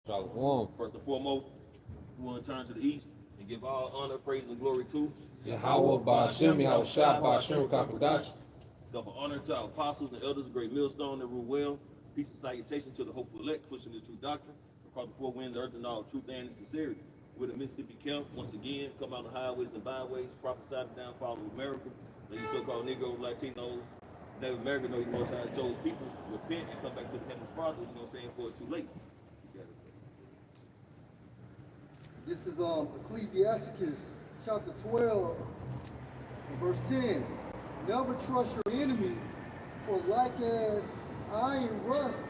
Shalom. First and foremost, we want to turn to the east and give all honor, praise, and glory to Yahweh Ba'Shem, Yahweh Shai Ba'Shem Kakadash. double honor to our apostles and elders, a great millstone that rule well. Peace and salutation to the hopeful elect, pushing the true doctrine across the four winds, the earth, and all truth and sincerity. With the Mississippi camp, once again, come out on the highways and byways, prophesy the downfall of America. Let you so-called Negroes, Latinos, Native American, know you most high chose people, repent and come back to the Heavenly Father, you know what I'm saying, before it's too late. This is Ecclesiasticus chapter 12, verse 10. Never trust your enemy, for like as iron rust,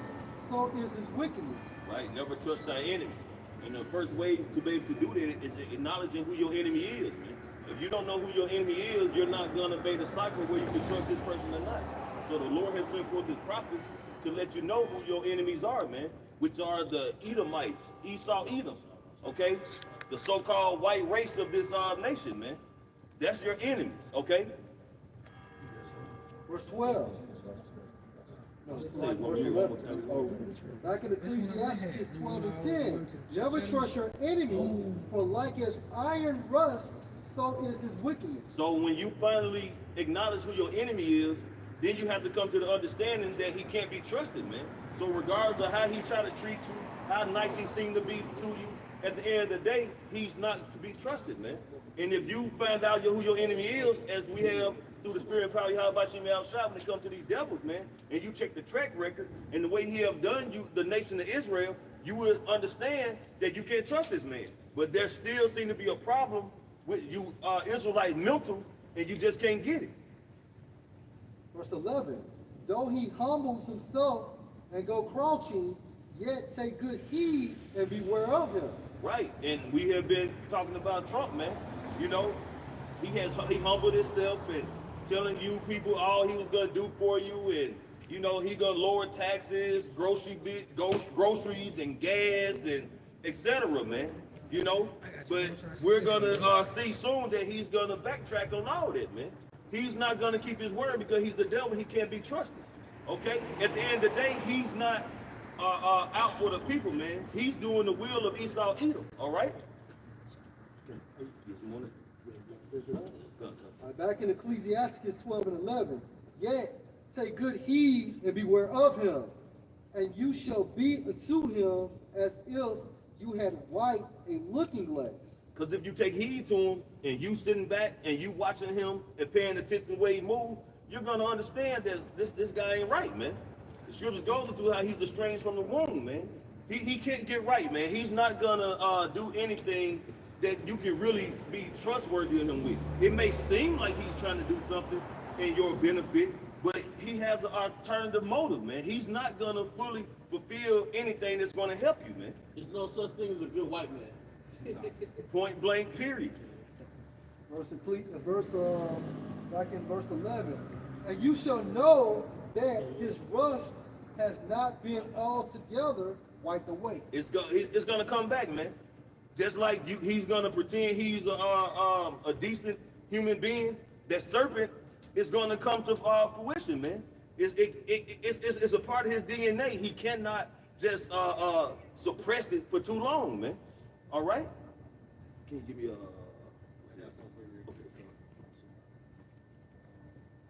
so is his wickedness. Right? Never trust thy enemy. And the first way to be able to do that is acknowledging who your enemy is, man. If you don't know who your enemy is, you're not going to be the cipher where you can trust this person or not. So the Lord has sent forth his prophets to let you know who your enemies are, man, which are the Edomites, Esau, Edom, okay? The so-called white race of this nation, man. That's your enemies, okay? Verse 12. No, it's like verse 11. Oh, back in Ecclesiasticus 12 and 10. Never trust your enemy, for like as iron rust, so is his wickedness. So when you finally acknowledge who your enemy is, then you have to come to the understanding that he can't be trusted, man. So regardless of how he try to treat you, how nice he seemed to be to you, at the end of the day, he's not to be trusted, man. And if you find out who your enemy is, as we have through the spirit and power of Yahweh Shem Shah when it comes to these devils, man, and you check the track record and the way he have done you, the nation of Israel, you would understand that you can't trust this man. But there still seems to be a problem with you Israelite mental, and you just can't get it. Verse 11. Though he humbles himself and go crouching, yet take good heed and beware of him. Right, and we have been talking about Trump, man. You know, he humbled himself and telling you people all he was gonna do for you, and you know he gonna lower taxes, groceries and gas and etc. Man, you know. But we're gonna see soon that he's gonna backtrack on all that, man. He's not gonna keep his word because he's the devil. He can't be trusted. Okay. At the end of the day, he's not out for the people, man. He's doing the will of Esau, Edom. All right. Back in Ecclesiasticus 12 and 11. Yet take good heed and beware of him, and you shall be unto him as if you had wiped a looking glass. Because if you take heed to him and you sitting back and you watching him and paying attention to the way he moves, you're gonna understand that this guy ain't right, man. The scriptures goes into how he's estranged from the womb, man. He can't get right, man. He's not gonna do anything that you can really be trustworthy in him with. It may seem like he's trying to do something in your benefit, but he has an alternative motive, man. He's not gonna fully fulfill anything that's gonna help you, man. There's no such thing as a good white man. Point blank, period. Back in verse 11. And you shall know that his rust has not been altogether wiped away. It's gonna come back, man. Just like he's gonna pretend he's a decent human being. That serpent is gonna come to fruition, man. It's a part of his DNA. He cannot just suppress it for too long, man. All right. Can you give me a?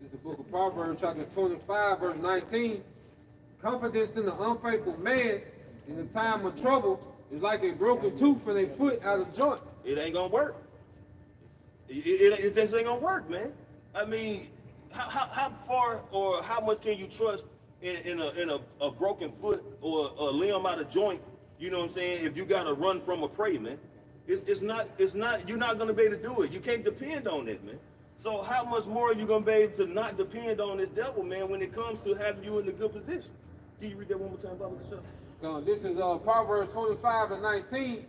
It's the book of Proverbs, chapter 25, verse 19. Confidence in the unfaithful man in the time of trouble is like a broken tooth and a foot out of joint. It ain't gonna work. It just ain't gonna work, man. I mean, how far or how much can you trust in a broken foot or a limb out of joint? You know what I'm saying? If you gotta run from a prey, man, it's not. You're not gonna be able to do it. You can't depend on it, man. So how much more are you gonna be able to not depend on this devil, man, when it comes to having you in a good position? Can you read that one more time, Bible? This is Proverbs 25 and 19.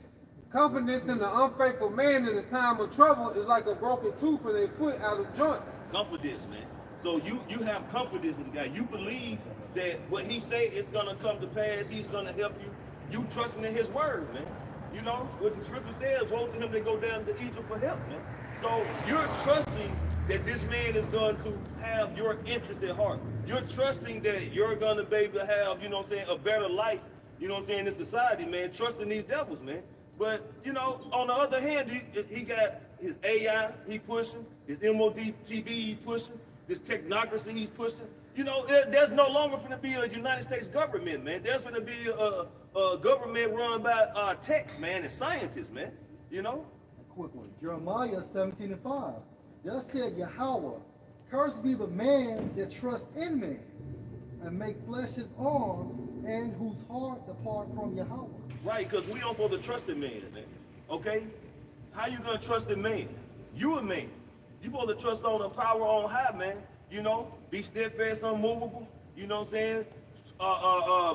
Confidence in the unfaithful man in the time of trouble is like a broken tooth and a foot out of joint. Confidence, man. So you have confidence in the guy. You believe that what he say is gonna come to pass. He's gonna help you. You trusting in his word, man. You know what the scripture says. Woe to him that go down to Egypt for help, man. So you're trusting that this man is going to have your interests at heart. You're trusting that you're going to be able to have, you know what I'm saying, a better life you know what I'm saying, in society, man, trusting these devils, man. But, you know, on the other hand, he got his AI he pushing, his MODTB he pushing, this technocracy he's pushing. You know, there's no longer going to be a United States government, man. There's going to be a government run by techs, man, and scientists, man. You know? A quick one. Jeremiah 17:5. Thus said Yahweh, cursed be the man that trusts in man, and make flesh his arm, and whose heart depart from Yahweh. Right, because we don't supposed to trust in man, man. Okay? How you gonna trust in man? You a man. You supposed to trust on the power on high, man. You know, be steadfast, unmovable. You know what I'm saying?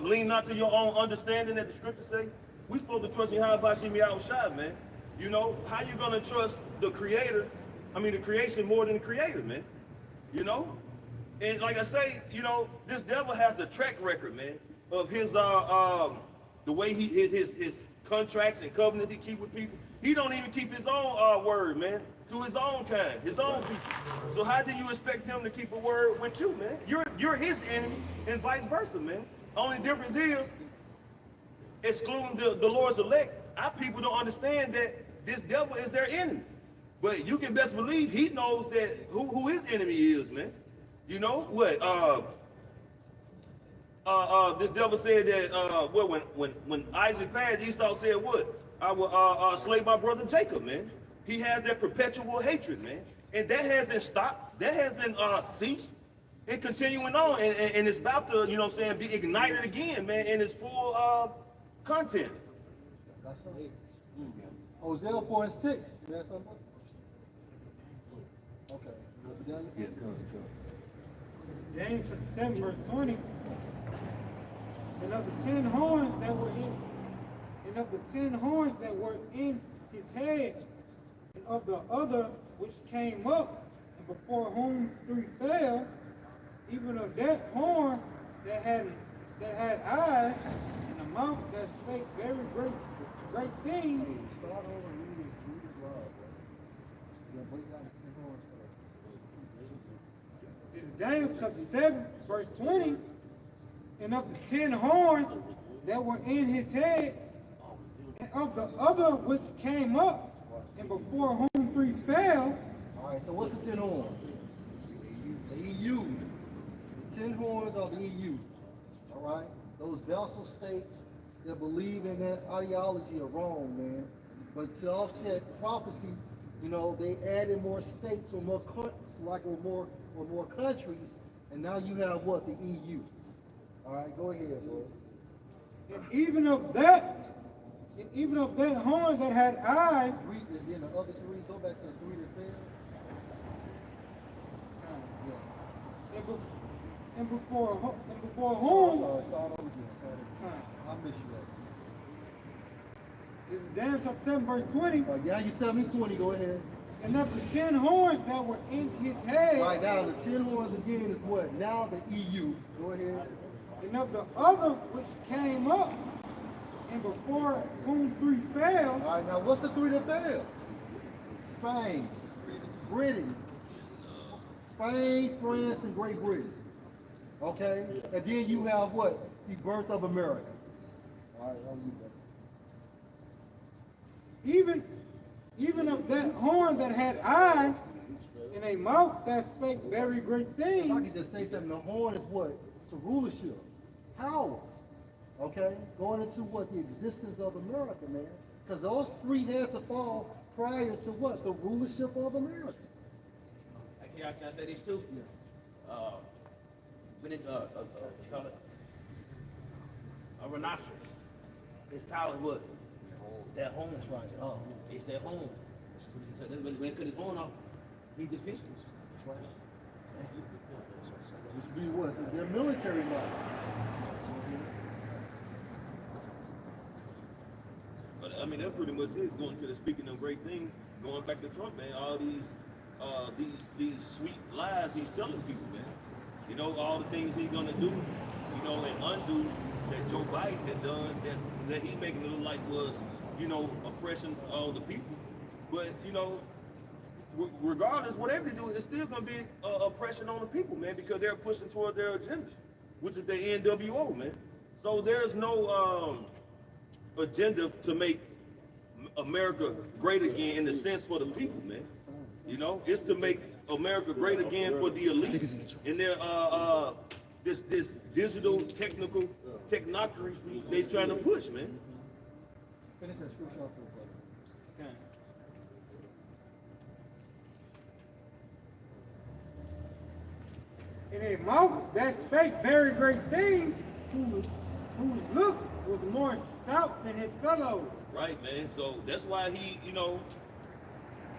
Lean not to your own understanding, that the scriptures say. We supposed to trust in how about Shimi outside, man. You know, how you gonna trust the creator? I mean, the creation more than the creator, man. You know? And like I say, you know, this devil has a track record, man, of his the way his contracts and covenants he keep with people. He don't even keep his own word, man, to his own kind, his own people. So how do you expect him to keep a word with you, man? You're his enemy, and vice versa, man. Only difference is, excluding the Lord's elect, our people don't understand that this devil is their enemy. But you can best believe he knows that who his enemy is, man. You know what? This devil said that when Isaac passed, Esau said what? I will slay my brother Jacob, man. He has that perpetual hatred, man, and that hasn't stopped. That hasn't ceased. It's continuing on, and it's about to, you know what I'm saying, be ignited again, man, in its full content. That's something. Hosea 4:6. You have something? Okay. James 7 verse 20. And of the 10 horns that were in his head, and of the other which came up, and before whom 3 fell, even of that horn that had eyes, and a mouth that spake very great things. It's Daniel chapter 7, verse 20. And of the 10 horns that were in his head, and of the other which came up, and before whom 3 fell. All right, so what's the 10 horns? The EU. The 10 horns are the EU. All right? Those vassal states that believe in that ideology of Rome, man. But to offset prophecy, you know, they added more states or more more countries, and now you have what? The EU. All right, go ahead, bro. And even of that horn that had eyes. And then the other 3, go back to the 3 that failed. And before whom? Start over again. I miss you that. This is Daniel chapter 7, verse 20. All right, now you 70-20, go ahead. And of the 10 horns that were in his head. Right now, the 10 horns again is what? Now the EU. Go ahead. And of the other which came up, and before whom 3 fell. All right, now what's the 3 that fell? Spain, Britain, Spain, France, and Great Britain. Okay? And then you have what? The birth of America. All right, I'll leave that. Even of that horn that had eyes, and a mouth that spake very great If I things. could just say something, the horn is what? It's a rulership. Power. Okay? Going into what? The existence of America, man. Because those 3 had to fall prior to what? The rulership of America. Can I say this too? Yeah. When it, what you call it? A rhinoceros. Its power is what? That home. That's right. Oh, It's that home. So when it cut his horn off, he's defenseless. that's right. Which would be what? Their military might. But I mean, that pretty much is going to the speaking of great things. Going back to Trump, man, all these sweet lies he's telling people, man. You know, all the things he's gonna do, you know, and undo that Joe Biden had done, that he making it look like was, you know, oppression of the people. But you know, regardless, whatever they do, it's still gonna be oppression on the people, man, because they're pushing toward their agenda, which is the NWO, man. So there's no agenda to make America great again in the sense for the people, man. You know, it's to make America great again for the elite and their this digital technical technocracy they trying to push, man. Finish that scripture off for us, brother. Okay. And a mouth that spake very great things, whose look was more stout than his fellows. Right, man. So that's why he, you know,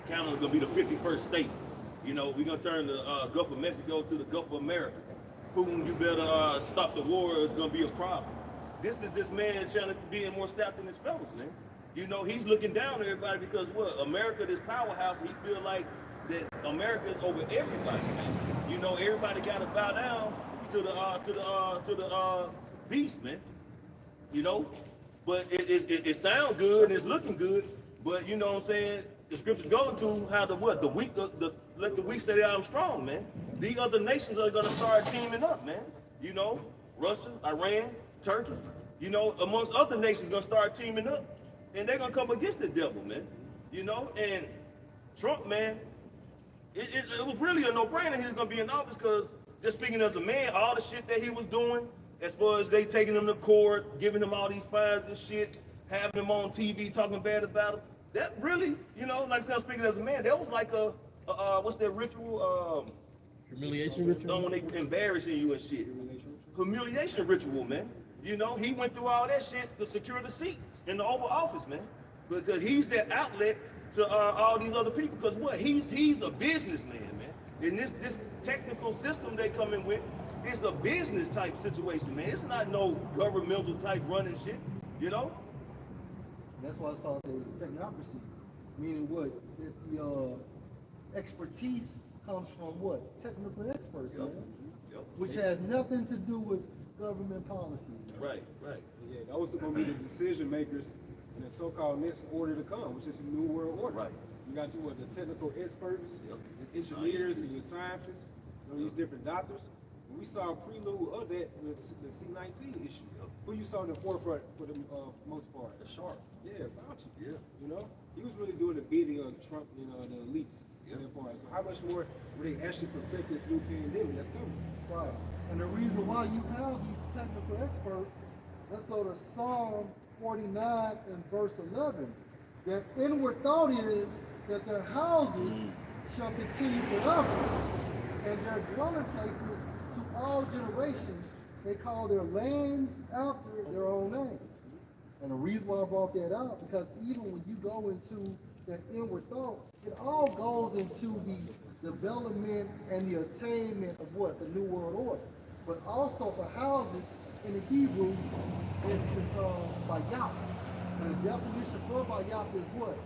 Canada's gonna be the 51st state. You know, we're gonna turn the Gulf of Mexico to the Gulf of America. Putin, you better stop the war. It's gonna be a problem. This is this man trying to be more stout than his fellows, man. You know, he's looking down at everybody because what? America, this powerhouse. He feel like that America is over everybody, man. You know, everybody got to bow down to the beast, man. You know, but it sounds good and it's looking good, but you know what I'm saying? The scriptures go to how the what? The weak, let the weak say that I'm strong, man. These other nations are gonna start teaming up, man. You know, Russia, Iran, Turkey, you know, amongst other nations gonna start teaming up, and they're gonna come against the devil, man. You know, and Trump, man, it was really a no-brainer he was gonna be in office because just speaking as a man, all the shit that he was doing, as far as they taking him to court, giving him all these fines and shit, having him on TV talking bad about him, that really, you know, like I said, speaking as a man, that was like a what's that ritual? Humiliation ritual? When they embarrassing you and shit. Humiliation ritual, man. You know, he went through all that shit to secure the seat in the Oval Office, man. Because he's the outlet to all these other people. Because what? He's a businessman, man. And this technical system they come in with is a business type situation, man. It's not no governmental type running shit, you know? That's why it's called the technocracy. Meaning what? That the expertise comes from what? Technical experts, man. Yep. Which has nothing to do with government policy. Right. Yeah, those are going to be the decision makers in the so-called next order to come, which is the New World Order. Right. You got the technical experts, Yep. the engineers, and the scientists, you know, these different doctors. And we saw a prelude of that with the C-19 issue. Yep. Who you saw in the forefront for the most part? The shark. Yeah, Fauci. Yeah. You know, he was really doing the bidding of Trump, you know, the elites. Yeah. In that part. So how much more will they actually perfect this new pandemic that's coming? Right. And the reason why you have these technical experts, let's go to Psalm 49 and verse 11. Their inward thought is that their houses shall continue forever, and their dwelling places to all generations. They call their lands after their own name. And the reason why I brought that out, because even when you go into that inward thought, it all goes into the development and the attainment of what? The New World Order. But also for houses in the Hebrew, it's bayap. And the definition for bayap is what?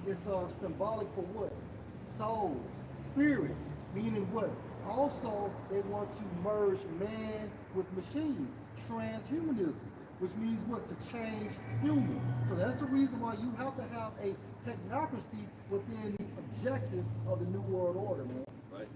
It's symbolic for what? Souls, spirits, meaning what? Also, they want to merge man with machine, transhumanism, which means what? To change human. So that's the reason why you have to have a technocracy within the objective of the New World Order, man. Right.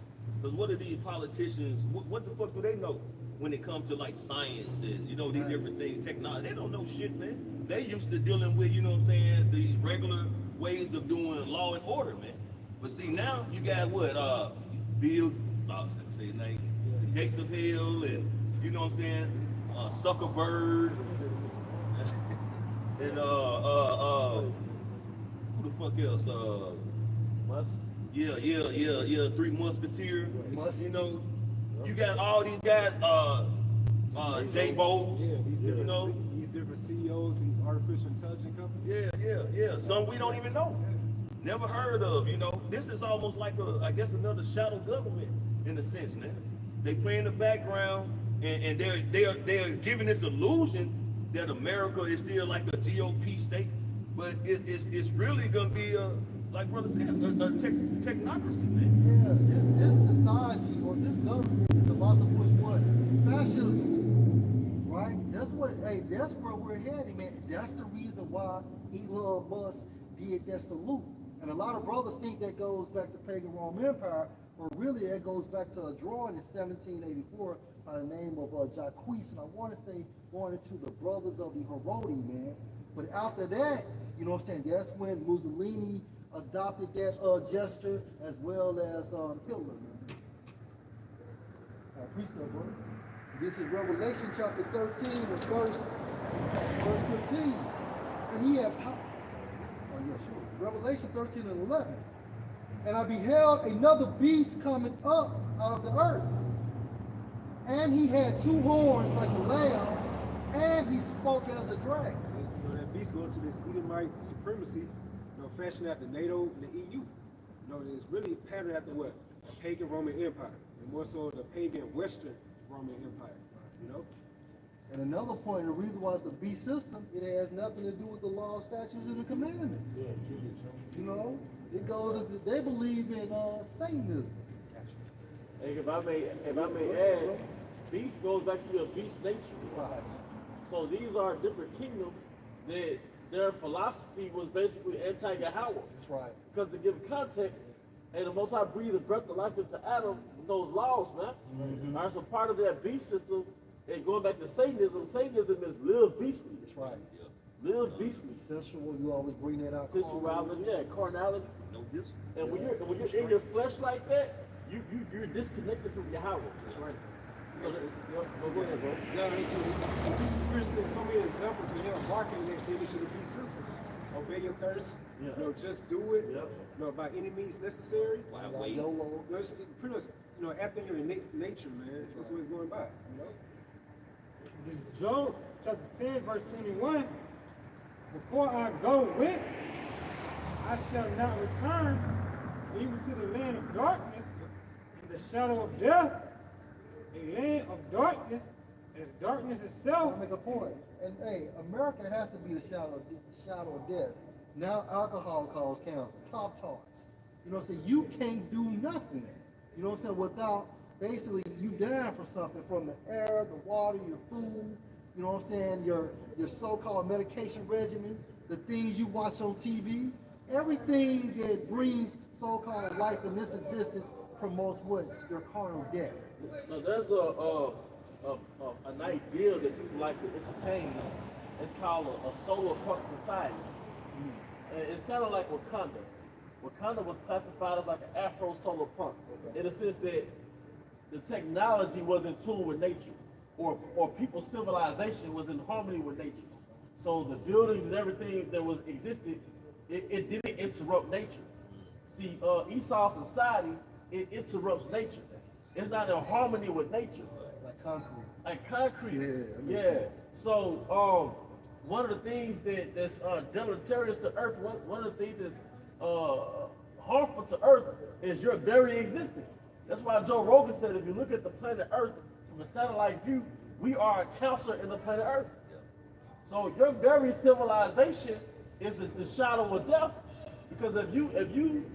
Because what are these politicians, what the fuck do they know when it comes to like science and, you know, these different things, technology? They don't know shit, man. They used to dealing with, you know what I'm saying, these regular ways of doing law and order, man. But see, now you got what? Bill, say his name, the Gates of Hell, and, you know what I'm saying, Zuckerberg, and who the fuck else? Musk? Yeah, Three Musketeers. Musk. You know, you got all these guys, J Bo, Yeah, you know. these different CEOs, these artificial intelligence companies. Yeah. Some we don't even know. Never heard of, you know. This is almost like I guess another shadow government in a sense, man. They play in the background and they're giving this illusion that America is still like a GOP state, but it's really gonna be like brother said, a technocracy, man. Yeah, this society or this government is about to push what? Fascism. Right? That's where we're heading, man. That's the reason why Elon Musk did that salute. And a lot of brothers think that goes back to pagan Roman Empire, but really that goes back to a drawing in 1784 by the name of Jacques, and I want to say going into the brothers of the Herodi, man. But after that, you know what I'm saying, that's when Mussolini adopted that gesture as well as Hitler, man. Appreciate, bro. This is Revelation chapter 13 and verse 15. And he had power. Oh, yeah, sure. Revelation 13 and 11. And I beheld another beast coming up out of the earth. And he had two horns like a lamb, and he spoke as a dragon. You know, that beast going to this Edomite supremacy, you know, fashioned after NATO and the EU. You know, it's really patterned after what? A pagan Roman Empire, and more so the pagan Western Roman Empire, you know? And another point, the reason why it's a beast system, it has nothing to do with the law, statutes, and the commandments. You know, it goes into, they believe in Satanism. Hey, if I may add, beast goes back to a beast nature. Right. So these are different kingdoms that their philosophy was basically anti-Yahweh. That's right. Because to give context, and the Most High breathed the breath of life into Adam with those laws, man. Mm-hmm. All right, so part of that beast system, and going back to Satanism is live beastly. That's right. Live beastly. Sensual, you always bring that out. Sensuality, yeah, carnality. No discipline. And when you're in your flesh like that, you're disconnected from Yahweh. That's right. Go ahead, bro. Yeah, I mean, so we're seeing so many examples of him marketing that thing to the beast system. Obey your thirst, Yeah. you know, just do it, Yep. you know, by any means necessary. Why Like wait? YOLO. You know, it's pretty much, you know, after your innate nature, man, that's what it's going by, you know? This is Job chapter 10, verse 21. Before I go whence, I shall not return, even to the land of darkness and the shadow of death, a land of darkness, as darkness itself. I'll make a point. And hey, America has to be the shadow of death. Now alcohol calls council, Pop Tarts. You know what I'm saying? You can't do nothing. You know what I'm saying? Without basically you dying for something, from the air, the water, your food. You know what I'm saying? Your so-called medication regimen, the things you watch on TV, everything that brings so-called life in this existence promotes what? Your carnal death. Now there's an idea that people like to entertain. It's called a solar punk society. And it's kind of like Wakanda. Wakanda was classified as like an Afro solar punk, in the sense that the technology was in tune with nature, or people's civilization was in harmony with nature. So the buildings and everything that was existed, it didn't interrupt nature. See, Esau society, it interrupts nature. It's not in harmony with nature. Like concrete. Like concrete. Yeah. So one of the things that's deleterious to Earth, one of the things that's harmful to Earth is your very existence. That's why Joe Rogan said, if you look at the planet Earth from a satellite view, we are a cancer in the planet Earth. So your very civilization is the shadow of death. Because if you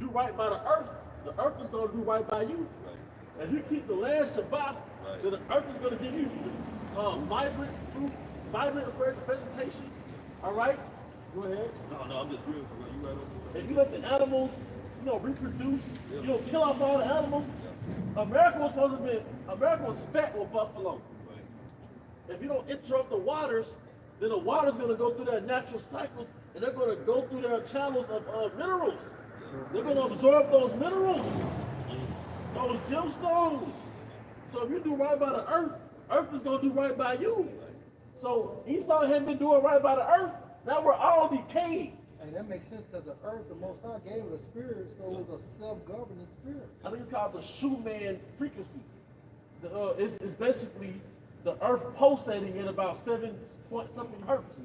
do right by the Earth is going to do right by you. If you keep the land Shabbat, then the Earth is going to give you vibrant fruit, vibrant vegetation. All right? Go ahead. No, I'm just real. You right on. If you let the animals, you know, reproduce, you know, kill off all the animals. America was fat with buffalo. If you don't interrupt the waters, then the water's going to go through their natural cycles, and they're going to go through their channels of minerals. They're going to absorb those minerals, those gemstones. So if you do right by the Earth is going to do right by you. So Esau hadn't been doing right by the Earth. Now we're all decaying. And that makes sense because the earth, the Most High gave it a spirit, so it was a self-governing spirit. I think it's called the Schumann frequency. It's basically the Earth pulsating at about 7-point-something hertz.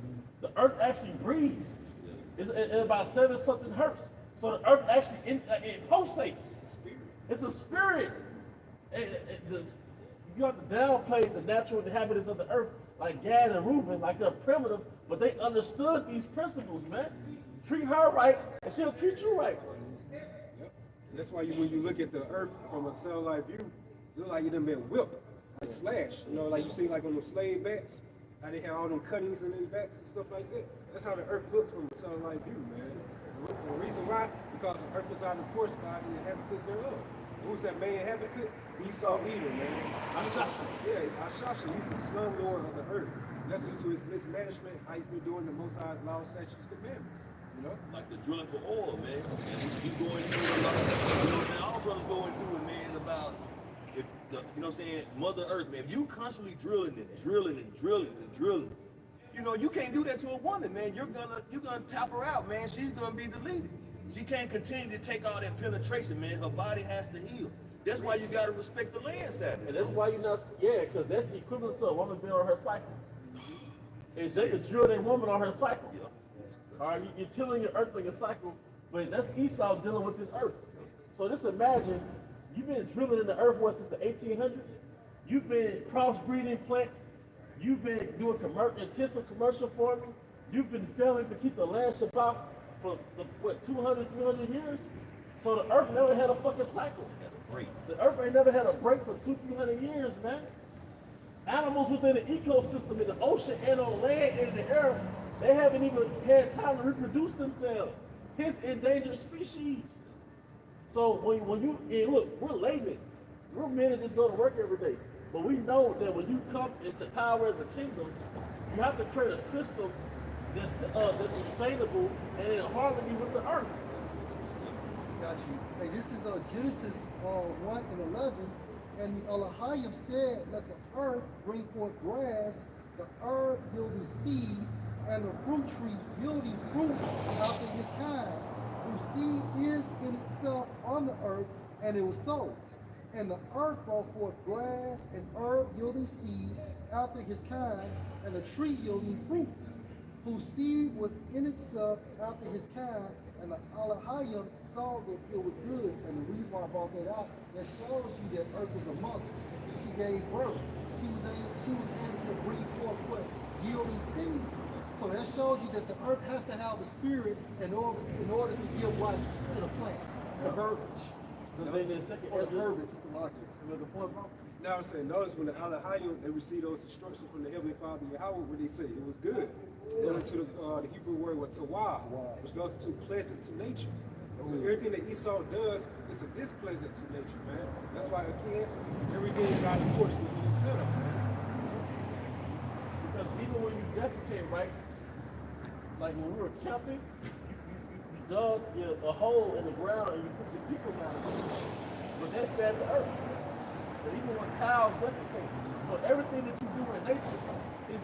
The Earth actually breathes. It's at about 7-something hertz. So the Earth actually it pulsates. It's a spirit. It's a spirit. You have to downplay the natural inhabitants of the Earth, like Gad and Reuben, like they're primitive, but they understood these principles, man. Treat her right, and she'll treat you right. Yep. That's why when you look at the earth from a satellite view, it look like you done been whipped, like slashed. You know, like you see like on the slave backs, how they have all them cuttings in their backs and stuff like that. That's how the earth looks from a satellite view, man. The reason why, because the earth is out of course by the inhabitants thereof. Who's that main inhabitant? Esau Edom, man. Ashasha. Yeah, Ashasha, he's the slumlord of the earth. That's due to his mismanagement, how he's been doing the Most High's laws, statutes, commandments. You know? Like the drilling for oil, man. And he's going through a lot. You know what I'm saying? All brothers going through it, man, about if the, you know what I'm saying, Mother Earth, man. If you constantly drilling, you know, you can't do that to a woman, man. You're gonna tap her out, man. She's gonna be deleted. She can't continue to take all that penetration, man. Her body has to heal. That's why you gotta respect the land Sabbath. And that's why you're not, yeah, because that's the equivalent to a woman being on her cycle. And Jacob drilled a woman on her cycle. All right, you're tilling your earth like a cycle, but that's Esau dealing with this earth. So just imagine, you've been drilling in the earth since the 1800s. You've been crossbreeding plants. You've been doing intensive commercial farming. You've been failing to keep the land Shabbat for, 200, 300 years? So the earth never had a fucking cycle. The earth ain't never had a break for 200-300 years, man. Animals within the ecosystem, in the ocean and on land and in the air, they haven't even had time to reproduce themselves. His endangered species. So when you, and look, we're laymen. We're men that just go to work every day. But we know that when you come into power as a kingdom, you have to create a system that's sustainable and in harmony with the earth. Got you. Hey, this is Genesis 1 and 11. And Elohim said, let the earth bring forth grass, the herb yielding seed, and the fruit tree yielding fruit after his kind, whose seed is in itself on the earth, and it was so. And the earth brought forth grass and herb yielding seed after his kind, and the tree yielding fruit, whose seed was in itself after his kind. And the Elohim saw that it was good. And the reason why I brought that out, that shows you that earth is a mother. She gave birth. She was able to bring forth what? Yielding seed. So that shows you that the earth has to have the spirit in order to give life to the plants, the verbiage. Or the verbiage, Now I'm saying, notice when the Elohim, they received those instructions from the Heavenly Father, Yahweh, what they say, it was good. Going to the Hebrew word, tawah, which goes to pleasant to nature. So everything that Esau does is a displeasant to nature, man. That's why, again, everything is out of course with the sinner, man. Because even when you defecate, right, like when we were camping, you dug a hole in the ground and you put your fecal down. But that fed the earth. But even when cows defecate, so everything that you do in nature is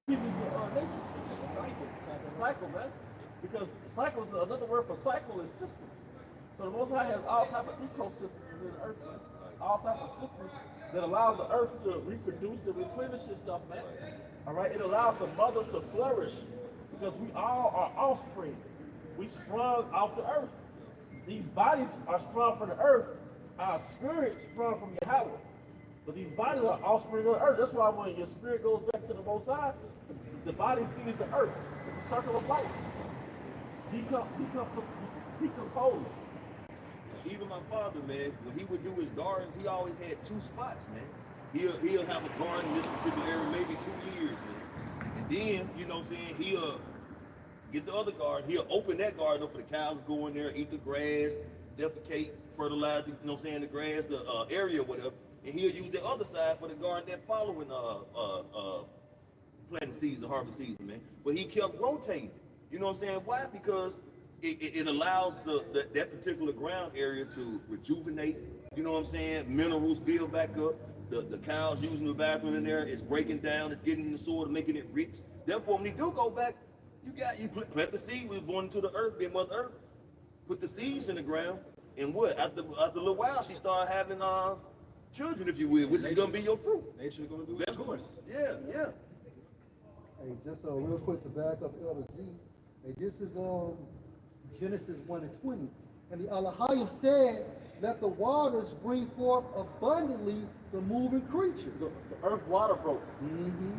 given to nature. It's a cycle. It's a cycle, man. Because cycles, another word for cycle is systems. So the Most High has all type of ecosystems within the earth, man. All type of systems that allows the earth to reproduce and replenish itself, man. All right, it allows the mother to flourish because we all are offspring. We sprung off the earth. These bodies are sprung from the earth. Our spirit sprung from Yahweh. But these bodies are offspring of the earth. That's why when your spirit goes back to the Most High, the body feeds the earth. It's a circle of life. Decompose. Even my father, man, when he would do his garden, he always had two spots, man. He'll have a garden in this particular area maybe 2 years, man. And then, you know what I'm saying, he'll get the other garden, he'll open that garden up for the cows to go in there, eat the grass, defecate, fertilize, you know what I'm saying, the grass, the area or whatever. And he'll use the other side for the garden that following planting season, harvest season, man. But he kept rotating. You know what I'm saying? Why? Because it allows that particular ground area to rejuvenate. You know what I'm saying? Minerals build back up. The cows using the bathroom in there, it's breaking down, it's getting in the soil, making it rich. Therefore, when you do go back, you plant the seed, was born into the earth, being Mother Earth. Put the seeds in the ground, and what? After a little while, she started having children, if you will, which is gonna be your fruit. Nature's gonna do its course. Yeah. Hey, just real quick to back up Elder Z. Hey, this is Genesis 1 and 20. And the Elohim said, let the waters bring forth abundantly the moving creature. The earth water broke. Mm-hmm.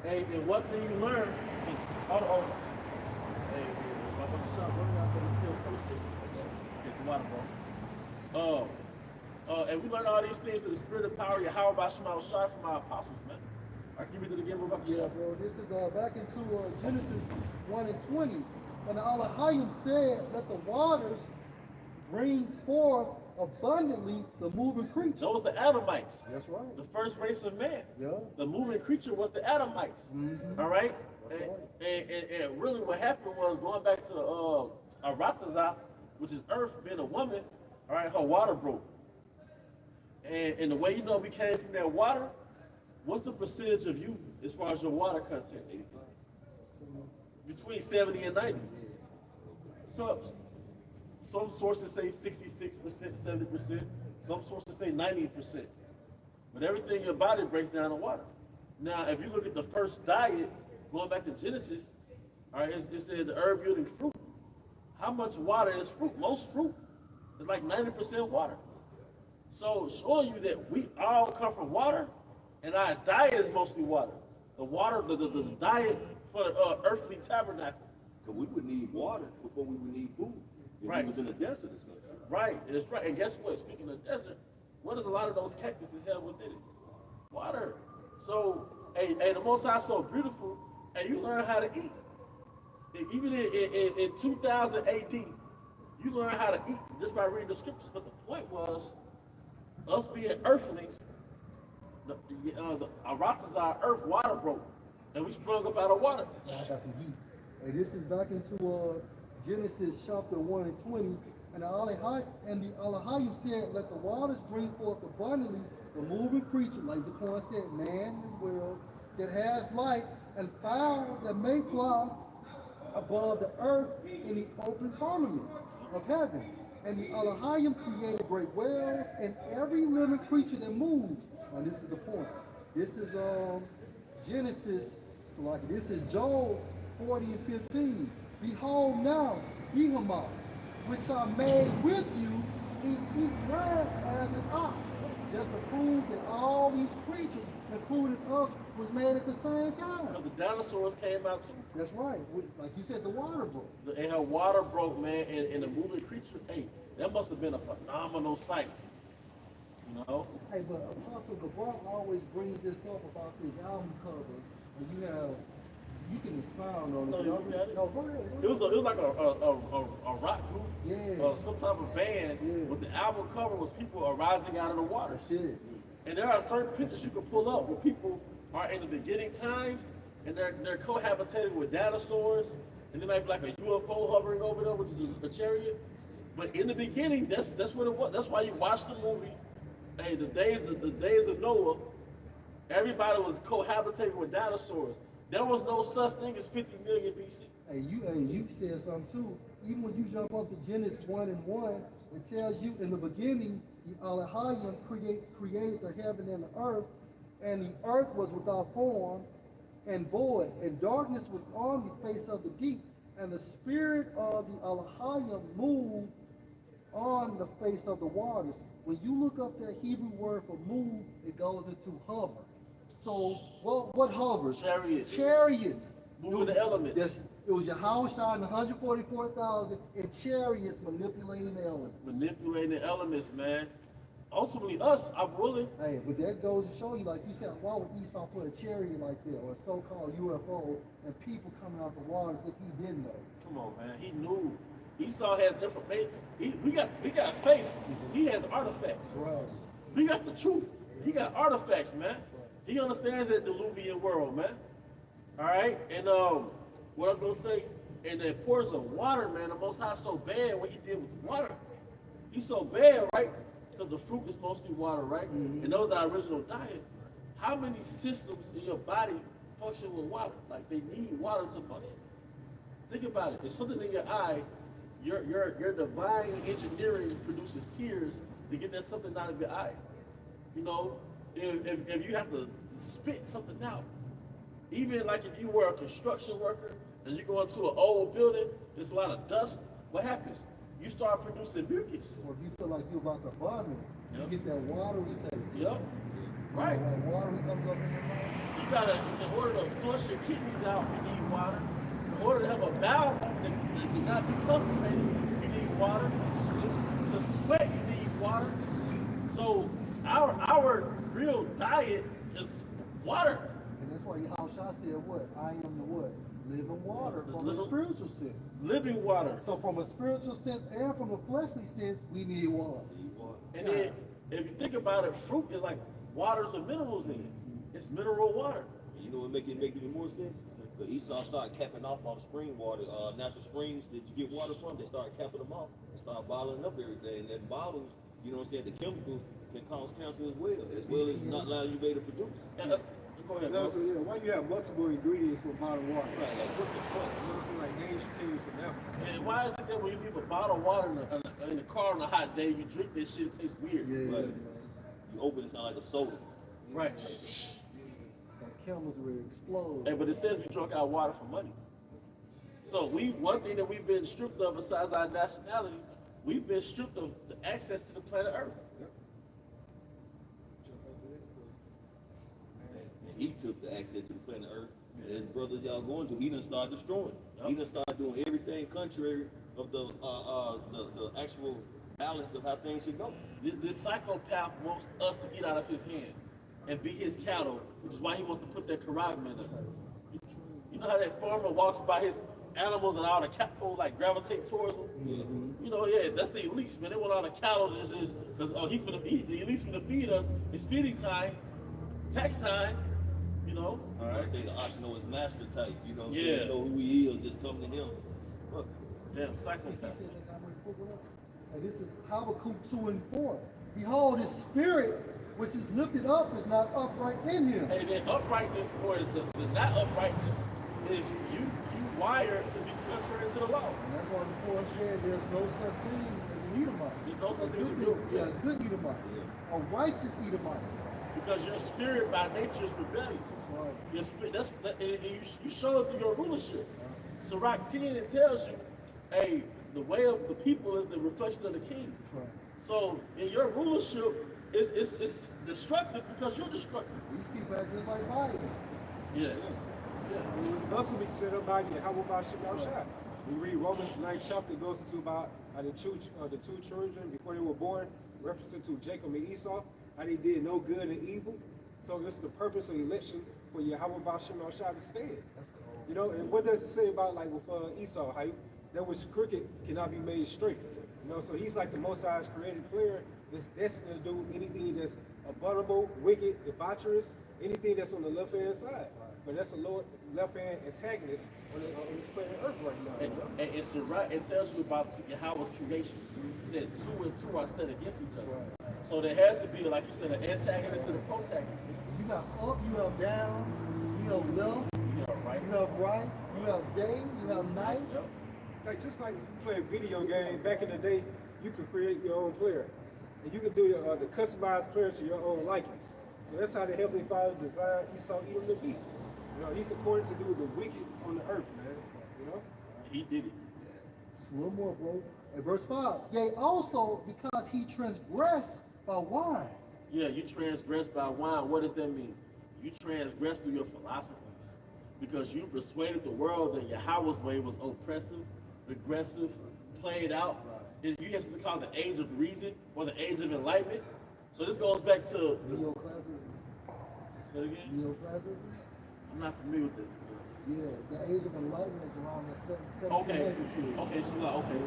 Hey, and one thing you learn is, hey, my brother Sean, running out, but it's still posted. Get the water broke. And we learned all these things through the spirit of power, Yahweh by Shema Shai from our apostles, man. I can read it again, bro. Yeah, bro. This is back into Genesis 1 and 20. And the Elohim said, let the waters bring forth abundantly the moving creature. Those the Adamites. That's right. The first race of man. Yeah. The moving creature was the Adamites. Mhm. All right? That's And really what happened was going back to Aratazah, which is earth being a woman, all right, her water broke. And the way you know we came from that water, what's the percentage of you as far as your water content? 85. Between 70 and 90. So some sources say 66%, 70%. Some sources say 90%. But everything in your body breaks down to water. Now, if you look at the first diet, going back to Genesis, all right, it said the herb yielding fruit. How much water is fruit? Most fruit is like 90% water. So showing you that we all come from water, and our diet is mostly water. The water, the diet for the earthly tabernacle. Because we would need water before we would need food. If Right. we was in the desert or something. Right, it's right. And guess what? Speaking of desert, what does a lot of those cactuses have within it? Water. So, hey, the Most High is so beautiful, and you learn how to eat. Even in 2000 AD, you learn how to eat just by reading the scriptures. But the point was, us being earthlings, the Aratazah earth water broke, and we sprung up out of water. I got some heat. And this is back into Genesis chapter 1 and 20. And the Elohim said, let the waters bring forth abundantly the moving creature, like Zaquan said, man as well, that has life, and fowl that may fly above the earth in the open firmament of heaven. And the Elohim created great whales and every living creature that moves. And this is the point. This is Genesis, so like this is Job 40 and 15. Behold now, Behemoth, which are made with you, eat grass as an ox. Just to prove that all these creatures, including us, was made at the same time. Because the dinosaurs came out too. That's right. Like you said, the water broke. And her water broke, man, and the moving creature, hey, that must have been a phenomenal sight. You know? Hey, but Apostle Gabral always brings this up about this album cover, and you can expound on it. No, you got it. No, go ahead. It was like a rock group, Yeah. some type of band. Yeah. But the album cover was people arising out of the water. That's it. And there are certain pictures you can pull up where people are in the beginning times, and they're cohabitating with dinosaurs, and there might be like a UFO hovering over them, which is a chariot. But in the beginning, that's what it was. That's why you watch the movie. Hey, the days of Noah, everybody was cohabitating with dinosaurs. There was no such thing as 50 million BC. Hey, you said something too. Even when you jump up to Genesis 1 and 1, it tells you in the beginning, the Elohim created the heaven and the earth, and the earth was without form and void, and darkness was on the face of the deep, and the spirit of the Elohim moved on the face of the waters. When you look up that Hebrew word for move, it goes into hover. So what hovers? Chariots. Chariots. Moving the elements. Yes, it was Yahweh and 144,000 in chariots manipulating the elements. Manipulating the elements, man. Ultimately, us, I'm willing. Hey, but that goes to show you, like you said, why would Esau put a chariot like that, or a so-called UFO, and people coming out the water as if he didn't know? Come on, man. He knew. Esau has information. We got faith. He has artifacts. Right. We got the truth. He got artifacts, man. He understands that Diluvian world, man. All right? And what I was going to say, and the importance of water, man, the Most High so bad what he did with water. He's so bad, right? Because the fruit is mostly water, right? Mm-hmm. And those are our original diet. How many systems in your body function with water? Like, they need water to function. Think about it. There's something in your eye. Your divine engineering produces tears to get that something out of your eye. You know, if you have to spit something out, even like if you were a construction worker and you go into an old building, there's a lot of dust, what happens? You start producing mucus. Or if you feel like you're about to vomit, Yep. you get that water intake. Yep. Right. When water comes up in your mouth. You gotta, in order to flush your kidneys out, you need water. In order to have a bowel that not be constipated, you need water. To sweat, you need water. So our real diet is water. And that's why Yahweh said what? I am the what? Living water from a spiritual sense. Living water. So from a spiritual sense and from a fleshly sense, we need water. And then, if you think about it, fruit is like waters with minerals in it. It's mineral water. You know what make even more sense? The Esau started capping off all the spring water, natural springs that you get water from. They started capping them off and started bottling up everything. And that bottles, you know what I'm saying, the chemicals can cause cancer as well as not allowing you to produce. Go ahead, No, bro. so yeah, why you have multiple ingredients for bottled water? Right, like what's the point? You know, so like names you can't even pronounce. And why is it that when you leave a bottle of water in the car on a hot day, you drink this shit, it tastes weird? Right. You open it, sound like a soda. Right. Like camels will explode. Hey, but it says we drunk our water for money. So one thing that we've been stripped of besides our nationality, we've been stripped of the access to the planet Earth. He took the access to the planet Earth, and his brothers y'all going to, he done started destroying. He done started doing everything contrary of the actual balance of how things should go. This psychopath wants us to eat out of his hand and be his cattle, which is why he wants to put that carabin in us. You know how that farmer walks by his animals and all the cattle like gravitate towards him? Mm-hmm. You know, yeah, that's the elites, man. They want all the cattle to just, because he finna feed, the elites finna feed us. It's feeding time, tax time, you know? All right. I say the ox know his master type, you know, so Yeah. you know who he is, just come to him. Fuck. Damn, psychopath. And this is Habakkuk 2 and 4. Behold, his spirit, which is lifted up, is not upright in him. Hey, the uprightness or the not uprightness is you wired to be contrary to the law. And that's why the Lord said there's no such thing as an Edomite. There's no such thing as a good, good- yeah, a good Edomite. A righteous Edomite. Because your spirit by nature is rebellious. Right. Your spirit, and you show it through your rulership. Sirach 10, it tells you, hey, the way of the people is the reflection of the king. Right. So in your rulership, it's destructive because you're destructive. These people are just like Biden. Yeah. It was also be set up by Yahweh Shemel Shai. We read Romans 9 chapter, it goes into about the two children before they were born, referencing to Jacob and Esau, how they did no good and evil. So it's the purpose of election for Yahweh Shemel Shai to stand. You know, and what does it say about like with Esau, how that which crooked cannot be made straight? You know, so he's like the Most High's created player that's destined to do anything that's abominable, wicked, debaucherous, anything that's on the left hand side. But that's a left hand antagonist on this planet Earth right now. You know? And it's right. It tells you about Yahweh's creation. It said 2 and 2 are set against each other. So there has to be, like you said, an antagonist and a protagonist. You have up, you have down, you have left, Right? you have right, you have day, you have night. Yep. Like just like playing video game back in the day, you can create your own player, and you can do the customized player to your own likings. So that's how the Heavenly Father designed Esau Edom to be. You know, he's according to do the wicked on the earth, man. You know. He did it. Just a little more, bro. And verse 5. Yea, also because he transgressed by wine. Yeah, you transgress by wine. What does that mean? You transgress through your philosophies. Because you persuaded the world that Yahweh's way was oppressive, aggressive, played out. And you have something called the age of reason or the age of enlightenment. So this goes back to Neoclassicism. say it again? Neoclassicism? I'm not familiar with this. Yeah, the age of enlightenment is around that 1700 Okay. period. Okay, so okay.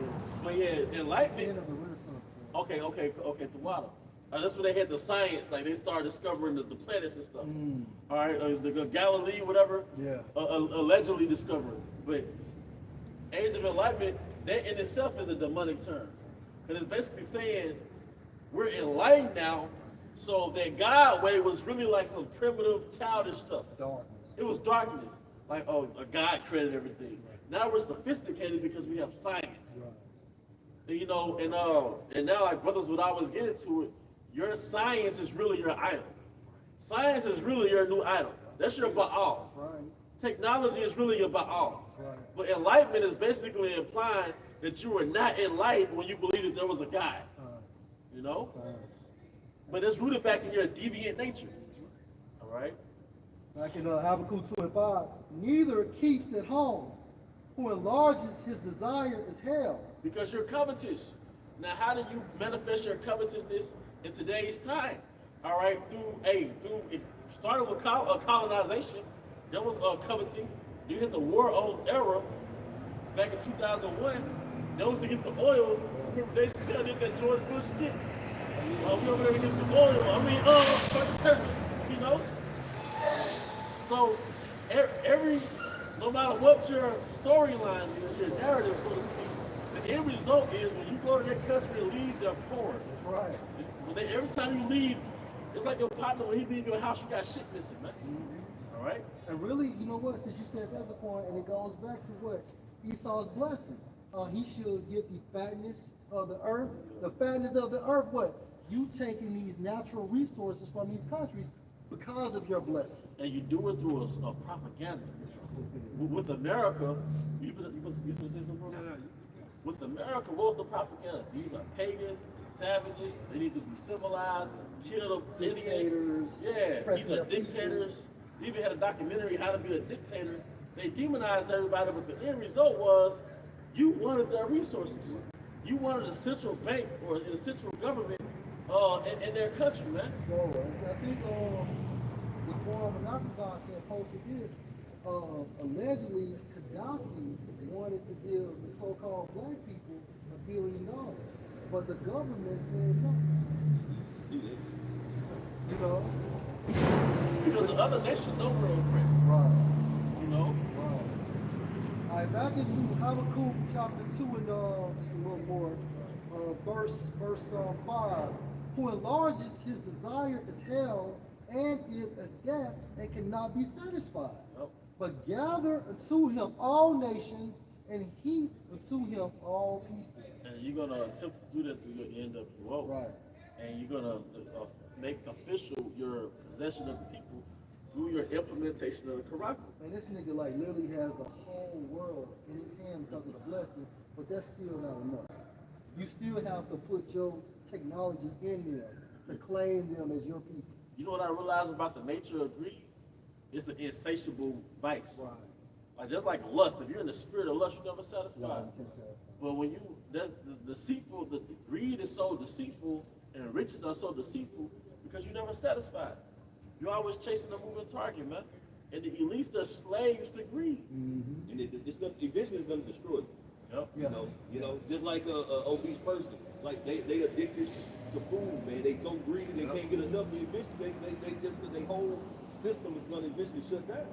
But yeah, End enlightenment. of the Renaissance. Okay, the water. That's when they had the science, like they started discovering the planets and stuff. All right, the Galilee, whatever. Yeah. Allegedly discovered. But age of enlightenment, that in itself is a demonic term, because it's basically saying we're enlightened now, so that God way was really like some primitive, childish stuff. Darkness. It was darkness, like oh, a God created everything. Now we're sophisticated because we have science. Right. And, you know, and now like brothers would always get into it. Your science is really your idol. Science is really your new idol. That's your Baal. Right. Technology is really your Baal. Right. But enlightenment is basically implying that you were not enlightened when you believed that there was a God. You know? But it's rooted back in your deviant nature. All right? Back in Habakkuk 2 and 5. Neither keeps at home. Who enlarges his desire is hell. Because you're covetous. Now, how do you manifest your covetousness in today's time? All right, it started with colonization. There was coveting. You hit the war on era back in 2001. That was to get the oil. Remember, they still did that George Bush did. We over there to get the oil. I mean, you know. So every, no matter what your storyline is, your narrative, so to speak, the end result is when you go to that country and leave, they're poor. That's right. Every time you leave, it's like your partner when he leave your house, you got shit missing, man. All right. And really, you know what? Since you said that's a point, and it goes back to what Esau's blessing. He should get the fatness of the earth. The fatness of the earth, what? You taking these natural resources from these countries because of your blessing. And you do it through a propaganda. With America, you can say something? With America, what's the propaganda? These are pagans, savages, they need to be civilized, kill them, Dictators. Yeah, these are dictators. They even had a documentary, How to Be a Dictator. They demonized everybody, but the end result was you wanted their resources. You wanted a central bank or a central government in their country, man. So, I think the forum Anatazan posted this. Allegedly, Gaddafi wanted to give the so-called black people $1 billion, but the government said no. You know? Because the other nations don't were oppressed. Right. You know? Right. All right, back into Habakkuk chapter 2 and just a little more. Verse 5. Who enlarges his desire is hell and is as death and cannot be satisfied. Nope. But gather unto him all nations and heap unto him all people. And you're going to attempt to do that through your NWO. Right. And you're going to make official your possession of the people through your implementation of the Quran. Man, this nigga like literally has the whole world in his hand because of the blessing, but that's still not enough. You still have to put your technology in them to claim them as your people. You know what I realized about the nature of greed? It's an insatiable vice. Right. Like just like lust, if you're in the spirit of lust, you're never satisfied. Yeah, you can't say But when you, the deceitful, the greed is so deceitful and riches are so deceitful because you're never satisfied. You're always chasing a moving target, man. And the elites are slaves to greed. Mm-hmm. And eventually it's going to destroy you. Yep. Yeah. You know, just like a obese person, like they addicted to food, man. They so greedy they can't get enough. And eventually they just their whole system is going to eventually shut down.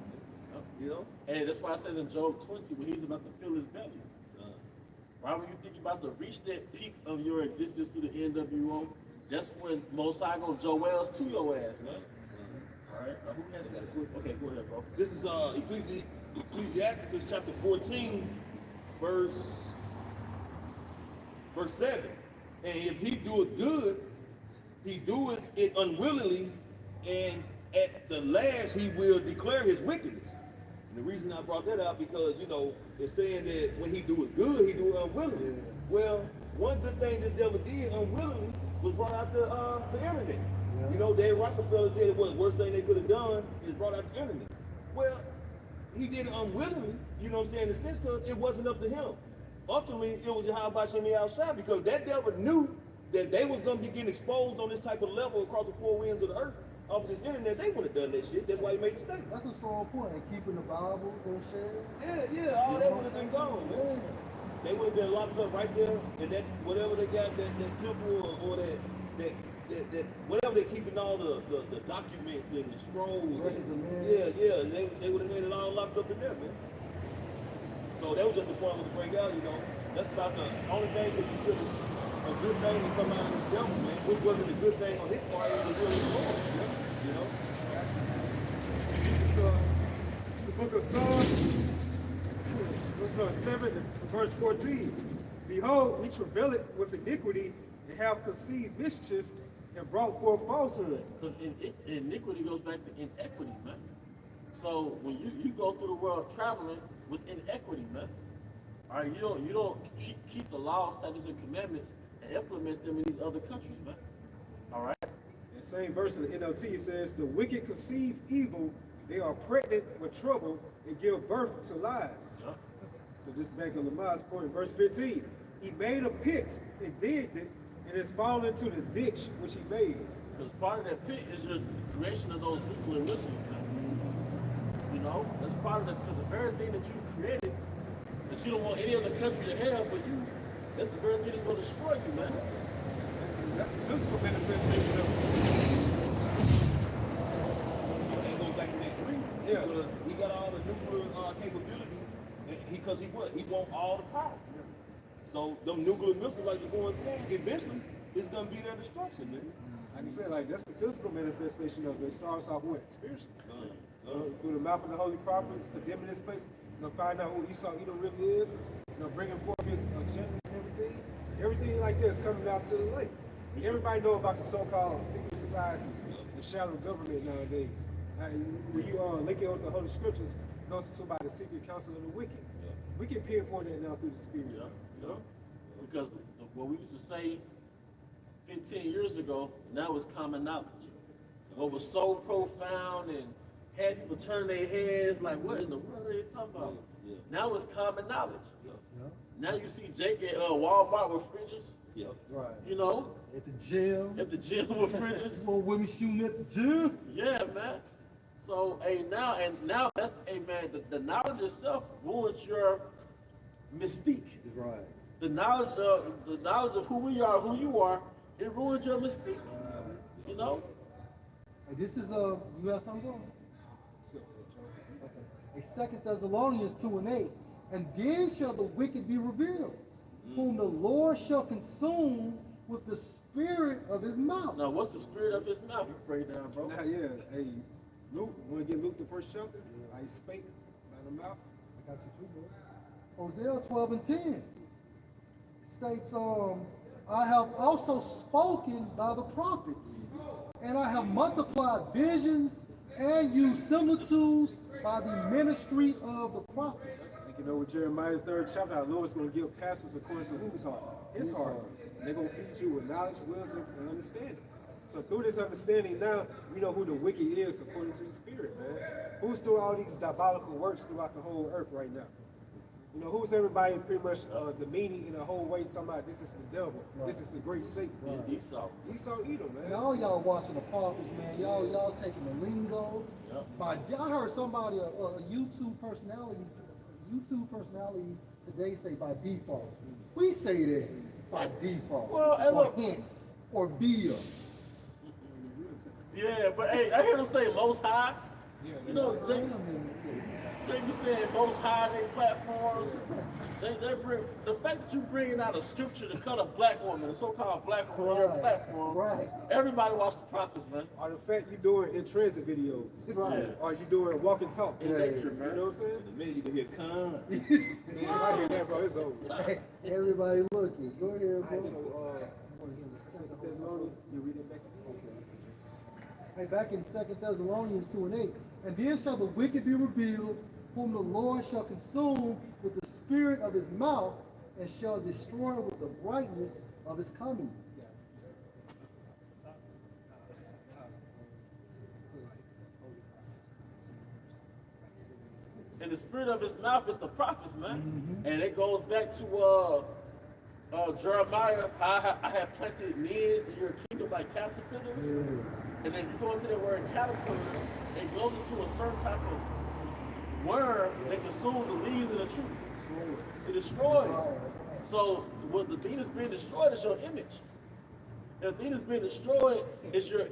You know. And that's why I said in Job 20 when he's about to fill his belly. Right when you think you're about to reach that peak of your existence through the NWO, that's when Most High gonna Joel's to your ass, man. All right. Who has that? Okay, go ahead, bro. This is Ecclesiasticus chapter 14, verse 7. And if he do it good, he doeth it unwillingly, and at the last he will declare his wickedness. And the reason I brought that out because, you know, it's saying that when he do it good, he do it unwillingly. Yeah. Well, one good thing this devil did unwillingly was brought out the internet. Yeah. You know, Dave Rockefeller said it was the worst thing they could have done is brought out the internet. Well, he did it unwillingly, you know what I'm saying, in the sense because it wasn't up to him. Ultimately, it was how about Shemi outside because that devil knew that they was going to be getting exposed on this type of level across the four winds of the earth. Off of this internet, they would have done that shit. That's why he made the statement. That's a strong point. And keeping the Bibles and shit. Yeah, all that would have been gone, man. They would have been locked up right there in that whatever they got that temple or that whatever they're keeping all the documents and the scrolls. Yeah. They would have had it all locked up in there, man. So that was just the point I was to bring out, you know. That's about the only thing that you should a good thing to come out of the devil, man, which wasn't a good thing on his part, it was really wrong, you know? It's the book of Psalms, 7, verse 14. Behold, we travailed with iniquity and have conceived mischief and brought forth falsehood. Because iniquity goes back to inequity, man. So when you go through the world traveling with inequity, man. All right, you don't keep the laws, statutes, and commandments and implement them in these other countries, man. All right. The same verse in the NLT says, "The wicked conceive evil; they are pregnant with trouble and give birth to lies." Yeah. So just back on Lamar's point, verse 15, he made a pit and digged it, and it's fallen into the ditch which he made. Because part of that pit is your creation of those nuclear missiles, man. You know, that's part of the very thing that you created that you don't want any other country to have but you. That's the very thing that's going to destroy you, man. That's the physical manifestation of That goes back to that dream. Yeah. Because he got all the nuclear capabilities, and because he want all the power. So them nuclear missiles, like the boy said, eventually it's gonna be their destruction, man. like you said, like that's the physical manifestation of it. It starts off with spiritually. Through the mouth of the holy prophets, condemning this place, find out who Esau Edom really is, bringing forth his agendas and everything. Everything like this coming out to the light. Everybody know about the so-called secret societies, the shadow government nowadays. When you link it with the Holy Scriptures, it goes to about the secret council of the wicked. We can pinpoint that now through the Spirit. You know? Because what we used to say 15 years ago, now it's common knowledge. What was so profound and had people turn their heads like, what in the world are they talking about? Now it's common knowledge. Now you see Jake at Walmart with fridges. Right. You know, At the gym. at the gym with fridges. More women shooting at the gym. Yeah, man. So, now that's, man, the knowledge itself ruins your mystique. Right. The knowledge of who we are, who you are, it ruins your mystique. You know? And this is you have something going? Okay. 2 Thessalonians 2:8. And then shall the wicked be revealed, whom the Lord shall consume with the spirit of his mouth. Now, what's the spirit of his mouth? You break down, bro. Now, yeah, hey, Luke, want to get Luke the first chapter? I spake by the mouth. I got you too, bro. Hosea 12:10 states, I have also spoken by the prophets, and I have multiplied visions and used similitudes by the ministry of the prophets. You know, with Jeremiah 3rd chapter, our Lord's going to give pastors according to whose heart? His heart. And they're going to feed you with knowledge, wisdom, and understanding. So through this understanding now, we know who the wicked is according to the Spirit, man. Who's doing all these diabolical works throughout the whole earth right now? You know, who's everybody pretty much demeaning in the whole way, talking about this is the devil, this is the great Satan. Yeah, Esau. Esau Edom, man. And all y'all watching the prophets, man, y'all taking the lingo. I heard somebody, a YouTube personality today say by default. We say that by default. Well, hey, or look. hence, or via. Yeah, but hey, I hear them say Most High. You know, Jake be saying Most High they platforms. They bring the fact that you bringing out a scripture to cut a black woman, a so-called black woman on your platform. Right. Everybody watch the prophets, man. Or the fact you doing in transit videos. Right. Or you doing walk and talk. Yeah. You know what I'm saying? The minute you can hear "come," Man, I hear that, bro. It's over. Everybody looking. Go ahead, bro. So, 2 Thessalonians, you read it back again. Hey, back in 2 Thessalonians 2:8. And then shall the wicked be revealed, whom the Lord shall consume with the spirit of his mouth, and shall destroy with the brightness of his coming. And the spirit of his mouth is the prophets, man. And it goes back to Jeremiah. I have planted men in your kingdom like caterpillars. And then you go into the word caterpillar, it goes into a certain type of worm that consumes the leaves of the tree. It destroys. So what the thing that's being destroyed is your image. And the thing that's being destroyed is your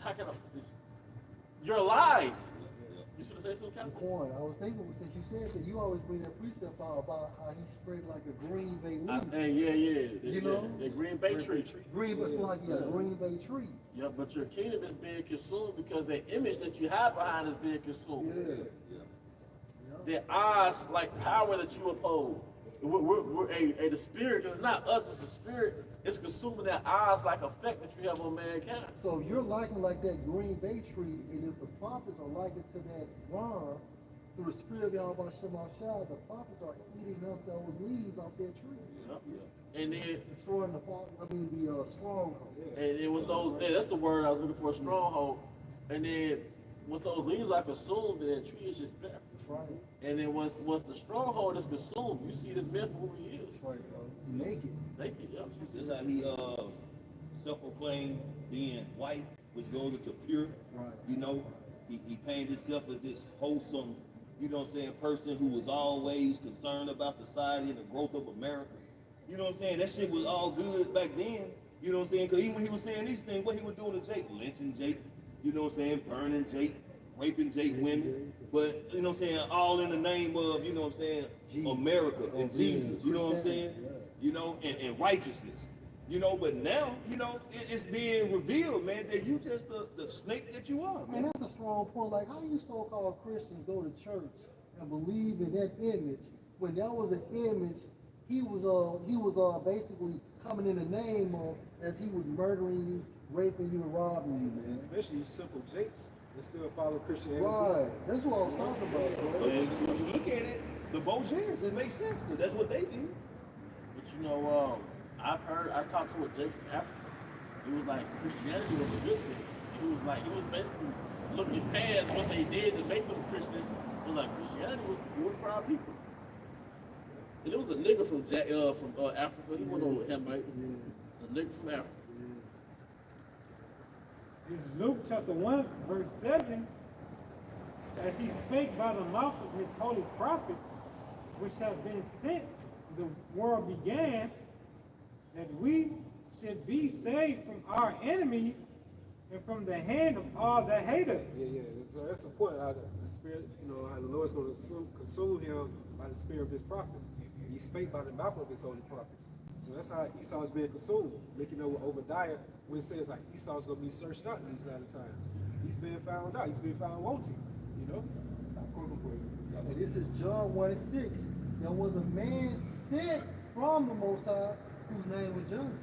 how can I, your lies. You should have said something, Captain. Corn. I was thinking, since you said that, you always bring that precept out about how he spread like a green bay leaf. You know? The Green Bay tree. Green, but it's like a green bay tree. Yeah, but your kingdom is being consumed because the image that you have behind is being consumed. The eyes, like power that you oppose. The spirit, because it's not us, it's the spirit, it's consuming that eyes like effect that you have on mankind. So you're likened like that green bay tree, and if the prophets are likened to that worm, through the spirit of Yahweh Shemashah, the prophets are eating up those leaves off that tree. And then Destroying the stronghold. and it was those, that's the word I was looking for, stronghold. And then once those leaves are consumed, then that tree is just bare. That's right. And then once the stronghold is consumed, you see this man for who he is. That's right, bro. Naked. Naked, yeah. this is how he self-proclaimed being white, which goes into pure. Right. You know, he painted himself as this wholesome, you know what I'm saying, person who was always concerned about society and the growth of America. You know what I'm saying? That shit was all good back then. You know what I'm saying? Because even when he was saying these things, what he was doing to Jake, lynching Jake, you know what I'm saying, burning Jake, raping Jake women, but you know what I'm saying, all in the name of, you know what I'm saying, America and Jesus, you know what I'm saying? You know, and righteousness. You know, but now, you know, it's being revealed, man, that you just the snake that you are, man. Man, that's a strong point. Like, how do you so-called Christians go to church and believe in that image when that was an image he was basically coming in the name of as he was murdering you, raping you, and robbing you, man. Especially you simple Jakes that still follow Christianity. Right. That's what I was talking about, But bro. when you look at it, the Bojans, it makes sense, because that's what they did. But you know, I talked to a Jake from Africa. He was like, Christianity was a good thing. He was basically looking past what they did to make them Christians. It was like, Christianity was good for our people. And it was a nigga from Africa. He went on with him, right? It's a nigga from Africa. This is Luke chapter 1, verse 7. As he spake by the mouth of his holy prophets, which have been since the world began, that we should be saved from our enemies and from the hand of all that hate us. Yeah. So that's the point. How the Spirit, you know, how the Lord's going to consume him by the Spirit of his prophets. He spake by the mouth of his holy prophets. So that's how Esau's being consumed. Making know with Obadiah, when it says like Esau's going to be searched out in these latter times. He's being found out. He's being found wanting. You know? I'm quoting for you. And this is John 1:6. There was a man sent from the Most High whose name was John.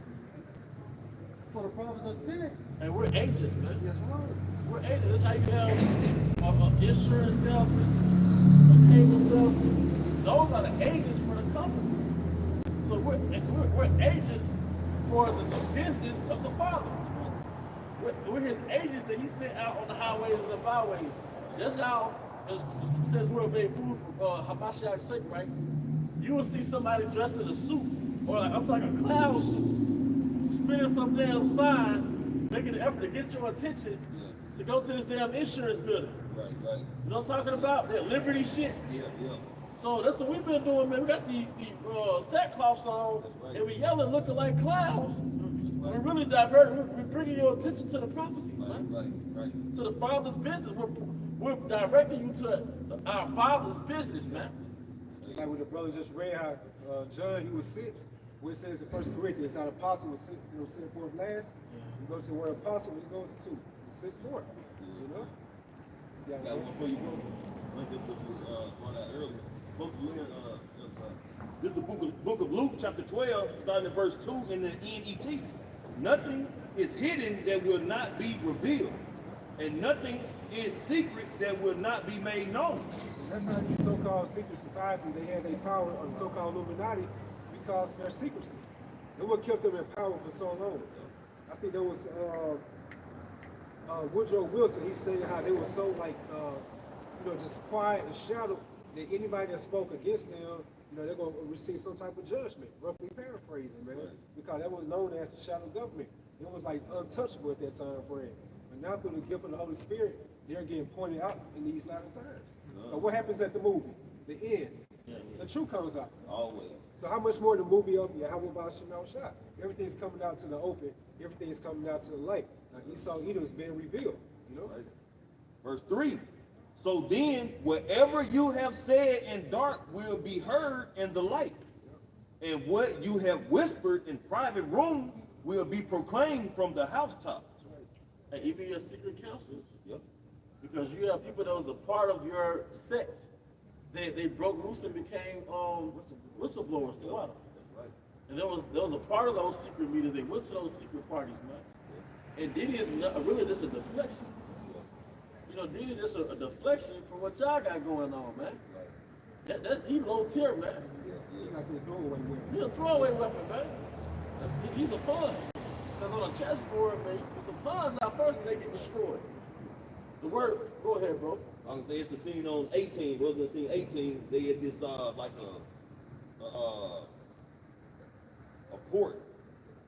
So the prophets are sent. And we're agents, man. That's right. We're agents. That's how you have an insurance salesman, a cable salesman. Those are the agents for the company. So we're agents for the business of the Father. We're his agents that he sent out on the highways and byways. Just how it says we're made food for Hamashiach's sake, right? You will see somebody dressed in a suit, or like, I'm talking a clown suit, spinning some damn sign, making an effort to get your attention to go to this damn insurance building. Right. You know what I'm talking about? That Liberty shit. Yeah. So that's what we've been doing, man. We got the sackcloths on, and we yelling, looking like clowns. We're really diverting. We're bringing your attention to the prophecies, man. Right. To the Father's business. We're directing you to our Father's business, man. Just like when the brother just read how John, he was sent, where it says in 1 Corinthians, how the apostle was sent forth last. You go to the word apostle, he goes to sent forth. You know? Got one for you, bro. Like this what you brought out earlier. This is the book of Luke, chapter 12, starting at verse 2 in the NET. Nothing is hidden that will not be revealed, and nothing is secret that will not be made known. That's how these so-called secret societies, they had their power on the so-called Illuminati because of their secrecy. It what kept them in power for so long. I think there was Woodrow Wilson, he stated how they were so just quiet and shadowed that anybody that spoke against them, they're going to receive some type of judgment, roughly paraphrasing, man. Right. Because that was known as the shadow government. It was like untouchable at that time frame. But now through the gift of the Holy Spirit, they're getting pointed out in these latter times. But what happens at the movie? The end. The truth comes out. Always. So how much more the movie of Yahweh Ba'Shem Shah? Everything's coming out to the open. Everything's coming out to the light. Now Esau Edom is being revealed. Right. Verse 3. So then, whatever you have said in dark will be heard in the light. And what you have whispered in private room will be proclaimed from the housetops. And even your secret councils. Yep. Because you have people that was a part of your sect. They broke loose and became whistleblowers to water. Right. And there was a part of those secret meetings. They went to those secret parties, man. And Diddy is really just a deflection. Diddy just a deflection from what y'all got going on, man. He's low tier, man. He's a throwaway weapon, man. He's a pawn. Because on a chessboard, man, if the pawns out first, they get destroyed. The word, go ahead, bro. I'm gonna say it's the scene on 18. Wasn't the scene 18? They had this like a port,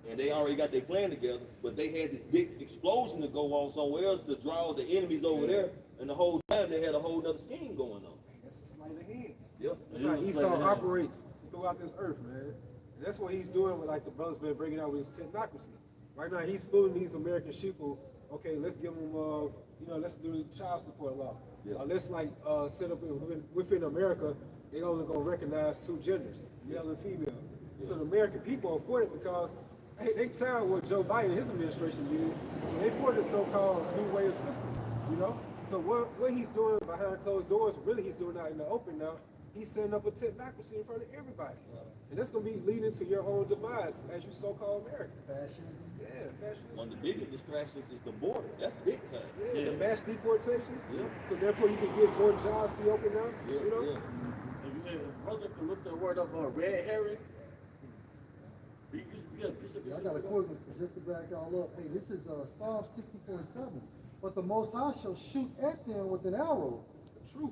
and they already got their plan together. But they had this big explosion to go on somewhere else to draw the enemies over there. And the whole time they had a whole other scheme going on. That's the sleight of hands. Yep. That's how Esau operates throughout this earth, man. And that's what he's doing with like the brother's been bringing out with his technocracy. Right now he's fooling these American sheeple. Okay, let's give them, let's do the child support law. Yeah. Let's like set up within America, they only gonna recognize two genders, male and female. So the American people are for it because they tired of what Joe Biden and his administration did. So they for the so-called new way of system, you know? So what he's doing behind closed doors, really he's doing out in the open now. He's setting up a technocracy in front of everybody. And that's going to be leading to your own demise as you so-called Americans. Fascism. Yeah, fascism. One of the biggest distractions is the border. That's big time. Yeah, the mass deportations. Yeah. So therefore you can get more jobs be open now. Yeah, You know? yeah. If you had a brother can look the word up on red herring. I got a quick one just to back y'all up. Hey, this is Psalm 64:7. But the Most High shall shoot at them with an arrow. Truth.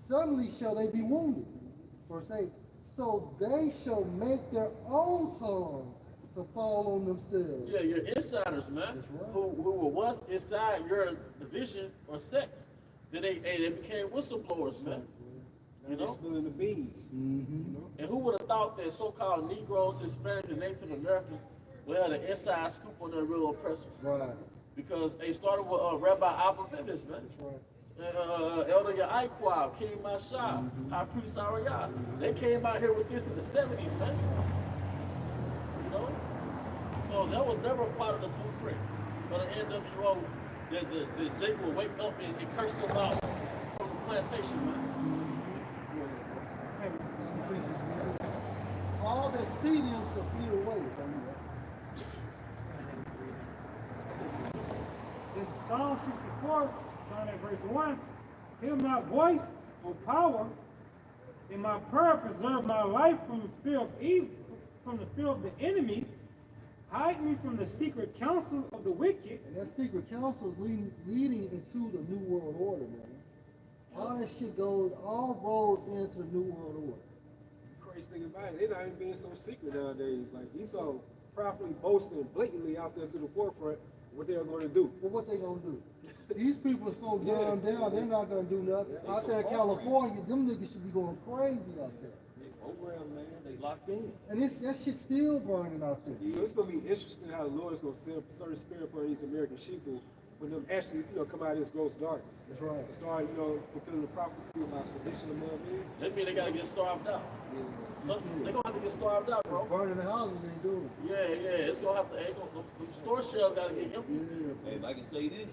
Suddenly shall they be wounded. Verse 8. So they shall make their own tongue to fall on themselves. Yeah, your insiders, man, That's right. who were once inside your division or sect, then they became whistleblowers, man. You They're know? spilling the beans. Mm-hmm. You know? And who would have thought that so-called Negroes, Hispanics, and Native Americans would have the inside scoop on their real oppressors? Right. Because they started with Rabbi Abba Vivish, man. That's right. Elder Yaikwab, King Mashal, High Priest Ariyah. They came out here with this in the 70s, man. You know? So that was never a part of the blueprint for the NWO that Jacob would wake up and curse them out from the plantation, man. All that see them shall flee away. So you know. This is Psalm 64, down at verse 1. Hear my voice, O power. In my prayer, preserve my life from the fear of evil, from the fear of the enemy. Hide me from the secret counsel of the wicked. And that secret council is leading into the New World Order, man. All that shit goes, all roads into the New World Order. Crazy thing about it, they're not even being so secret nowadays. Like he's so properly boasting blatantly out there to the forefront what they're going to do. But what they gonna do? These people are so down, they're not gonna do nothing. Yeah, Out there in California, them niggas should be going crazy out there. They programmed, man. They locked in. And that shit's still burning out there. So it's going to be interesting how the Lord is going to send a certain spirit upon these American sheeple when them actually, come out of this gross darkness. That's right. And start, fulfilling the prophecy about sedition among men. That means they got to get starved out. So they're going to have to get starved out, bro. Burning the houses ain't doing it. Yeah. It's going to have to, the store shells got to get empty. Yeah. And if I can say this,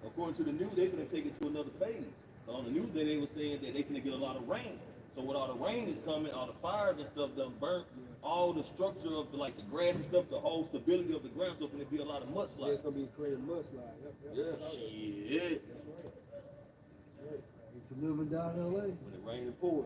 according to the news, they're going to take it to another phase. So on the news, they were saying that they're going to get a lot of rain. So with all the rain is coming, all the fires and stuff done burnt, all the structure of the grass and stuff, the whole stability of the ground, so it's going to be a lot of Yeah, mudslides. it's going to be creating a mudslide. Yeah. Shit. That's right. It's living down in LA. When it rain and pour.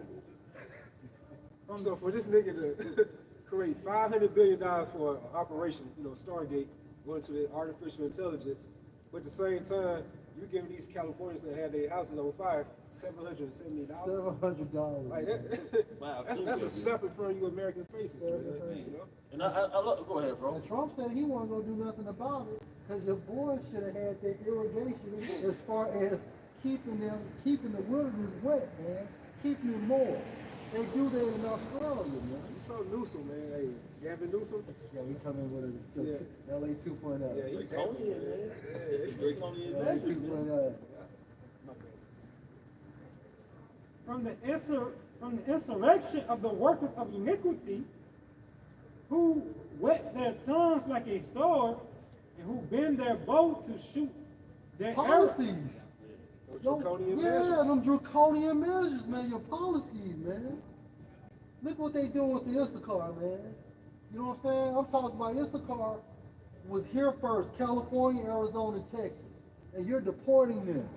So for this nigga to create $500 billion for an operation, Stargate, going to the artificial intelligence, but at the same time, you giving these Californians that had their houses on fire $770. $700. Like Wow, that's a slap in front of you American faces, man. And I love, go ahead, bro. And Trump said he wasn't gonna do nothing about it because your boy should have had that irrigation as far as keeping the wilderness wet, man, keeping it moist. They do that in Australia, man. You so Newsom, man. Hey, Gavin Newsom. Yeah, we come in with a LA 2.0. Yeah, he's Draconian, man. It's Draconian LA magic, man. 2.0. From the insurrection of the workers of iniquity, who whet their tongues like a sword, and who bend their bow to shoot their arrows. Policies. Draconian Yeah, measures. them draconian measures, man. Your policies, man. Look what they doing with the Issachar, man. You know what I'm saying? I'm talking about Issachar was here first, California, Arizona, Texas, and you're deporting them.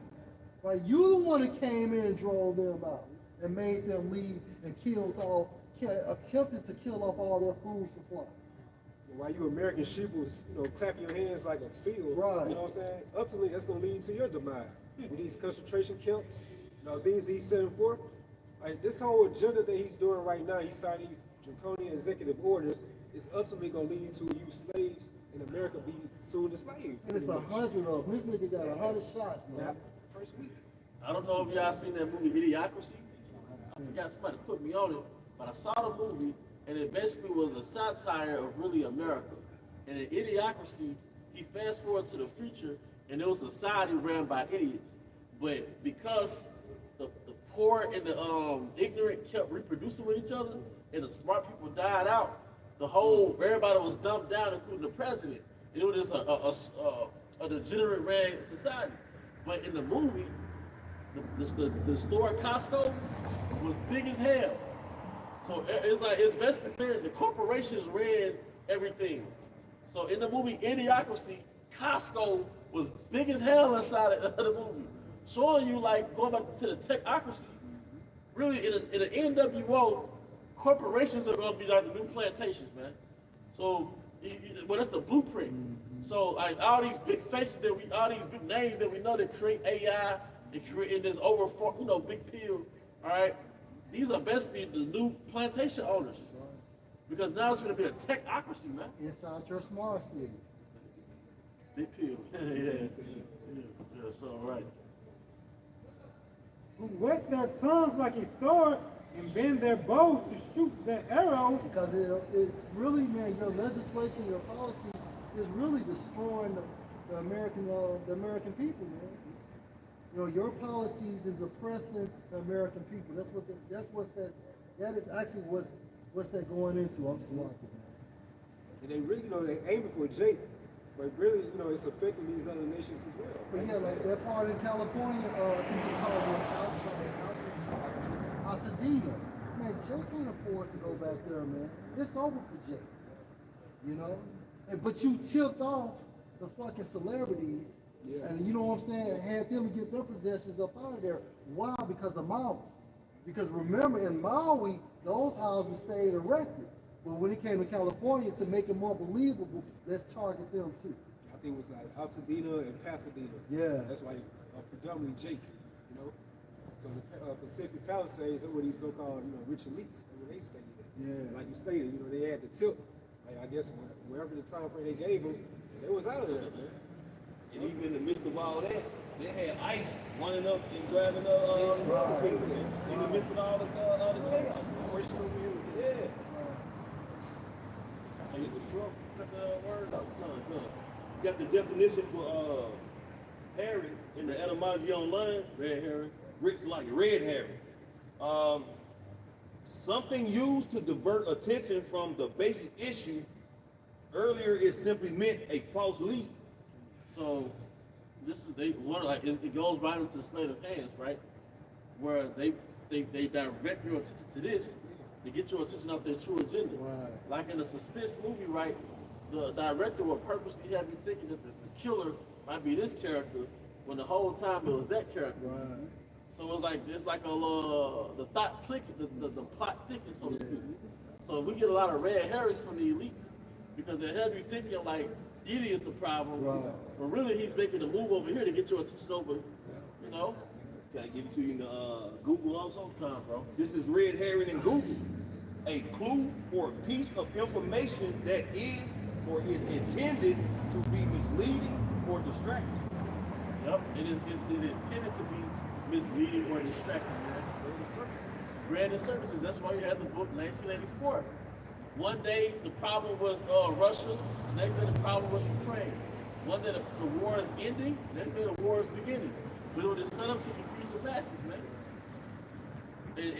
Right? You the one that came in and drove them out and made them leave and attempted to kill off all their food supply. While you American sheep was, clap your hands like a seal. Right. You know what I'm saying? Ultimately, that's going to lead to your demise. With these concentration camps, things he's setting forth, like this whole agenda that he's doing right now, he signed these draconian executive orders, is ultimately going to lead to you slaves in America be soon enslaved. And it's 100 of them. This nigga got 100 shots, Yeah, man. first week. I don't know if y'all seen that movie Idiocracy. I forgot somebody put me on it, but I saw the movie and it basically was a satire of really America. And in Idiocracy, he fast forward to the future, and it was a society ran by idiots. But because the poor and the ignorant kept reproducing with each other, and the smart people died out, everybody was dumped down, including the president. And it was just a degenerate ran society. But in the movie, the store Costco was big as hell. So it's basically saying the corporations ran everything. So in the movie Idiocracy, Costco was big as hell inside of the movie, showing you like going back to the technocracy. Really, in the NWO, corporations are going to be like the new plantations, man. So, well, that's the blueprint. So, like all these big faces all these big names that we know that create AI, and creating this big pill. All right, these are basically the new plantation owners, because now it's going to be a technocracy, man. Inside your smart city. Big pill. Yeah, so right. Who wet their tongues like a sword and bend their bows to shoot their arrows. Because it really, man, your legislation, your policy is really destroying the American people, man. You know, your policies is oppressing the American people. That is actually what's that going into. I'm sorry. And they really, they aiming for Jake, but really, it's affecting these other nations as well. But yeah, like that part in California, it's called Altadena. Man, Jake can't afford to go back there, man. It's over for Jake. But you tipped off the fucking celebrities, and you know what I'm saying, had them get their possessions up out of there. Why? Because of Maui. Because remember, in Maui, those houses stayed erected. But when it came to California, to make it more believable, let's target them too. I think it was like Altadena and Pasadena. Yeah. That's why predominantly Jake, So the Pacific Palisades are where these so-called, rich elites, where they stayed at. Yeah. Like you stated, they had the tip. Like I guess wherever the time frame they gave them, they was out of there, man. And even in the midst of all that, they had ICE running up and grabbing the people, man. In the midst of all the chaos. Question over here. Yeah. I get the Trump word out. You got the definition for Harry in the etymology online. Red herring. Rick's like red herring. Something used to divert attention from the basic issue. Earlier, it simply meant a false lead. So this is it goes right into sleight of hands, right? Where they direct your attention to this to get your attention off their true agenda. Right. Like in a suspense movie, right? The director will purposely have you thinking that the killer might be this character when the whole time it was that character. Right. So it's like the thought clicking, the plot thickens, so to speak. So we get a lot of red herrings from the elites because they have you thinking like Diddy is the problem, but really he's making a move over here to get your attention over, Can I give it to you in the Google also? Come, bro. This is red herring in Google. A clue or piece of information that is or is intended to be misleading or distracting. Yep, it is intended to be misleading or distracting, man. Branded services. That's why you had the book 1984. One day the problem was Russia, next day the problem was Ukraine. One day the war is ending, next day the war is beginning. But it was set up to confuse the masses, man. And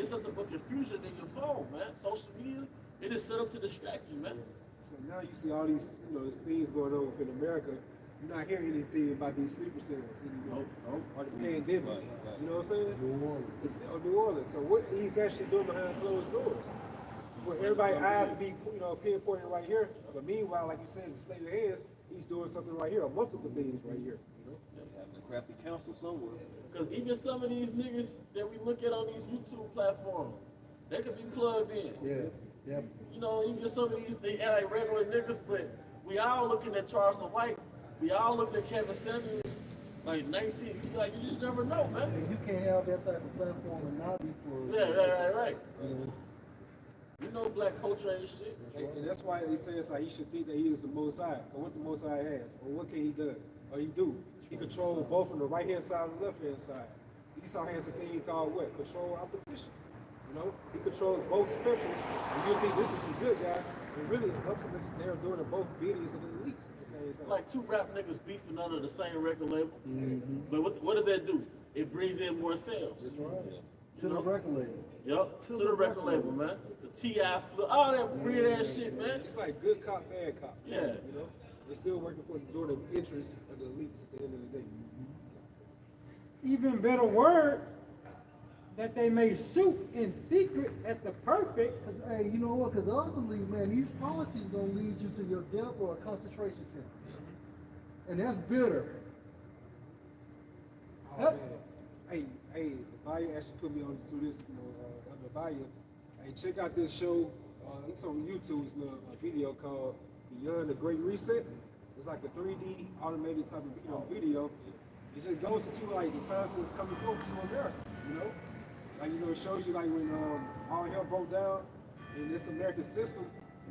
it's up to put confusion in your phone, man. Social media, it is set up to distract you, man. So now you see all these, these things going on within America. You're not hearing anything about these sleeper cells anymore, or the pandemic. You know what I'm saying? New Orleans. So what he's actually doing behind closed doors? Where everybody's eyes be, pinpointing right here. But meanwhile, like you said, the sleight of hands, he's doing something right here, or multiple things right here. Having a crafty counsel somewhere. Because even some of these niggas that we look at on these YouTube platforms, they could be plugged in. Yeah. Yep. Even some of these, they act like regular niggas, but we all looking at Charles White. We all looked at Kevin Samuels, like 19. You just never know, man. You can't have that type of platform and not be plugged. Yeah, right. Black culture ain't shit. And that's why they say it's like he should think that he is the Most High, or what the Most High has, or what he does, or he do. He controls both on the right hand side and the left hand side. Esau has a thing called what? Control opposition. You know, he controls both spectrums, and you think this is a good guy, and really, ultimately, they're doing the both biddings of the elites at the same time. Like two rap niggas beefing under the same record label. But what does that do? It brings in more sales. That's right. You To the know? record label. Yup, to the record label, man. The T.I. flip, all that weird ass shit, man. It's like good cop, bad cop. Yeah. You know, they're still working for doing the interests of the elites at the end of the day. Even better word, that they may shoot in secret at the perfect. 'Cause, hey, you know what? Because ultimately, man, these policies gonna lead you to your death or a concentration camp, and that's bitter. Oh, man. Hey, the buyer actually put me on to this, the buyer. Hey, check out this show. It's on YouTube. It's a video called Beyond the Great Reset. It's like a 3D automated type of video. It just goes into like the times that's coming over to America, you know? Like, it shows you like when all hell broke down in this American system,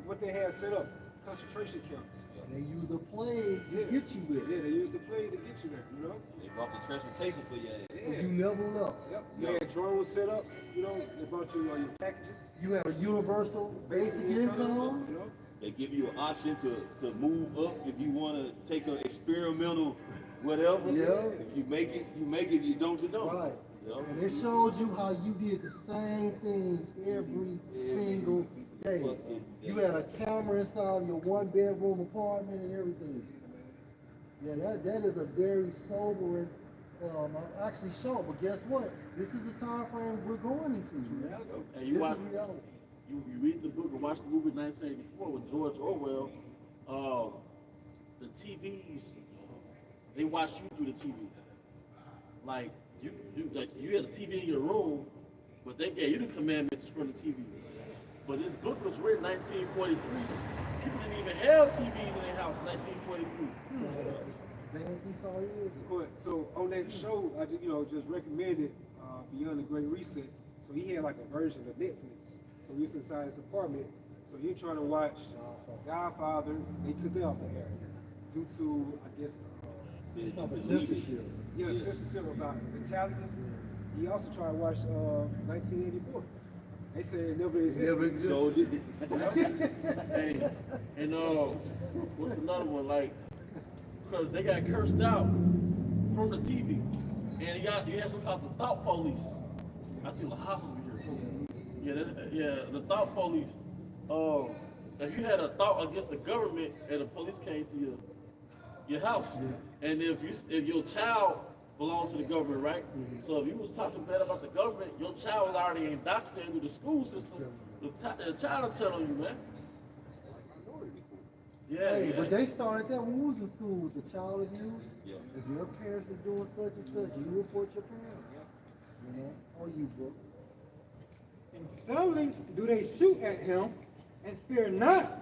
what they had set up, concentration camps. They use a plague to get you with. Yeah, they used the plague to get you there, you know? They brought the transportation for you. And you never left. Yep. You had drones set up, they brought you your packages. You had a universal basic income. You know? They give you an option to move up if you want to take an experimental whatever. Yeah. If you make it, you make it. You don't, you don't. Right. You know? And it showed you how you did the same things every single day. You had a camera inside your one-bedroom apartment and everything. Yeah, that is a very sobering, actually show. But guess what? This is the time frame we're going into. And you This watch, is reality. you read the book or watch the movie 1984 with George Orwell. The TVs, they watch you through the TV. Like you had a TV in your room, but they gave you the commandments from the TV. But this book was written 1943. People didn't even have TVs in their house in 1943. Fancy saw years. So on that show, I just recommended Beyond the Great Reset. So he had like a version of Netflix. So he was inside his apartment. So he trying to watch Godfather. They took it off the air due to, I guess, Censorship. censorship about Italians. He also tried to watch 1984. They said it never existed. Never existed. So did it. Hey, and what's another one? Like, because they got cursed out from the TV, and you had something called the thought police. I think the hospital here. The thought police. If you had a thought against the government, and the police came to your house, and if your child belongs to the government, right? So if you was talking bad about the government, your child was already indoctrinated with the school system. The child will tell on you, man. Yeah, Hey, yeah. but they started that when we was in school with the child abuse. Yeah. If your parents is doing such and such, you report your parents. You know, or you, bro. And suddenly do they shoot at him and fear not.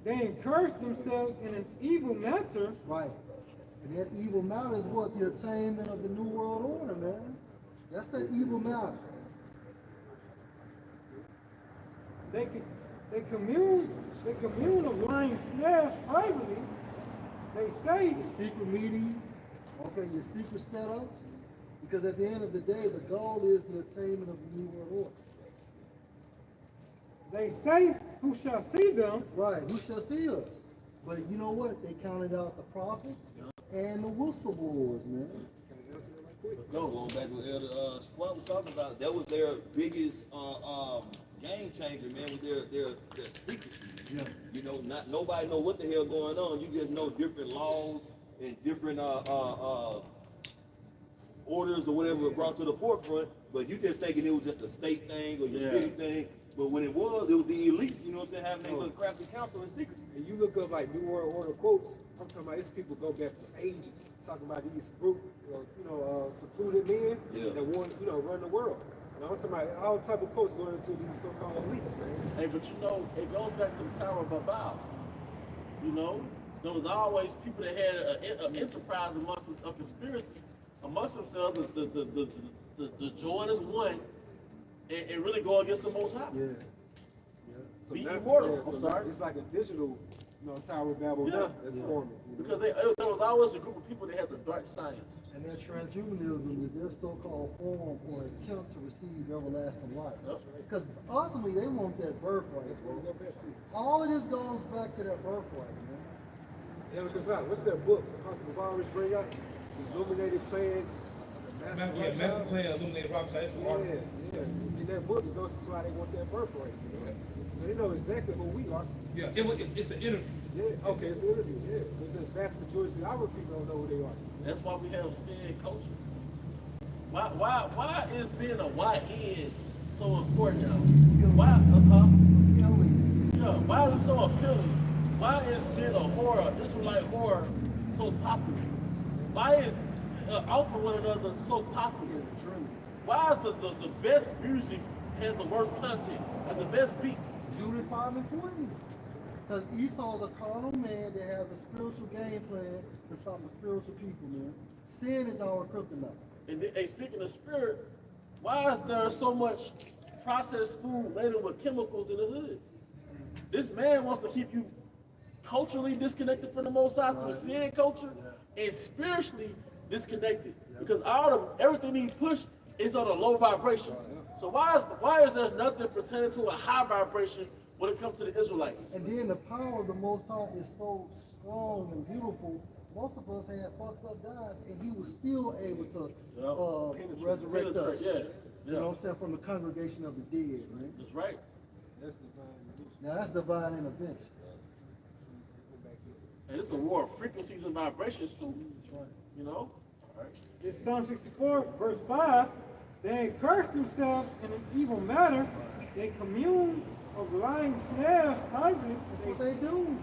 They encourage themselves in an evil manner. Right. And that evil matter is what? The attainment of the New World Order, man. That's that evil matter. They commune of lying snares privately. They say Your secret meetings, okay, your secret setups. Because at the end of the day, the goal is the attainment of the New World Order. They say, who shall see them? Right, who shall see us? But you know what? They counted out the prophets and the whistleblowers, man. Let's go. Going back to what Elder Squad was talking about, that was their biggest game changer, man, with their secrecy. Yeah. You know, nobody know what the hell going on. You just know different laws and different orders or whatever were brought to the forefront, but you just thinking it was just a state thing or your city thing. But when it was the elites, you know what I'm saying, having their little crafty council and secrecy. And you look up like New World Order quotes, I'm talking about these people go back for ages, talking about these group, secluded men that want, run the world. And I'm talking about all type of quotes going into these so-called elites, man. Hey, but it goes back to the Tower of Babel. You know, there was always people that had an enterprise amongst them, a conspiracy amongst themselves to join as one and really go against the Most High. Yeah. So Be now- immortal. so I'm now sorry. it's like a digital You know, Tower of Babel Yeah. now, that's forming. Because there was always a group of people that had the dark science. And their transhumanism is their so-called form or attempt to receive everlasting life. Because ultimately they want that birthright. That's what we go back to. All of this goes back to that birthright, man. Yeah, because what's that book Apostle Varus bring out? The Illuminated Plan. Master Plan, Illuminated Rock Side. Yeah. In that book, it goes into why they want that birthright. So they know exactly who we are. Yeah, it's an interview. Yeah, okay, it's an interview. Yeah, so it's a vast majority of our people don't know who they are. That's why we have sin culture. Why is being a YN so important now? Why? Yeah, why is it so appealing? Why is being a horror, Israelite horror, so popular? Why is out for one another so popular? Why is the best music has the worst content and the best beat? Jude 5 and 20. Because Esau's a carnal man that has a spiritual game plan to stop the spiritual people, man. Sin is our kryptonite. And speaking of spirit, why is there so much processed food laden with chemicals in the hood? This man wants to keep you culturally disconnected from the Most High through sin culture and spiritually disconnected because everything he pushed is on a low vibration. So why is there nothing pertaining to a high vibration when it comes to the Israelites? And then the power of the Most High is so strong and beautiful. Most of us had fucked up guys, and he was still able to resurrect us. Yeah. You know what I'm saying? From the congregation of the dead, right? That's right. That's divine. Now that's divine intervention. And it's a war of frequencies and vibrations too. That's right. You know? In Psalm 64, verse 5, they encourage themselves in an evil matter. They commune of lying snares tightly. That's what they do.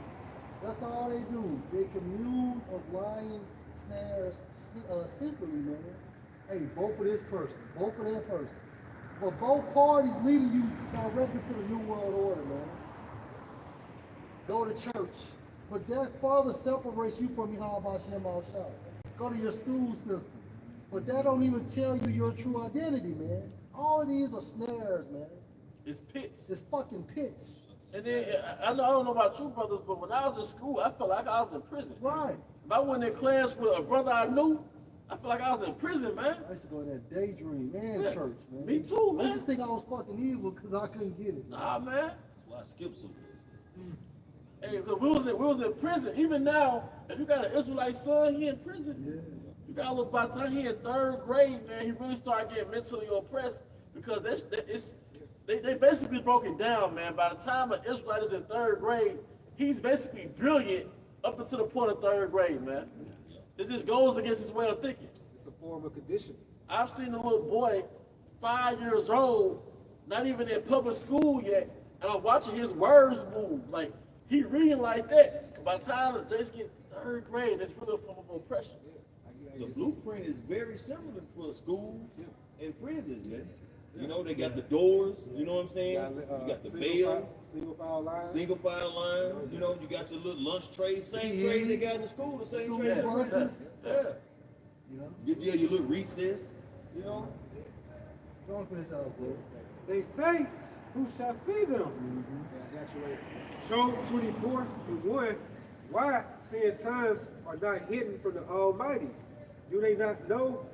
That's all they do. They commune of lying snares secretly, man. Hey, vote for this person, vote for that person. But both parties leading you directly to the New World Order, man. Go to church. But that further separates you from Yahweh Shem Al-Shah. Go to your school system. But that don't even tell you your true identity, man. All of these are snares, man. It's pits. It's fucking pits. And then I don't know about you brothers, but when I was in school, I felt like I was in prison. Right. If I went in class with a brother I knew, I felt like I was in prison, man. I used to go to that daydream and Yeah. church, man. Me too, I used man. to think I was fucking evil because I couldn't get it. Nah, man. Well, I skipped some. Hey, cause we was in prison. Even now, if you got an Israelite son, he in prison. Yeah. You got a little by the time he in 3rd grade, man, he really started getting mentally oppressed because they basically broke it down, man. By the time an Israelite is in 3rd grade, he's basically brilliant up until the point of 3rd grade, man. It just goes against his way of thinking. It's a form of conditioning. I've seen a little boy, 5 years old, not even in public school yet, and I'm watching his words move. Like, he reading like that. By the time the Jace get 3rd grade, it's really a form of oppression. The blueprint is very similar for schools and prisons, man. You know, they got the doors, you know what I'm saying? You got the bell, single file line. single file line, you know, you got your little lunch tray, same tray they got in the school, the same School tray. buses. Yeah. You know? Yeah, your little recess, you know. Don't finish out, bro. They say, who shall see them? Yeah, I got you right. Job 24 and 1. Why sin times are not hidden from the Almighty? Do they not know?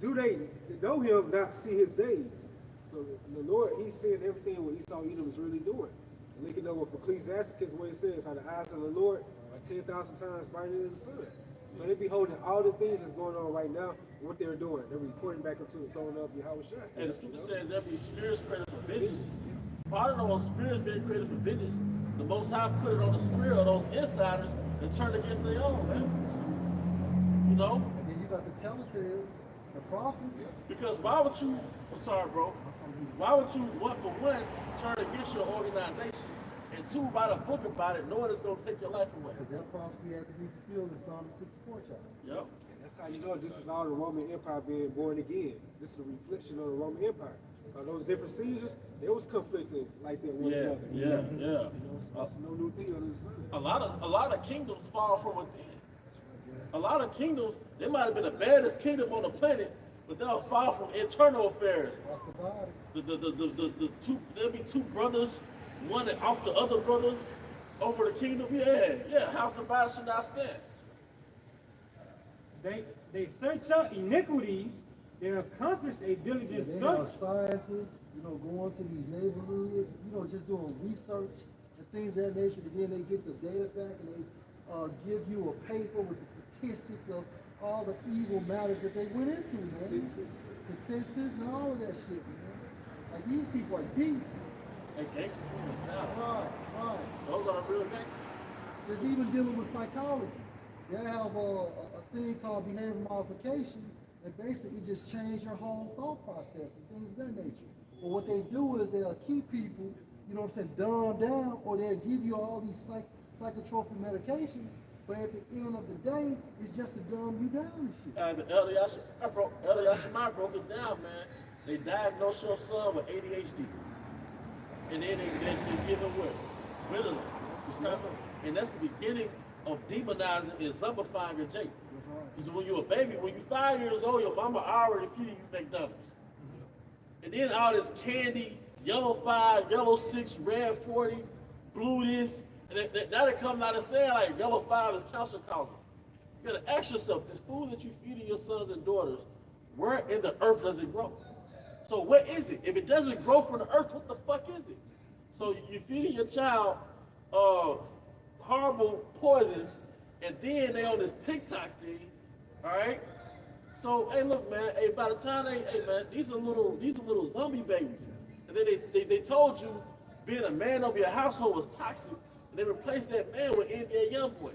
Do they know him, not see his days? So the Lord, he's seeing everything what Esau Edom is really doing. And looking over for Ecclesiasticus, what it says, how the eyes of the Lord are 10,000 times brighter than the sun. So they beholding all the things that's going on right now, and what they're doing. They're reporting back into the throne of Yahweh Shai. And the scripture says every spirit is created for vengeance. Part of those spirits being created for vengeance, the Most High put it on the spirit of those insiders and turned against their own, man. You know? And then you got the telltale, the prophets. Because why would you, I'm sorry, bro, why would you, one for one, turn against your organization, and two, write a book about it, knowing it's going to take your life away? Because that prophecy had to be fulfilled in Psalm 64 chapter. Yep. And that's how you know this is all the Roman Empire being born again. This is a reflection of the Roman Empire. Those different Caesars, they was conflicting like that one another. Yeah. You know, it's no new thing under the sun. A lot of kingdoms fall from within. A lot of kingdoms, they might have been the baddest kingdom on the planet, but they'll fall from internal affairs. That's the body. There'll be two brothers, one off the other brother, Over the kingdom, yeah. House divided should not stand. They search out iniquities, they accomplish a diligent They search. have scientists, going to these neighborhoods, just doing research and things of that nature. And then they get the data back and they give you a paper with the statistics of all the evil matters that they went into, man. The census and all of that shit, man. Like these people are deep. Hey, gangsters from the South. Right. Those are real gangsters. There's even dealing with psychology. They have a thing called behavior modification, and basically it just change your whole thought process and things of that nature. But what they do is they'll keep people, dumbed down, or they'll give you all these psychotropic medications, but at the end of the day, it's just to dumb you down and shit. The Elder Yashimai broke it down, man. They diagnosed your son with ADHD. And then they give him what? Ritalin. And that's the beginning of demonizing and zombifying a Jake. Because when you're a baby, when you're 5 years old, your mama already feeding you McDonald's. And then all this candy, yellow 5, yellow 6, red 40, blue this. And now they come out and say like yellow 5 is cancer causing. You gotta ask yourself, this food that you're feeding your sons and daughters, where in the earth does it grow? So what is it? If it doesn't grow from the earth, what the fuck is it? So you're feeding your child horrible poisons, and then they on this TikTok thing, all right? So hey, look, man. Hey, by the time these are little zombie babies, and then they told you being a man of your household was toxic, and they replaced that man with NBA YoungBoy.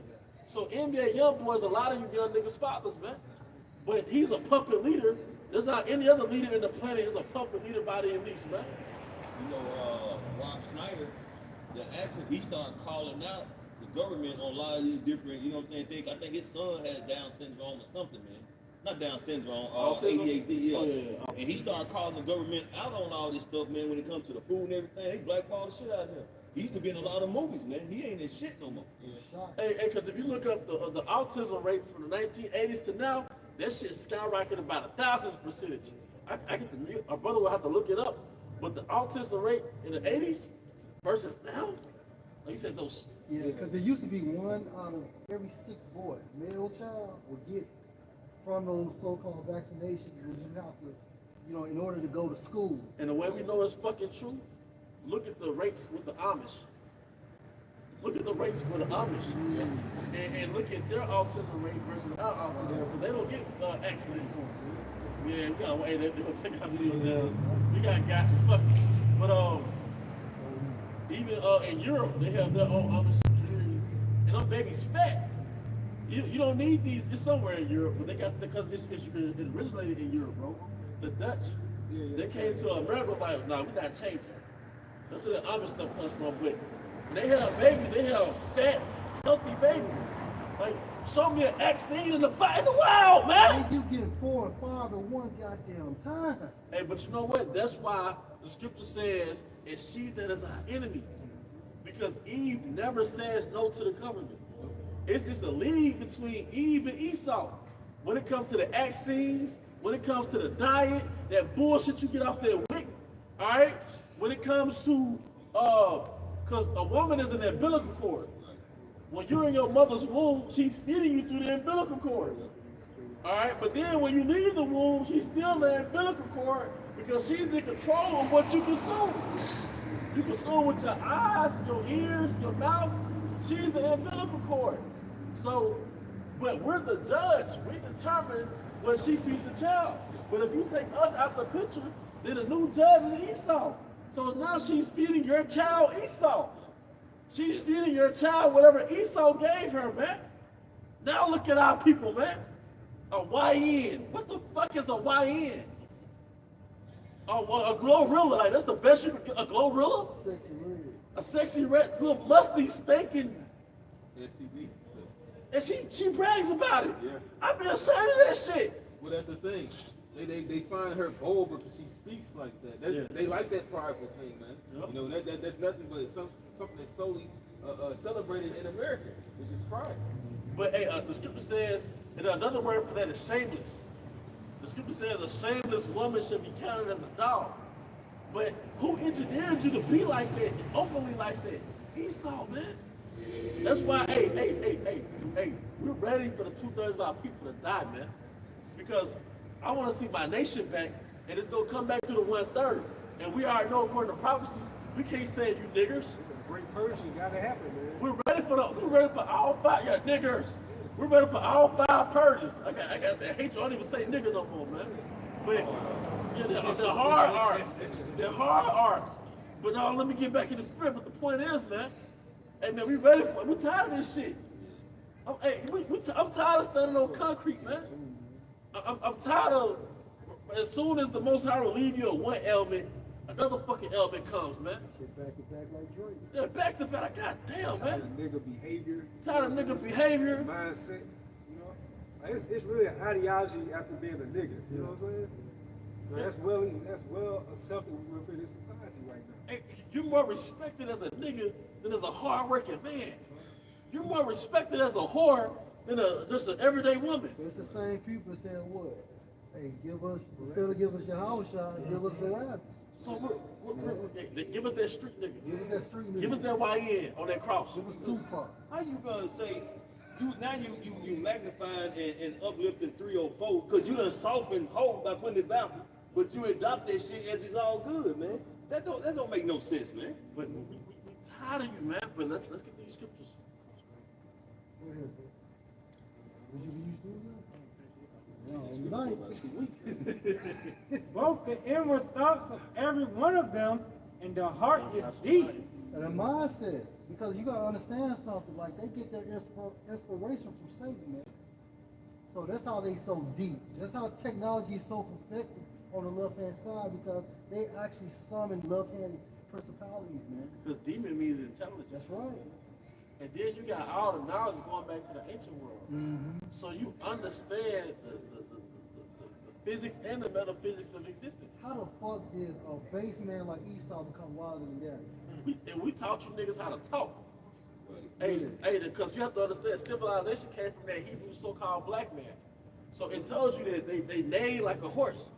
So NBA YoungBoy is a lot of you young niggas' fathers, man. But he's a puppet leader. There's not any other leader in the planet is a puppet leader by the elites, man. Rob Schneider, the actor, he started calling out the government on a lot of these different, things. I think his son had Down syndrome or something, man. Not Down syndrome, ADHD, yeah. Oh, yeah. And he started calling the government out on all this stuff, man, when it comes to the food and everything. They blackball the shit out of him. He used to be in a lot of movies, man. He ain't in shit no more. Hey, because if you look up the autism rate from the 1980s to now, that shit skyrocketed about 1,000%. I get our brother will have to look it up. But the autism rate in the 80s versus now, like you said, those. Yeah, because it used to be 1 out of every 6 boys, male child, would get from those so-called vaccinations when you have to, in order to go to school. And the way we know it's fucking true, look at the rates with the Amish. Look at the rates for the Amish. And look at their autism rate versus our autism rate. They don't get accents. Yeah, we gotta wait. They're gonna take our video down. We got fucking. But even in Europe, they have their own Amish security. And them babies fat. You don't need these. It's somewhere in Europe, but they got because it originated in Europe, bro. The Dutch, they came to America like, nah, we're not changing. That's where the Amish stuff comes from. But they have babies. They have fat, healthy babies. Like, show me an vaccine in the wild, man. You get 4 and 5 in one goddamn time. Hey, but you know what? That's why the scripture says, it's she that is our enemy. Because Eve never says no to the covenant. It's just a league between Eve and Esau. When it comes to the vaccines, when it comes to the diet, that bullshit you get off that wick, all right? When it comes to, because a woman is an umbilical cord. When you're in your mother's womb, she's feeding you through the umbilical cord. All right, but then when you leave the womb, she's still the umbilical cord because she's in control of what you consume. You consume with your eyes, your ears, your mouth. She's the umbilical cord. So, but we're the judge. We determine when she feeds the child. But if you take us out the picture, then the new judge is Esau. So now she's feeding your child Esau. She's feeding your child whatever Esau gave her, man. Now look at our people, man. A YN. What the fuck is a YN? A Glorilla. Like, that's the best you could get. A Glorilla? Sexy red. A sexy red, little musty, stinking. STD. And she brags about it. Yeah. I've been ashamed of that shit. Well, that's the thing. They find her bold because she speaks like that. They like that prideful thing, man. Yep. That's nothing but something that's solely celebrated in America, which is pride. But hey, the scripture says, and another word for that is shameless. The scripture says a shameless woman should be counted as a dog. But who engineered you to be like that, openly like that? Esau, man. That's why, hey, we're ready for the 2/3 of our people to die, man. Because I want to see my nation back, and it's gonna come back to the 1/3. And we already know according to prophecy, we can't save you niggers. Great purge, you gotta happen, man. We're ready for all five, yeah, niggers. We're ready for all 5 purges. I got that hate you. I don't even say nigga no more, man. But yeah, the hard art. But no, let me get back in the spirit. But the point is, man, hey man, we ready for it. We tired of this shit. I'm tired of standing on concrete, man. I'm tired of, as soon as the Most High will leave you at one element, another fucking element comes, man. Shit back to back like Drake. Yeah, back to back. God damn, Tired of man. nigga behavior. Tired of nigga behavior. Mindset, you know? Like it's really an ideology after being a nigga, you know what I'm saying? But that's well accepted within this society right now. Hey, you're more respected as a nigga than as a hard-working man. You're more respected as a whore than just an everyday woman. But it's the same people saying what? Hey, instead of give us your house shot, give us Barabbas. So give us that street nigga. Give us that street nigga. Give us that YN on that cross. Give us Tupac. How you gonna say you magnifying and uplifting 304 because you done softened hope by putting it back, but you adopt that shit as it's all good, man. That don't make no sense, man. But we tired of you, man. But let's get these scriptures. Go ahead, bro. Would you use Both the inward thoughts of every one of them and the heart is deep. And a mindset, because you gotta understand something. Like they get their inspiration from Satan, man. So that's how they so deep. That's how technology is so perfected on the left-hand side, because they actually summon left-handed principalities, man. Because demon means intelligence. That's right. And then you got all the knowledge going back to the ancient world. Mm-hmm. So you understand the physics and the metaphysics of existence. How the fuck did a base man like Esau become wilder than that? We taught you niggas how to talk. Hey, because you have to understand, civilization came from that Hebrew so-called black man. So it tells you that they neigh like a horse.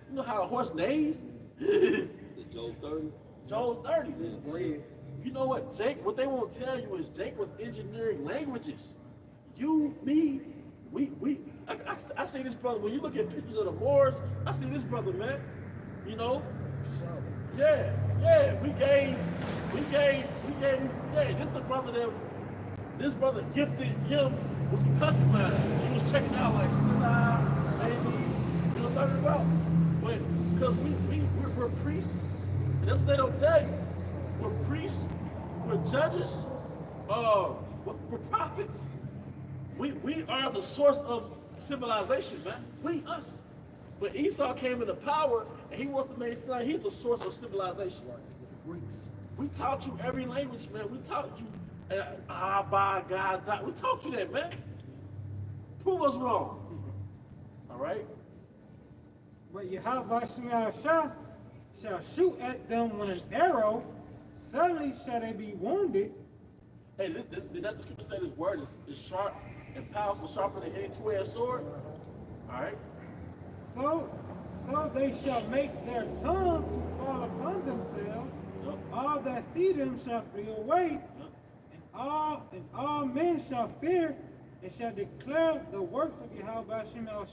You know how a horse neighs? The Job 30. Job 30. You know what, Jake, what they won't tell you is Jake was engineering languages. You, me, I see this brother, when you look at pictures of the Moors, I see this brother, man. You know? Yeah, we gave, this brother gifted him with some concubines. He was checking out like, maybe, you know what I'm talking about? But, because we're priests, and that's what they don't tell you. We're priests, we're judges, we're prophets. We are the source of civilization, man. Us. But Esau came into power, and he wants to make it sound like he's the source of civilization. Greeks. We taught you every language, man. We taught you by God. We taught you that, man. Prove us wrong. All right? But Yahweh shall shoot at them with an arrow, suddenly shall they be wounded. Hey, did that the scripture say this word is sharp and powerful, sharper than any two-edged sword? All right? So they shall make their tongue to fall upon themselves. Yep. All that see them shall flee away, Yep. and all men shall fear, and shall declare the works of Yahweh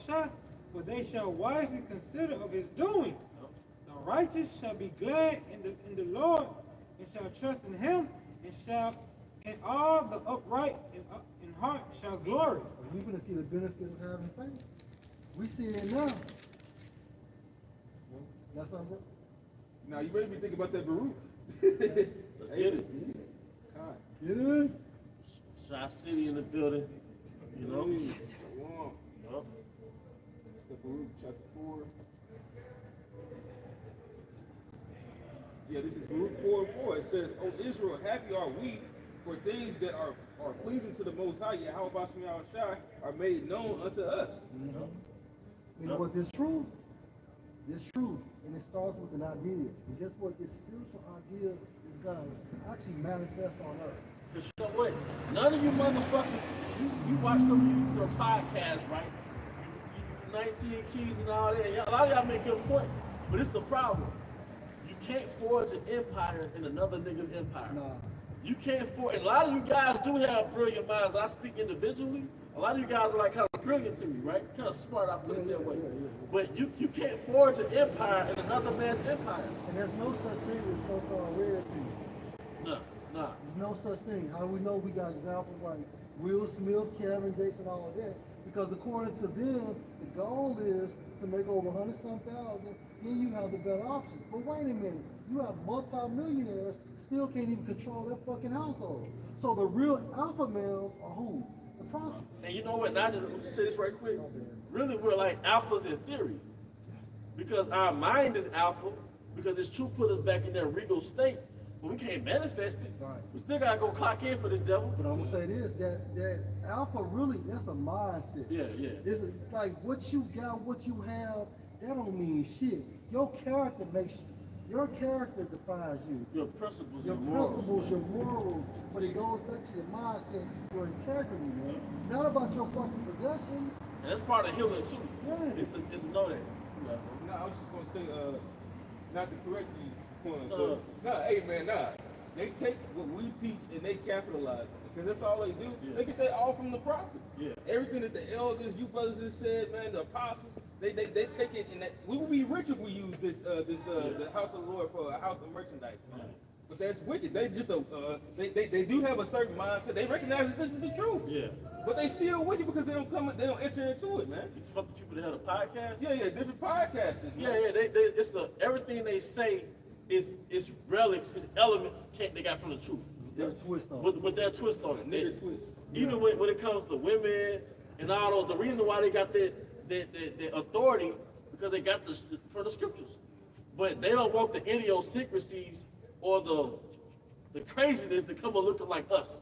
Shah, for they shall wisely consider of his doings. Yep. The righteous shall be glad in the Lord, and shall trust in him, and all the upright in heart shall glory. We're gonna see the benefit of having faith. We see it now. That's not right. Now you made me think about that Baruch. Let's get it. God. Get it? Shy City in the building. You know? Wow. Yep. The Baruch chapter 4. Yeah, this is Baruch 4:4. It says, "O Israel, happy are we, for things that are pleasing to the Most High, Yahweh Bashem Yahushai, are made known unto us." Mm-hmm. You know what? This truth. This truth. And it starts with an idea. And guess what? This spiritual idea is gonna actually manifest on earth. Cause you know what? None of you motherfuckers, you watch some of your podcasts, right? You 19 keys and all that. A lot of y'all make good points, but it's the problem. You can't forge an empire in another nigga's empire. Nah. You can't afford, and a lot of you guys do have brilliant minds. I speak individually. A lot of you guys are like kind of brilliant to me, right? Kind of smart, I put it that way. But you can't forge an empire in another man's empire. And there's no such thing as so-called rare people. Nah. There's no such thing. How do we know? We got examples like Will Smith, Kevin, Jason, all of that. Because according to them, the goal is to make over 100-some thousand, then you have the better options. But wait a minute, you have multi-millionaires still can't even control their fucking household. So the real alpha males are who? The prophets. And you know what? Now, just say this right quick. Really, we're like alphas in theory. Because our mind is alpha, because this truth put us back in that regal state, but we can't manifest it. Right. We still gotta go clock in for this devil. But I'm gonna say this, that alpha really, that's a mindset. Yeah. It's like what you got, what you have, that don't mean shit. Your character defines you. Your principles, Your your morals. principles, your morals, but it goes back to your mindset, your integrity, man. Not about your fucking possessions. And that's part of healing too. Yeah. It's to know that. You know. No, I was just gonna say, not to correct you, but hey man, they take what we teach and they capitalize it, because that's all they do. Yeah. They get that all from the prophets. Yeah. Everything that the elders, you brothers have said, man, the apostles, they take it, and that we would be rich if we use the house of the Lord for a house of merchandise. Yeah. But that's wicked. They just they do have a certain mindset. They recognize that this is the truth. Yeah. But they still wicked because they don't enter into it, man. You talk to people that have a podcast? Yeah, different podcasters, man. Yeah. It's everything they say is relics, is elements they got from the truth. Their twist on it. With their twist on it. Nigga twist. Even when it comes to women and all those, the reason why they got the authority, because they got from the scriptures. But they don't want the idiosyncrasies or the craziness to come and looking like us.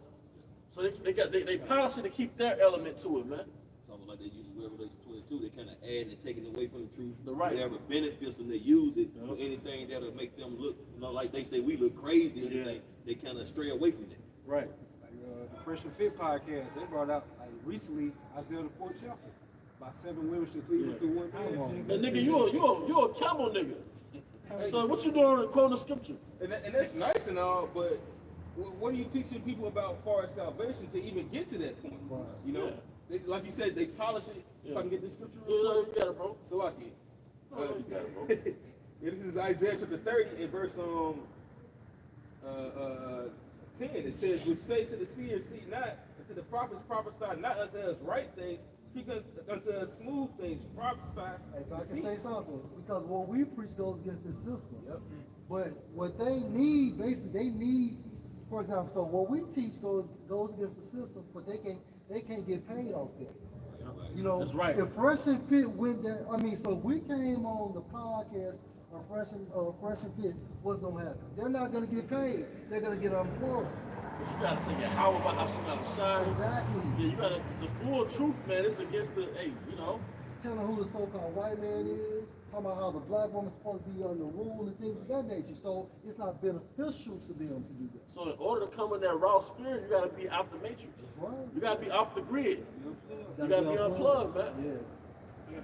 So they constantly keep their element to it, man. It's almost like they use Revelation 22. They kind of add and take it away from the truth. Right. Whatever benefits them, they use it. For anything that'll make them look, like they say we look crazy. Or anything, they kind of stray away from that. Right. Like the Fresh and Fit podcast, they brought out like recently Isaiah the 4th chapter. About 7 women should lead into one man. And nigga, you a camel nigga. So what you doing quoting the scripture? And that's nice and all, but what are you teaching people about far as salvation to even get to that point? You know, like you said, they polish it. If I can get this scripture real quick. You got it, bro. So I can. You got it, bro. This is Isaiah chapter 30 in verse 10. It says, "Which say to the seer, see not, and to the prophets prophesy not unto us right things, speak unto us smooth things, prophesy." If I can say something, because what we preach goes against the system. Yep. But what they need, basically, they need, for example, so what we teach goes against the system, but they can't get paid off that. You know, That's right. if Fresh and Fit went there, so if we came on the podcast of Fresh and Fit, what's gonna happen? They're not gonna get paid. They're gonna get unemployed. But you gotta figure how about how she gotta shine. Exactly. Yeah, you gotta the full truth, man. It's against the Telling who the so-called white man is, talking about how the black woman's supposed to be under rule and things of that nature. So it's not beneficial to them to do that. So in order to come in that raw spirit, you gotta be out the matrix. That's right. You gotta be off the grid. You gotta be unplugged, man. Yeah.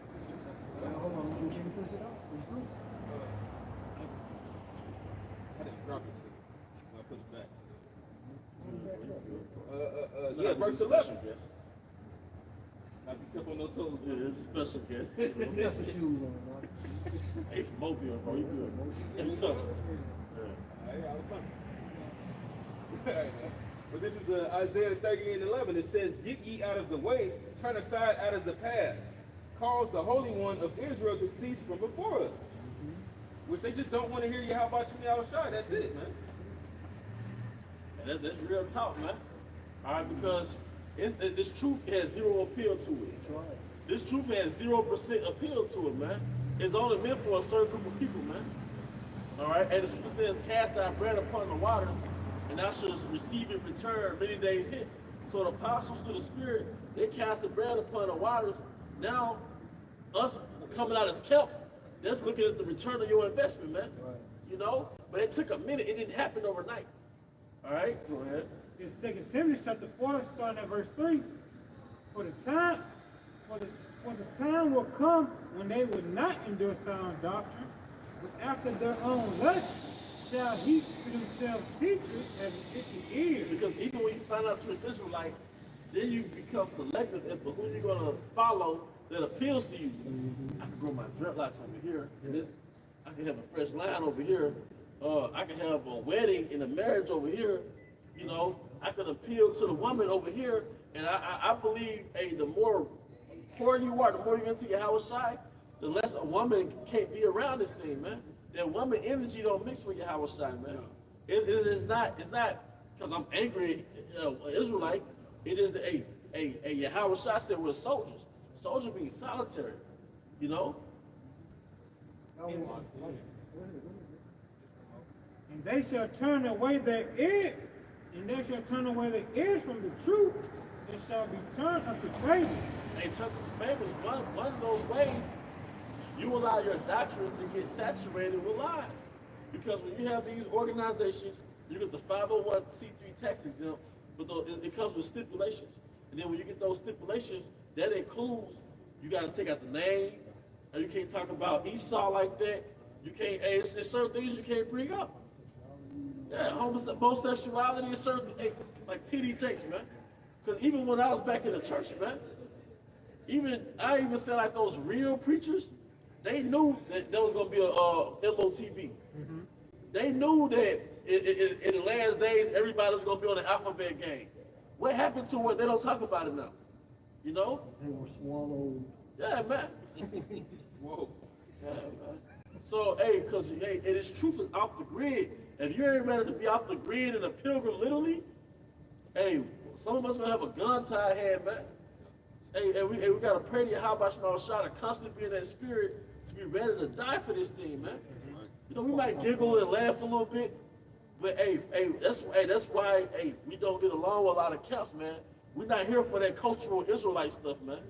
Hold on, can you finish it out? Finish it? I didn't drop it. I'll put it back. Yeah, verse 11. Not to step on no toes. Yeah, it's a special guest. You got some shoes on, man. Hey, from Mobile, bro. You good. You tough. But this is Isaiah 30 and 11. It says, "Get ye out of the way, turn aside out of the path, cause the Holy One of Israel to cease from before us." Which they just don't want to hear you. How about Shemi Al-Shai? That's it, man. And that's real talk, man. All right, because this truth has zero appeal to it. This truth has 0% appeal to it, man. It's only meant for a certain group of people, man. All right, and the scripture says, "Cast thy bread upon the waters, and thou shalt receive in return many days hence." So the apostles through the Spirit, they cast the bread upon the waters. Now, us coming out as kelps, that's looking at the return of your investment, man. Right. You know, but it took a minute. It didn't happen overnight. All right, go ahead. In 2 Timothy chapter 4, starting at verse 3, for the time will come when they will not endure sound doctrine, but after their own lust shall heap to themselves teachers having itchy ears. Because even when you find out you're an Israelite, then you become selective as to who you're going to follow that appeals to you. I can grow my dreadlocks over here, and this, I can have a fresh line over here. I can have a wedding and a marriage over here. You know, I can appeal to the woman over here. And I believe, hey, the more poor you are, the more you're into your house shy, the less a woman can't be around this thing, man. That woman energy don't mix with your house shy, man. It is not, it's not because I'm angry, Israelite. It is the, your house shy said we're soldiers. Soldiers being solitary, you know? And they shall turn away their ear, and they shall turn away their ears from the truth, and shall be turned unto fables. They turn to fables. One of those ways, you allow your doctrine to get saturated with lies. Because when you have these organizations, you get the 501c3 tax exempt, but it comes with stipulations. And then when you get those stipulations, that includes you got to take out the name, and you can't talk about Esau like that. You can't. It's certain things you can't bring up. Yeah, homosexuality is certain, like TD Jakes, man. Because even when I was back in the church, man, I even said like those real preachers, they knew that there was gonna be a MOTB. They knew that in the last days everybody's gonna be on the alphabet game. What happened to it? They don't talk about it now. You know? They were swallowed. Yeah, man. Whoa. Yeah, man. So, because this truth is off the grid. If you ain't ready to be off the grid in a pilgrim, literally, some of us gonna have a gun to our head, man. We gotta pray to Yahweh Shah to constantly be in that spirit to be ready to die for this thing, man. You know, we might giggle and laugh a little bit, but that's why we don't get along with a lot of camps, man. We're not here for that cultural Israelite stuff, man.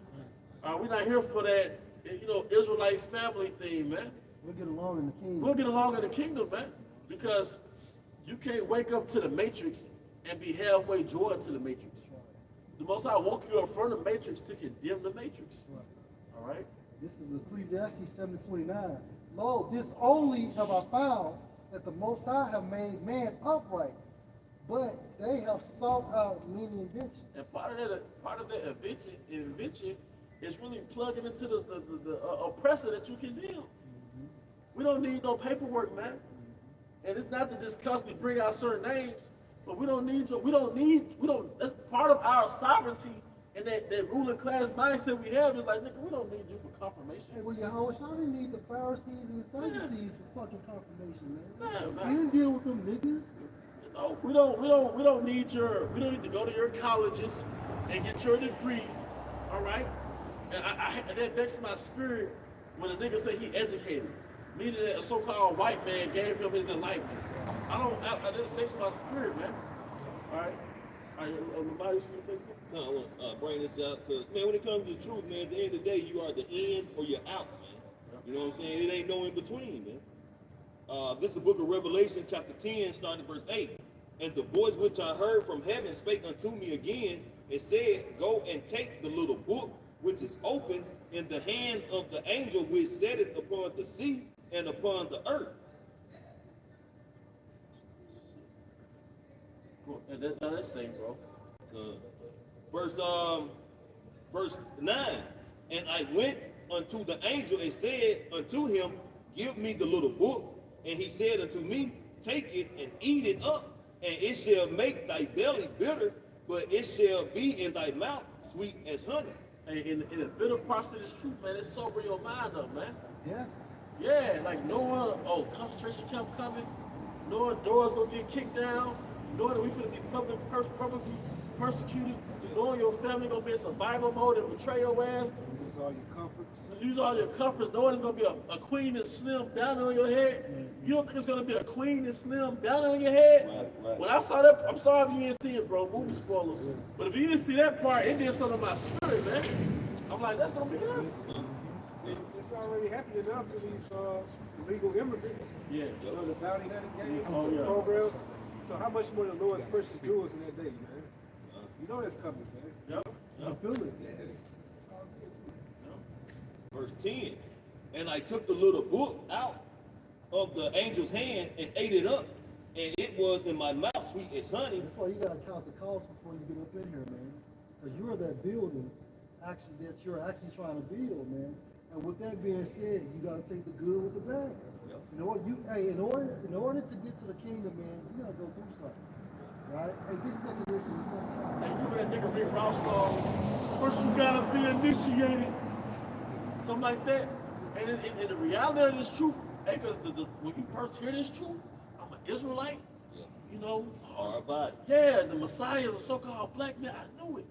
We're not here for that, Israelite family thing, man. We'll get along in the kingdom. We'll get along in the kingdom, man. Because you can't wake up to the matrix and be halfway joined to the matrix. The Most High woke you up from the matrix to condemn the matrix. All right? This is Ecclesiastes 7:29. Lo, this only have I found, that the Most High have made man upright, but they have sought out many inventions. And part of that invention is really plugging into the oppressor that you condemn. We don't need no paperwork, man. And it's not to just constantly bring out certain names, but that's part of our sovereignty and that ruling class mindset we have is like, nigga, we don't need you for confirmation. Hey, well, Yahweh, I didn't need the Pharisees and the Sadducees for fucking confirmation, man. Man. We didn't deal with them niggas. No, we don't need to go to your colleges and get your degree, all right? And that vexed my spirit when a nigga say he educated, meaning that a so-called white man gave him his enlightenment. That vexed my spirit, man. All right? Nobody should say something? I want to bring this out because, man, when it comes to the truth, man, at the end of the day, you are the in or you're out, man. You know what I'm saying? It ain't no in between, man. This is the book of Revelation, chapter 10, starting at verse 8. And the voice which I heard from heaven spake unto me again, and said, Go and take the little book which is open in the hand of the angel which setteth upon the sea and upon the earth. Cool. And that's same, bro. Verse 9. And I went unto the angel and said unto him, Give me the little book. And he said unto me, Take it and eat it up, and it shall make thy belly bitter, but it shall be in thy mouth sweet as honey. And in the bitter parts of this truth, man, it sober your mind up, man. Yeah. Yeah, like knowing, concentration camp coming, knowing doors gonna get kicked down, knowing that we gonna be publicly persecuted, knowing your family gonna be in survival mode and betray your ass. Use all your comforts. Use all your comforts, knowing it's gonna be a queen and slim down on your head. You don't think it's gonna be a queen and slim down on your head? Right. When I saw that, I'm sorry if you didn't see it, bro, movie spoilers. But if you didn't see that part, it did something to my spirit, man. I'm like, that's gonna be us. It's already happening now to these illegal immigrants. Yeah. You know, the bounty hunting game, Oh, the yeah. programs. So how much more the Lord's precious jewels in that day, man? You know that's coming, man. Yep. I feel it. Yeah. It's all good too. Verse 10. And I took the little book out of the angel's hand and ate it up, and it was in my mouth sweet as honey. That's why you gotta count the cost before you get up in here, man. Because you're that building actually that you're actually trying to build, man. And with that being said, you gotta take the good with the bad. Yep. In order to get to the kingdom, man, you gotta go through something. Right? Hey, this second issue is the same time. Hey, you remember that nigga Rick Ross song? First you gotta be initiated. Something like that. And the reality of this truth, hey, because when you first hear this truth, I'm an Israelite, Yeah. you know. Hard body. Yeah, the Messiah is a so-called black man. I knew it.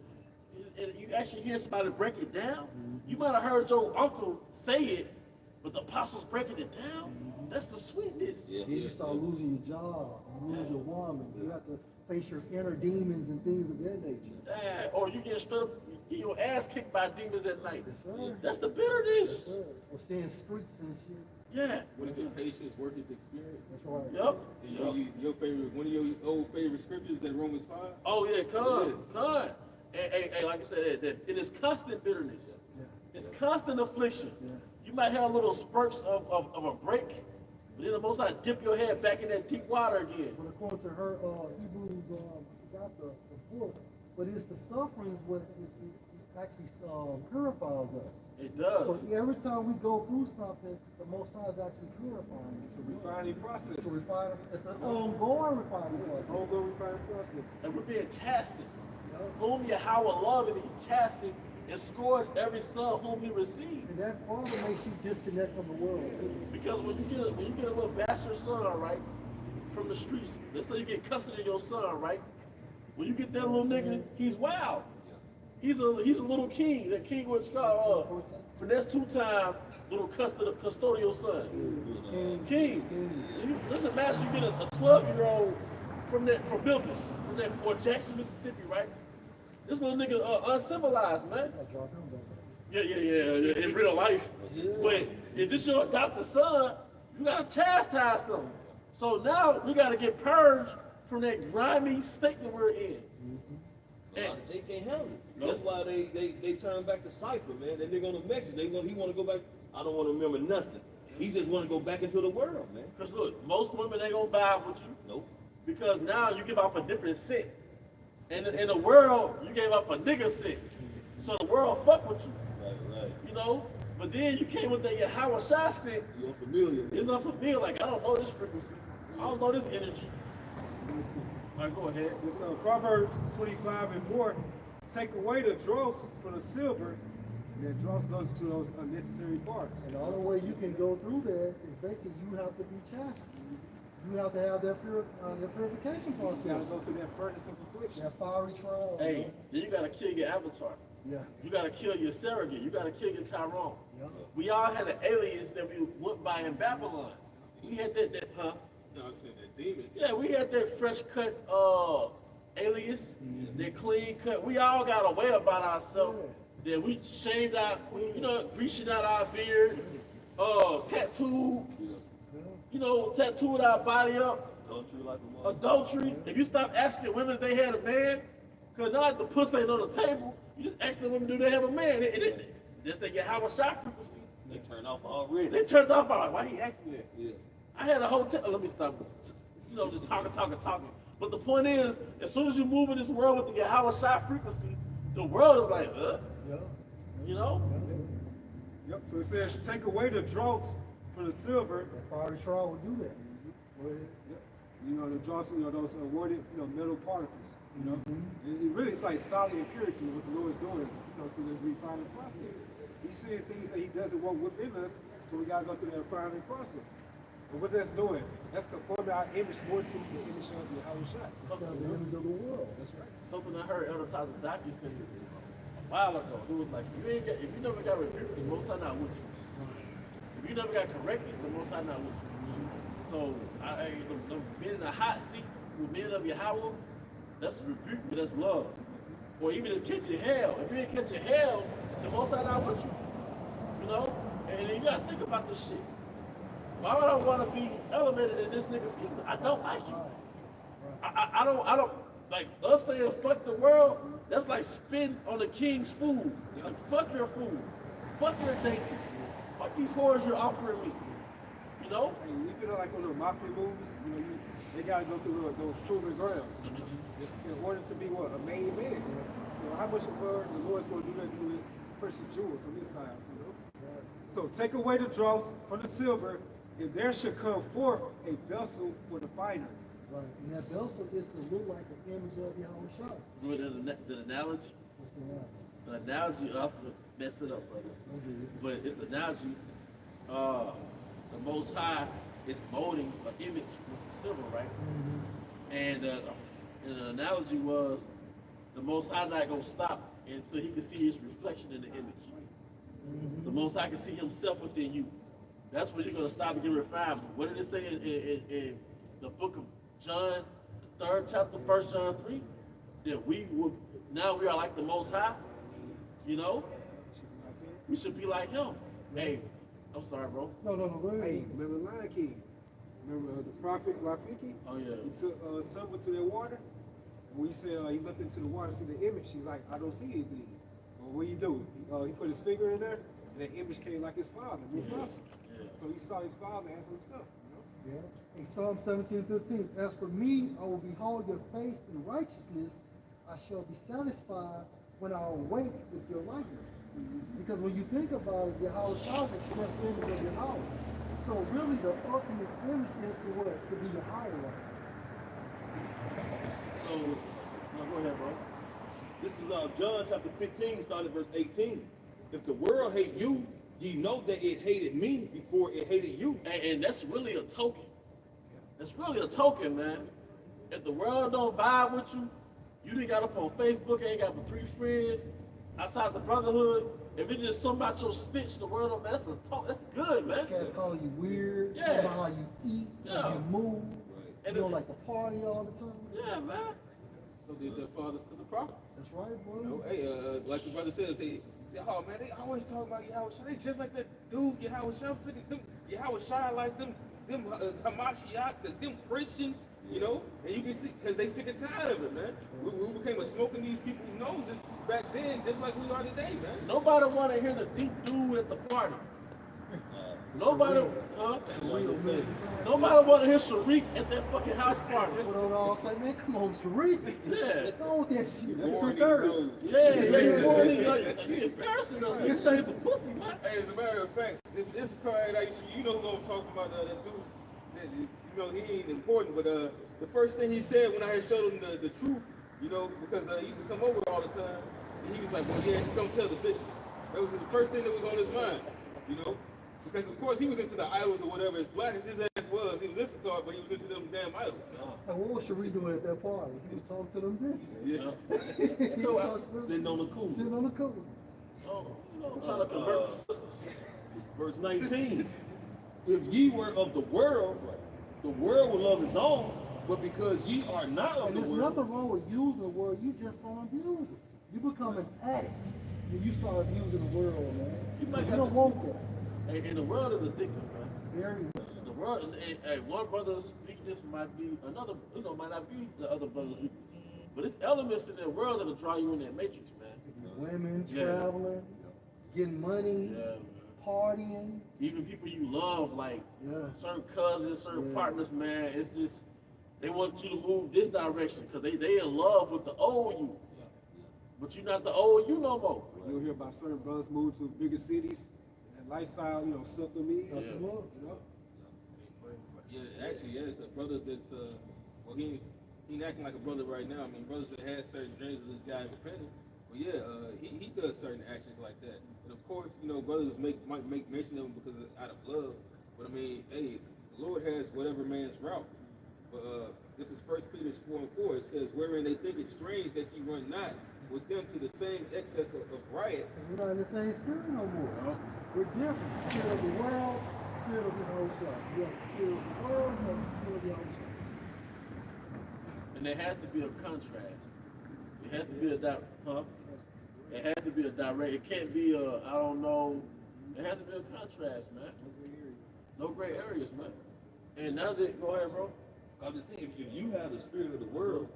And you actually hear somebody break it down. You might have heard your uncle say it, but the apostles breaking it down. That's the sweetness. Yeah, Then you start losing your job, you lose your woman, you have to face your inner demons and things of that nature. Yeah, or you get straight up, get your ass kicked by demons at night. Sir. That's the bitterness. Sir. Or seeing streaks and shit. Yeah. What is it? Patience, work is experience. That's right. Yep. And your favorite, one of your old favorite scriptures, that Romans 5. Oh yeah, come. And like I said, that it is constant bitterness. Yeah. It's constant affliction. Yeah. You might have little spurts of a break, but then the Most High dip your head back in that deep water again. But according to her, Hebrews, I forgot the book, but it's the sufferings what it actually purifies us. It does. So every time we go through something, the Most High is actually purifying us. It's a refining process. It's an ongoing refining It's process. an ongoing refining process. And we're being chastened. Yup. Whom Yahweh loved and he chastened and scourged every son whom he received. And that further makes you disconnect from the world too. Because when you get a little bastard son, right, from the streets, let's say you get custody of your son, right? When you get that little nigga, he's wild. He's a little king. That king was called finesse 2-time little custodial son. King. Just imagine you get a 12-year-old from Memphis, or Jackson, Mississippi, right? This little nigga uncivilized, man. I drop him back. Yeah, in real life. But if this your adopted son, you gotta chastise him. So now we gotta get purged from that grimy state that we're in. A lot of J can't handle it. Nope. That's why they turn back to Cypher, man. That nigga on the Mexican, he want to go back. I don't want to remember nothing. He just want to go back into the world, man. Cause look, most women ain't gonna buy with you. Nope. Because now you give off a different scent. And in the world, you gave off a nigga scent. So the world fuck with you. Right. You know? But then you came with that Yahweh Shai scent. You're unfamiliar. It's unfamiliar. Like, I don't know this frequency. I don't know this energy. All right, go ahead. It's Proverbs 25:4. Take away the dross from the silver, and that dross goes to those unnecessary parts. And the only way you can go through that is basically you have to be chastened. You have to have that purification You gotta process. go through that furnace of affliction. That fiery trial. Hey, then you gotta kill your avatar. Yeah. You gotta kill your surrogate. You gotta kill your Tyrone. Yeah. We all had an alias that we went by in Babylon. We had that huh? No, I said that demon. Yeah, we had that fresh cut alias, that clean cut. We all got a way about ourselves that we shaved out, greasing out our beard, tattooed, tattooed our body up. Adultery like a mother. Adultery. If you stop asking women if they had a man, because not the pussy ain't on the table, you just ask the women, do they have a man? Just they get Howard shot frequency. They turn off already. They turned off. I'm like, why he asked me that? Yeah. I had a hotel. Let me stop. Just talking. But the point is, as soon as you move in this world with the Yahweh Shai frequency, the world is like, Yeah. you know? Yep. So it says, take away the dross from the silver. That fiery trial will do that. Go ahead. Yep. The dross, those awarded, metal particles. It really is like solid impurity what the Lord is doing, through this refining process. He's seeing things that He doesn't want within us, so we gotta go through that refining process. And what that's doing, that's conforming our image more to the image of the Yahweh Shai. It's the image of the world. That's right. Something I heard Elder Tazadaki say a while ago. It was like, if you never got rebuked, the Most High not with you. If you never got corrected, the Most High not with you. So, being in a hot seat with men of Yahweh, that's rebuke, but that's love. Or even just catching hell. If you ain't catching hell, the Most High not with you. And you gotta think about this shit. Why would I want to be elevated in this nigga's kingdom? I don't like you. I don't like us saying fuck the world. That's like spitting on the king's food. Like fuck your food, fuck your dainties, fuck these whores you're offering me. know? Hey, you feel like on the mafia movies, you know, they gotta go through those proving grounds in order to be what, a main man. So how much of the Lord's gonna do that to his precious jewels on this side, you know? So take away the dross from the silver, and there should come forth a vessel for the finer. Right. And that vessel is to look like the image of Yahushua. Remember the analogy? What's the name? The analogy, I'm gonna mess it up, brother. But it's the analogy. The Most High is molding an image with some silver, right? And the analogy was the Most High not gonna stop until he can see his reflection in the image. The Most High can see himself within you. That's when you're gonna stop and get refined. What did it say in the book of John, the 3rd chapter, 1 John 3? That we are like the Most High. You know, we should be like him. Hey, I'm sorry, bro. No, go ahead. Hey, remember Lion King? Remember the prophet Rafiki? Oh yeah. He took someone to that water. When he said he looked into the water, see the image. He's like, I don't see anything. Well, what do? He put his finger in there, and that image came like his father, Mufasa. So he saw his father as himself. You know? Yeah. In Psalm 17:15, as for me, I will behold your face in righteousness. I shall be satisfied when I awake with your likeness. Because when you think about it, Yahweh is express image of Yahweh. So really the ultimate image is to what? To be the higher one. So, no, go ahead, bro. This is John chapter 15, starting at verse 18. If the world hate you, ye know that it hated me before it hated you. And that's really a token. That's really a token, man. If the world don't vibe with you, you done got up on Facebook, ain't got but 3 friends outside the brotherhood. If it's just something about your stitch, the world don't, man, that's good, man. Cats call you weird, Yeah. talk about how you eat, how Yeah. you move, And you don't like to party all the time. Yeah, man. So did their fathers to the prophets. That's right, boy. You know, hey, like the brother said, they always talk about Yahweh Shai. They just like that dude Yahweh Shai. Yahweh Shai likes them Hamashiach, them Christians, you know, and you can see because they sick and tired of it, man. We became a smoking these people's noses back then, just like we are today, man. Nobody want to hear the deep dude at the party. Nobody want to hear Sharik at that fucking house party. Put on all say, man, come on, Sharik. Yeah. Go with that shit. That's Born 2/3. Yeah, you embarrassing us. You change the pussy, man. Hey, as a matter of fact, this card, you know who I'm talking about, that dude. You know, he ain't important, but the first thing he said when I had showed him the truth, you know, because he used to come over all the time, and he was like, well, yeah, just don't tell the bitches. That was the first thing that was on his mind, you know, because of course he was into the idols or whatever, as black as his ass was, he was Issachar, but he was into them damn idols. And what was Sharik doing at that party? He was talking to them bitches. Yeah. He was talking to them Sitting on the cool. Sitting on the cool. Oh, I'm trying to convert the sisters. Verse 19. If ye were of the world will love his own, but because ye are not of And the there's world. nothing wrong with using the word, you just don't abuse it. You become an addict when you start abusing the world, man. You don't want that. And the world is addictive, man. Very much. The world, and one brother's weakness might be another, might not be the other brother's weakness. But it's elements in that world that'll draw you in that matrix, man. Women, Yeah. traveling, getting money, Yeah, man. partying. Even people you love, like Yeah. certain cousins, certain Yeah. partners, man, it's just, they want you to move this direction because they in love with the old you. But you're not the old you no more. You'll hear about certain brothers move to bigger cities, and lifestyle, you know, suck them in. Suck them up. You know? Yeah, actually, yeah, it's a brother that's, well, he ain't acting like a brother right now. I mean, brothers that had certain dreams of this guy repenting. But yeah, he does certain actions like that. And of course, you know, brothers might make mention of him because of, out of love. But I mean, hey, the Lord has whatever man's route. But this is 1 Peter 4:4. It says, wherein they think it strange that ye run not with them to the same excess of riot. We're not in the same spirit no more. We're different. Spirit of the world, spirit of the Yahushua. You have the spirit of the world, you have the spirit of the Yahushua. And there has to be a contrast. It has to be It has to be a direct. It can't be a, I don't know. It has to be a contrast, man. No gray areas, man. And now that, go ahead, bro. I'm just saying, if you have the spirit of the world,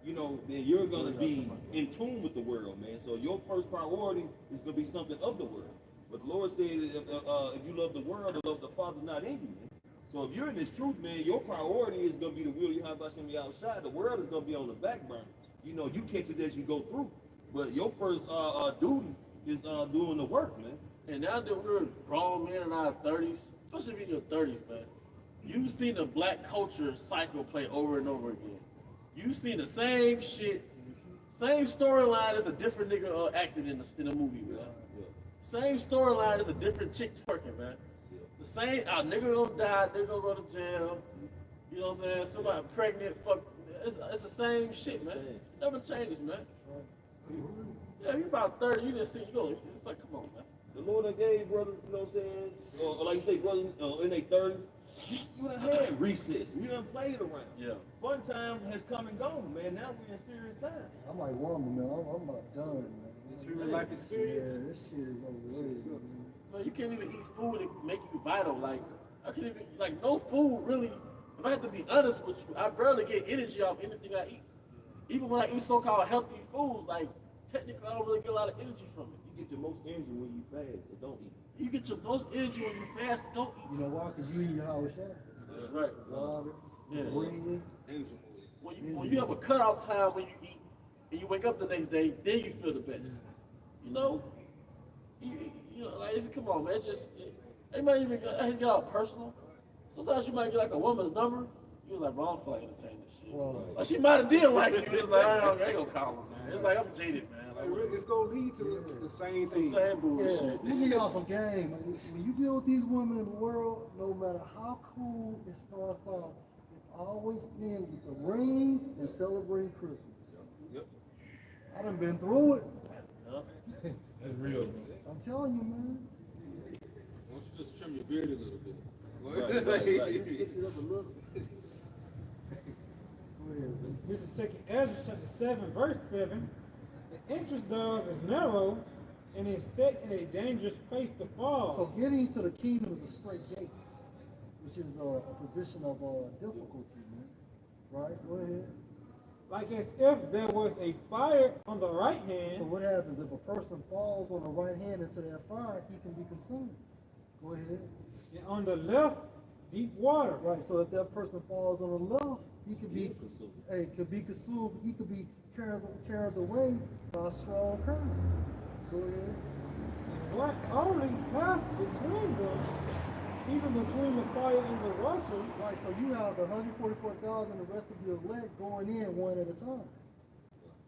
you know, then you're going to be in tune with the world, man. So your first priority is going to be something of the world. But the Lord said, if you love the world, the love of the Father not in you, man. So if you're in this truth, man, your priority is gonna be the will you have Hashem outside. The world is gonna be on the back burner. You know, you catch it as you go through. But your first duty is doing the work, man. And now that we're grown men in our 30s, especially in your 30s, man, you've seen the black culture cycle play over and over again. You've seen the same shit, same storyline as a different nigga acting in the movie, man. Yeah. Same storyline as a different chick twerking, man. The same, nigga gonna die, nigga gonna go to jail. You know what I'm saying? Somebody pregnant, fuck. It's the same shit, man. It never changes, man. Yeah, you about 30, you just see, it's like, come on, man. The Lord that gave brothers, you know what I'm saying? Or like you say, brothers in their 30s, you done had recess. You done played around. Yeah. Fun time has come and gone, man. Now we're in serious time. I'm like woman, man. I'm about done, man. It's real life experience. Yeah, this shit is overrated. Man, you can't even eat food that make you vital. Like, I can't even, like, no food really. If I have to be honest with you, I barely get energy off anything I eat. Even when I eat so-called healthy foods, like, technically I don't really get a lot of energy from it. You get your most energy when you fast or don't eat. You get your most energy when you fast and don't eat. You know why? Because you eat your house shot. That's right. Water, Yeah. bread. When you have a cutoff time when you eat, and you wake up the next day, then you feel the best. You know? You know, like, come on, man. It might even get all personal. Sometimes you might get like a woman's number. You was like, bro, I don't feel like entertaining this shit. Well, Like, she might have did like you. It's like, I ain't gonna call her, man. It's like, I'm jaded, man. Like, It's gonna lead to the same it's the thing. same yeah, bullshit. let me give y'all some game. When you deal with these women in the world, no matter how cool it starts off, it always ends with the ring and celebrating Christmas. Yep. I done been through it. That's real, bro. I'm telling you, man. Why don't you just trim your beard a little bit? Right. Fix it up a little. Go ahead, man. This is 2nd Ezra chapter 7, verse 7. The entrance thereof is narrow, and is set in a dangerous place to fall. So getting to the kingdom is a straight gate, which is a position of difficulty, man. Right? Go ahead. Like as if there was a fire on the right So hand, what happens if a person falls on the right hand into that fire, he can be consumed. Go ahead. and on the left, deep water. Right, so if that person falls on the left, he could be consumed. He could be carried away by a strong current. Go ahead. Black only path between them, even between the fire and the water. Right, so you have 144,000, the rest of your elect going in one at a time.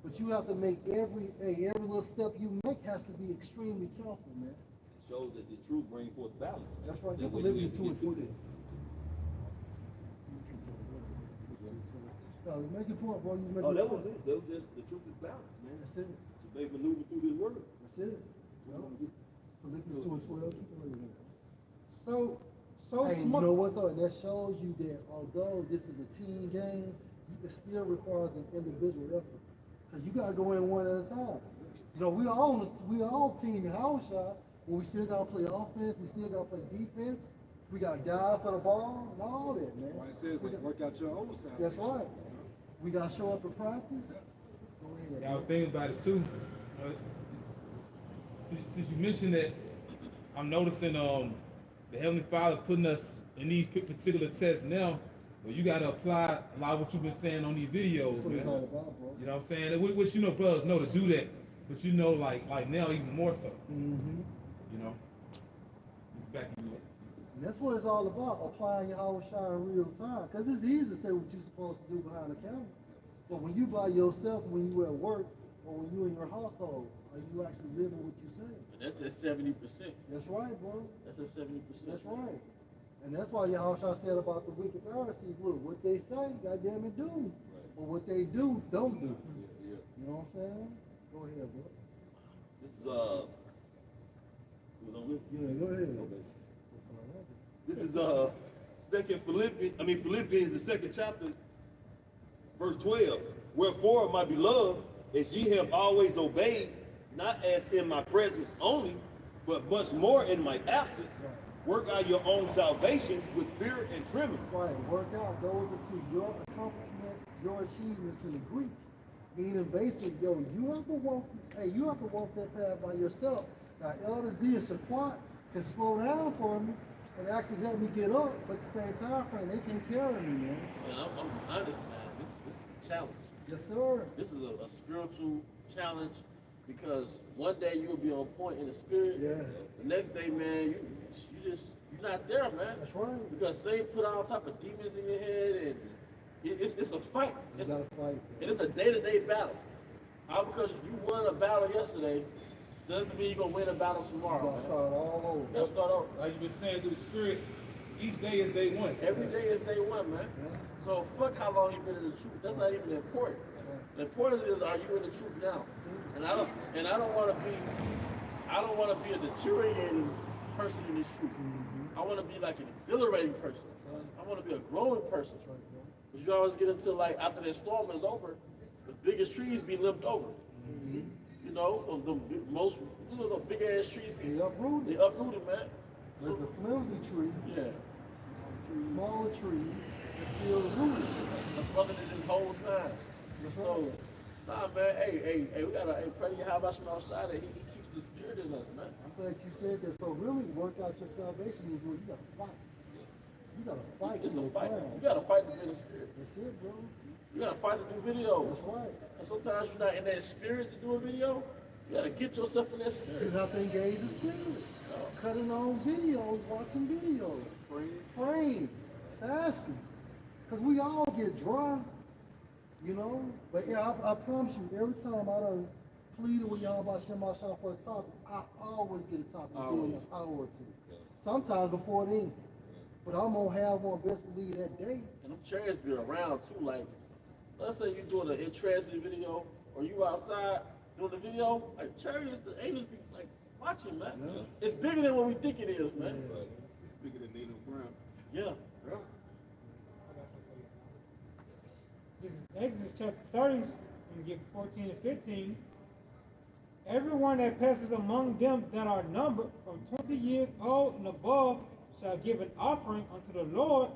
But you have to make every little step you make has to be extremely careful, man. Shows that the truth brings forth balance. That's right. That way Philippians you 2 and get 20. No, make your point, bro. You make Oh, your that was point. it. That was just the truth is balance, man. That's it. So they maneuver through this word. That's it. Philippians 2 and 12. Keep it reading. So Hey, you smart. know what though? And that shows you that although this is a team game, it still requires an individual effort. Cause you gotta go in one at a time. You know, we all team in house shot, but we still gotta play offense. We still gotta play defense. We gotta dive for the ball and all that, man. Why it says like work out your own salvation. That's right. We gotta show up in practice. Go ahead. Yeah, I was thinking about it too. Since you mentioned that, I'm noticing the Heavenly Father putting us in these particular tests now. Well, you gotta apply a lot of what you've been saying on these videos, That's what it's man. all about, bro. You know what I'm saying? Which you know, brothers know to do that, but you know, like now even more so. Mm-hmm. You know, it's back in you. And that's what it's all about, applying your house shot in real time. Because it's easy to say what you're supposed to do behind the camera. But when you by yourself, when you at work, or when you in your household, are you actually living what you say? That's that 70%. That's right, bro. That's that 70%. That's right. And that's why Yahushua said about the wicked Pharisees, look, what they say, goddamn it, do. But what they do, don't do. You know what I'm saying? Go ahead, bro. This is was on with? Yeah, go ahead. Okay. This is Philippians, the second chapter, verse 12. Wherefore, my beloved, as ye have always obeyed, not as in my presence only, but much more in my absence, work out your own salvation with fear and trembling. Right, work out. Those are two, your accomplishments, your achievements in the Greek. Meaning basically, you have to walk that path by yourself. Now, Elder Z and Shaquat can slow down for me, and actually help me get up, but at the same time frame, they can't carry me, man. And I'm honest, man. This is a challenge. Yes, sir. This is a spiritual challenge because one day you'll be on point in the spirit. Yeah. The next day, man, you're not there, man. That's right. Because Satan put all type of demons in your head, and it's a fight. You gotta fight. And it's a day-to-day battle. All because you won a battle yesterday doesn't mean you're gonna win a battle You tomorrow. gotta Man. start all over. You gotta start over. Like you've been saying through the spirit, each day is day one. Every day is day one, man. Yeah. So fuck how long you've been in the truth. That's not even important. The importance is, are you in the truth now? And I don't want to be a deteriorating person in this truth. I want to be like an exhilarating person. I want to be a growing person. Because you always get into like after that storm is over, the biggest trees be limped over. You know, the big ass trees be They uprooted. uprooted, man. There's a flimsy tree, Yeah. smaller tree, that's still rooted. The brother did his whole size. So, nah, man, hey, we gotta pray how about you outside that he keeps the spirit in us, man. I'm glad you said that. So really, work out your salvation is when you gotta fight. You gotta fight. It's in a the fight. ground. You gotta fight to be in the spirit. That's it, bro. You gotta fight to do videos. That's right. And sometimes you're not in that spirit to do a video. You gotta get yourself in that You spirit. have to engage the spirit. Cutting on videos, watching videos, praying, fasting. Because we all get dry, you know. But yeah, I promise you, every time I done pleaded with y'all about Shema Shah for a topic, I always get a topic within an hour or two. Sometimes before then. But I'm gonna have one best believe that day. And them chariots be around too. Like, let's say you're doing an in-transit video or you outside doing the video, like chariots, the angels be like watching, man. Yeah. It's bigger than what we think it is, man. It's bigger than Native Brown. Yeah. This is Exodus chapter 30, when you get 14 and 15. Everyone that passes among them that are numbered from 20 years old and above shall give an offering unto the Lord.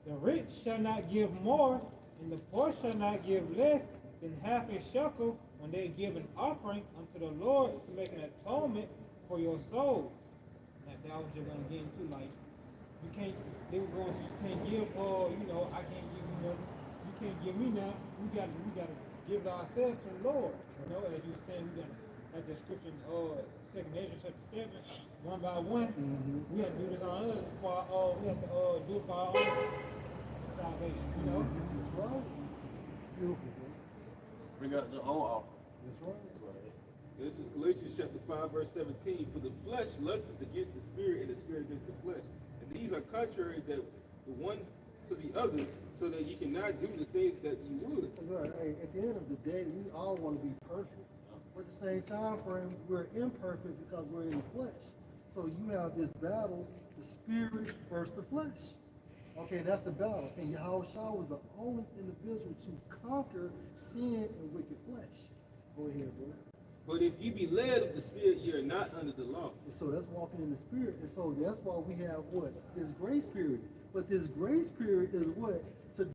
The rich shall not give more, and the poor shall not give less than half a shekel when they give an offering unto the Lord to make an atonement for your souls. Now, that was just going to get into, like, you can't, they were going to, you can't give, I can't give you nothing. You can't give me nothing. We got to give ourselves to the Lord. You know, as you were saying, we got that description, 2nd Ezra chapter 7, one by one. We have to do this on us we have to do it for our own salvation, you know? That's right. Beautiful, bro. Bring out your own offering. That's right. This is Galatians chapter 5, verse 17. For the flesh lusteth against the spirit, and the spirit against the flesh. And these are contrary that the one to the other, so that you cannot do the things that you would. That's right. Hey, at the end of the day, we all want to be perfect. But at the same time frame, we're imperfect because we're in the flesh. So you have this battle, the spirit versus the flesh. Okay, that's the battle. And Yahushua was the only individual to conquer sin and wicked flesh. Go ahead, bro. But if you be led of the spirit, ye are not under the law. And so that's walking in the spirit. And so that's why we have what? This grace period. But this grace period is what? To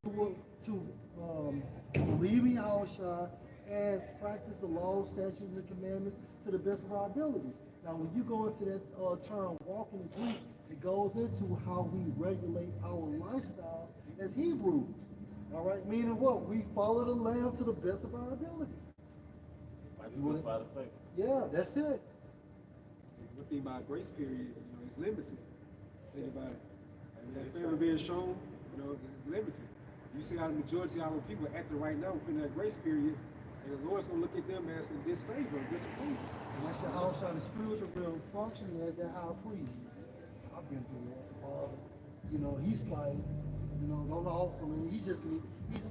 believe in Yahushua and practice the laws, statutes, and commandments to the best of our ability. Now, when you go into that term, walking in Greek, it goes into how we regulate our lifestyles as Hebrews. All right, meaning what? We follow the Lamb to the best of our ability. By the faith. Yeah, that's it. One thing about grace period, it's limited. Think about it. That favor being shown, it's limited. You see how the majority of our people acting right now within that grace period, and the Lord's gonna look at them as in disfavor, disapproval. And that's your house on the spiritual realm functioning as that high priest. I've been through that. He's like, don't offer me. He's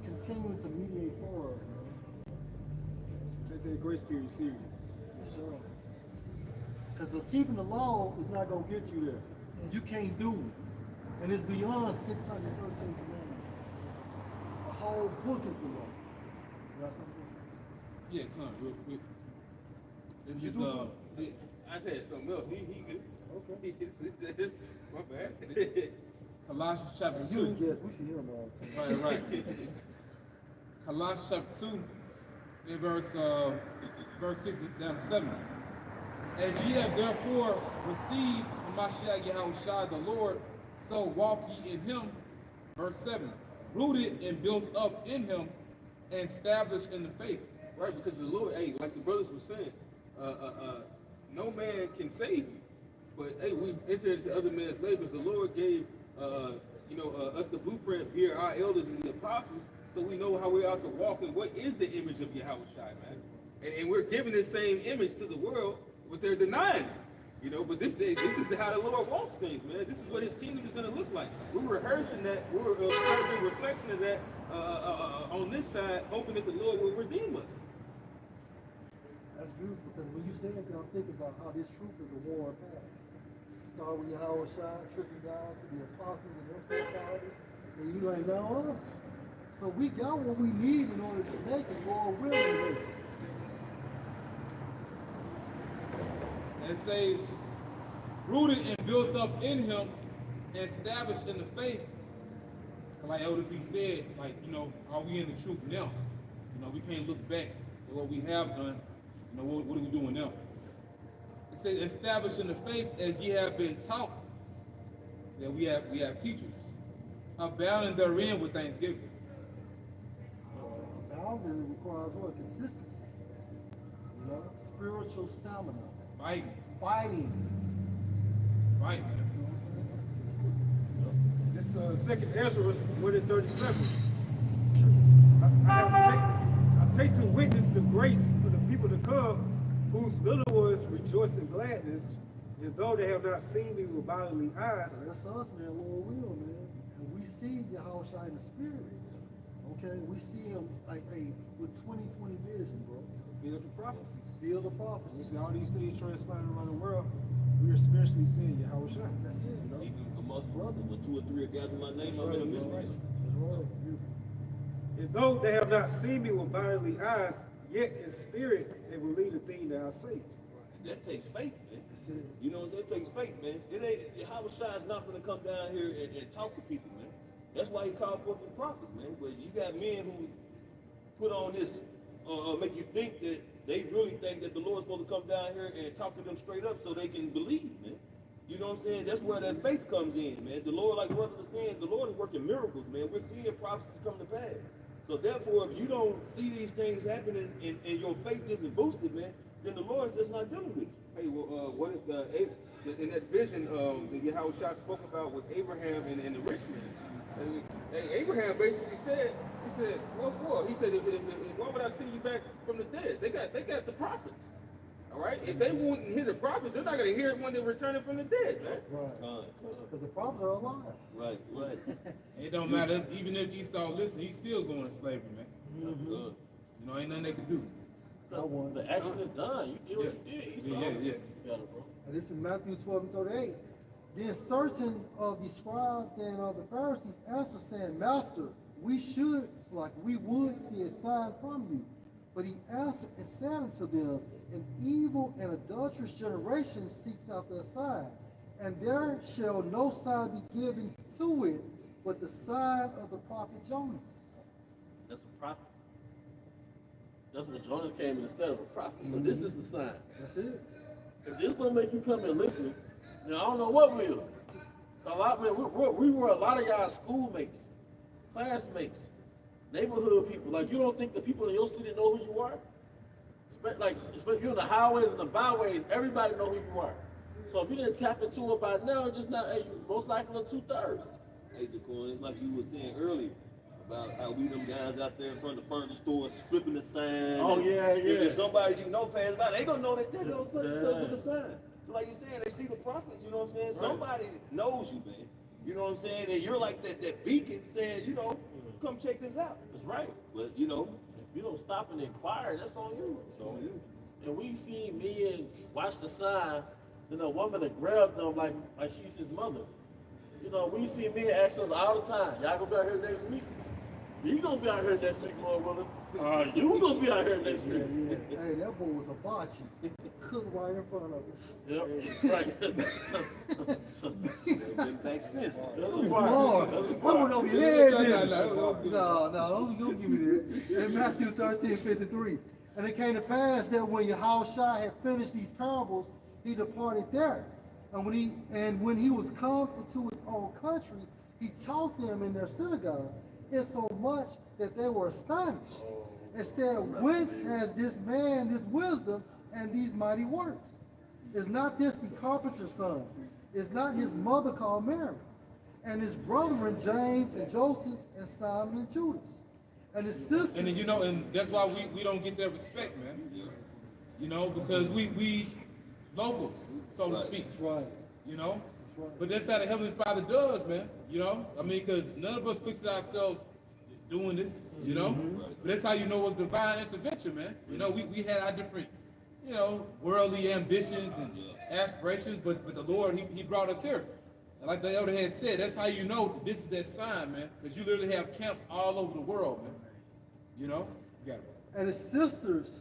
continuing to mediate for us, man. So take that grace period serious. Yes, sir. Because keeping the law is not gonna get you there. You can't do it. And it's beyond 613 commandments. The whole book is the law. You got something? Yeah, come on, real quick. This You is do? I tell you something else. He good. Okay. My bad. Colossians chapter You would 2. guess we should hear them all the time. Right. Colossians chapter 2, in verse 6 down to 7. As ye have therefore received from Mashiach Yahushua the Lord, so walk ye in him. Verse 7, rooted and built up in him and established in the faith. Right, because the Lord, hey, like the brothers were saying, no man can save you. But hey, we've entered into other men's labors. The Lord gave us the blueprint via our elders and the apostles, so we know how we ought to walk and what is the image of Yahweh Shai, man. And we're giving the same image to the world, but they're denying it. You know, but this is how the Lord wants things, man. This is what his kingdom is going to look like. We're rehearsing that. We're trying to be reflecting of that on this side, hoping that the Lord will redeem us. That's beautiful, because when you say it, I'm thinking about how this truth is a war path. Start with Yahweh Shai, trickling down to the apostles and their forefathers, and you right now us. So we got what we need in order to make it more willing. And it says, rooted and built up in him and established in the faith. Like Elder Z said, like, you know, are we in the truth now? You know, we can't look back at what we have done. You know, what are we doing now? It says, established in the faith as ye have been taught. That we have teachers, abounding therein with thanksgiving. Abounding requires what? Consistency. You know, spiritual stamina. Fighting. Fighting. It's a fight, man. This second Ezra was 137. I take to witness the grace for the people to come, whose little ones rejoice in gladness, and though they have not seen me with bodily eyes. So that's us, man, Lord will, man. And we see Yahweh Shai in the spirit. Okay? We see him like with 20/20 vision, bro. Feel the prophecies. Feel the We prophecies. see all these things transpiring around the world. We are spiritually seeing Yahweh Shai. That's it. You know? Even amongst brothers, when 2 or 3 are gathered in my name, I'm in the midst of them. That's right. Beautiful. And though they have not seen me with bodily eyes, yet in spirit they believe the thing that I say. That takes faith, man. That's it. You know what I'm saying? It takes faith, man. It ain't Yahweh Shai is not gonna come down here and talk to people, man. That's why he called forth his prophets, man. But you got men who put on this, make you think that they really think that the Lord's supposed to come down here and talk to them straight up so they can believe, man. You know what I'm saying? That's where that faith comes in, man. The Lord, like brother was saying, the Lord is working miracles, man. We're seeing prophecies come to pass. So therefore, if you don't see these things happening and your faith isn't boosted, man, then the Lord is just not dealing with you. Hey, well, what is in that vision that Yahweh Shai spoke about with Abraham and the rich man? Abraham basically said, he said, what for? He said, why would I see you back from the dead? They got the prophets. All right? If they wouldn't hear the prophets, they're not going to hear it when they're returning from the dead, man. Right. Because the prophets are alive. Right, right. It don't matter, even if Esau listen, he's still going to slavery, man. Mm-hmm. You know, ain't nothing they can do. The action is done. You did what you did. Esau. Yeah. You got it, bro. And this is Matthew 12:38. Then certain of the scribes and of the Pharisees answered, saying, Master, we would see a sign from you. But he answered and said unto them, an evil and adulterous generation seeks after a sign, and there shall no sign be given to it, but the sign of the prophet Jonas. That's a prophet. That's what Jonas came instead of a prophet. So this is the sign. That's it. If this don't make you come and listen, then I don't know what will. We were a lot of y'all schoolmates, classmates, neighborhood people. Like, you don't think the people in your city know who you are? Especially you're in the highways and the byways, everybody know who you are. So if you didn't tap into it by now, just not, hey, you most likely 2/3. Hey, Zaquan, it's like you were saying earlier about how we them guys out there in front of the furniture stores flipping the sign. Oh, yeah. If somebody you know passed by, they gonna know that they're gonna such and such with the sign. So like you're saying, they see the prophets, you know what I'm saying? Right. Somebody knows you, man. You know what I'm saying? And you're like that beacon saying, you know, come check this out. That's right. But, you know, if you don't stop and inquire, that's on you. It's on you. And we seen men watch the sign, then a woman that grabbed them like she's his mother. You know, we see men ask us all the time, y'all gonna be out here next week? You gonna be out here next week, Lord willing. You gonna be out here next week. Yeah. Hey, that boy was a bocce. Cooked right in front of us. Yep, right. been back since. That's a Lord, part. I went over your head. No, don't give me that. In Matthew 13:53. And it came to pass that when Yahweh Shai had finished these parables, he departed there when he was come into his own country, he taught them in their synagogue, insomuch that they were astonished, and said, whence has this man this wisdom and these mighty works? Is not this the carpenter's son? Is not his mother called Mary? And his brethren James and Joseph and Simon and Judas? And his sisters. And you know, and that's why we don't get that respect, man. You know, because we locals, so to speak. Right. You know? But that's how the Heavenly Father does, man. You know? I mean, because none of us pictured ourselves doing this, you know? But that's how you know it's divine intervention, man. You know, we had our different, you know, worldly ambitions and aspirations, but the Lord, he brought us here. And like the elder had said, that's how you know this is that sign, man. Because you literally have camps all over the world, man. You know? You got it. And his sisters,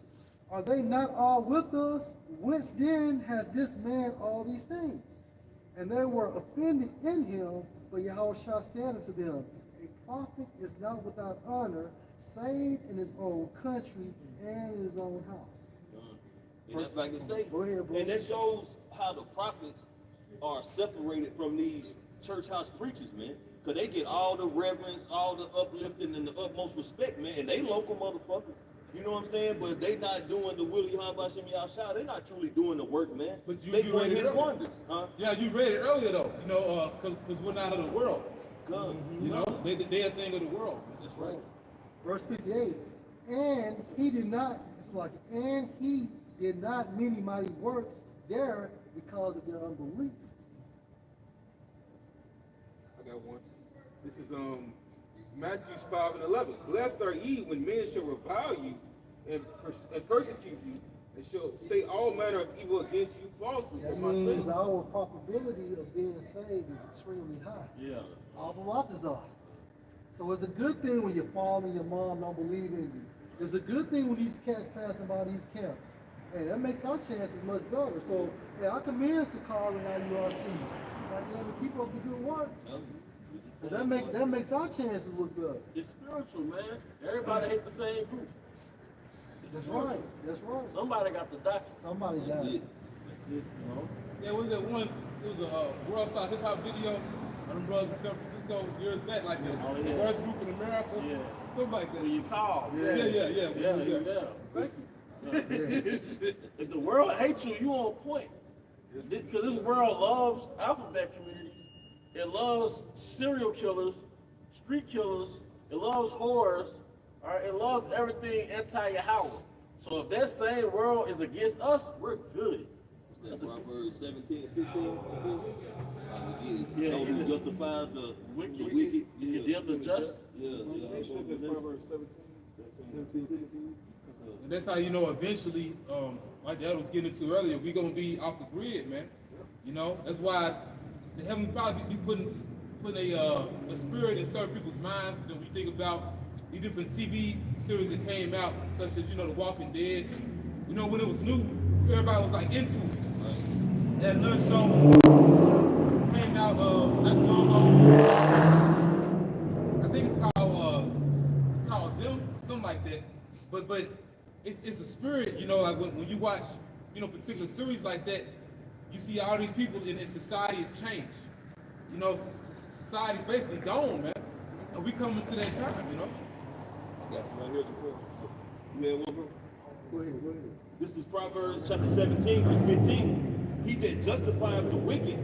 are they not all with us? Whence then has this man all these things? And they were offended in him, but Yahushua said unto them, a prophet is not without honor, save in his own country and in his own house. And that's like to say, Go ahead, bro. and that shows how the prophets are separated from these church house preachers, man. Because they get all the reverence, all the uplifting, and the utmost respect, man. And they local motherfuckers. You know what I'm saying? But they not doing the Willie Hambashim Yahshua. They not truly doing the work, man. But they you doing read it his earlier. wonders. Huh? Yeah, you read it earlier, though. You know, because we're not of the world. God. You know? They're a thing of the world. That's right. Verse 58, and he did not many mighty works there because of their unbelief. I got one. This is Matthew 5:11. Blessed are ye when men shall revile you and persecute you, and shall say all manner of evil against you falsely for That my means sake. our probability of being saved is extremely high. Yeah. All the waters are. So it's a good thing when your father and your mom don't believe in you. It's a good thing when these cats passing by these camps. Hey, that makes our chances much better. So, hey, I commend Sakari and IURC. Like, yeah, to keep up the good work. 'Cause that makes our chances look better. It's spiritual, man. Everybody ain't the same group. That's right. That's right. Somebody got to die. Somebody got That's it. it. That's it. You know? Yeah, was that one? It was a World Star Hip Hop video. One of them brothers in San Francisco years back, like the Oh, yeah. worst group in America. Yeah. Something like that. When you call. Yeah. Yeah. Thank you. If the world hates you, you on point. Because this world loves alphabet communities. It loves serial killers, street killers. It loves whores. All right? It loves everything anti-Yahweh. So if that same world is against us, we're good. That's Proverbs 17:15. Yeah, Those who yeah. justify the Wicked. wicked. You condemn the just. Yeah. Proverbs 17. And that's how you know eventually, like the elder was getting into earlier, we're gonna be off the grid, man. You know, that's why the Heavenly Father be putting a spirit in certain people's minds. You know, we think about the different TV series that came out, such as, you know, The Walking Dead. You know, when it was new, everybody was like into it. Right? That another show came out not too long ago. I think it's called Them, something like that. But it's a spirit, you know, like when you watch, you know, particular series like that, you see all these people in society has changed. You know, society's basically gone, man. And we coming to that time, you know. Got you right here, support. You had one, bro? Go ahead. This is Proverbs chapter 17, verse 15. He that justifieth the wicked,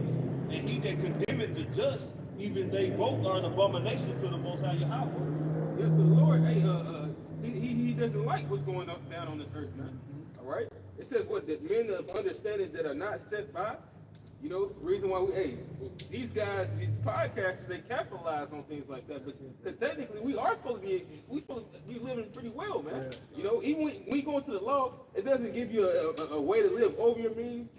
and he that condemneth the just, even they both are an abomination to the Most High Yahweh. Yes, the Lord, hey, he doesn't like what's going on down on this earth, man. All right? It says what? That men of understanding that are not sent by. You know, the reason why these guys, these podcasters, they capitalize on things like that. Because technically, we supposed to be living pretty well, man. Yeah. You know, even when you go into the law, it doesn't give you a way to live over your means,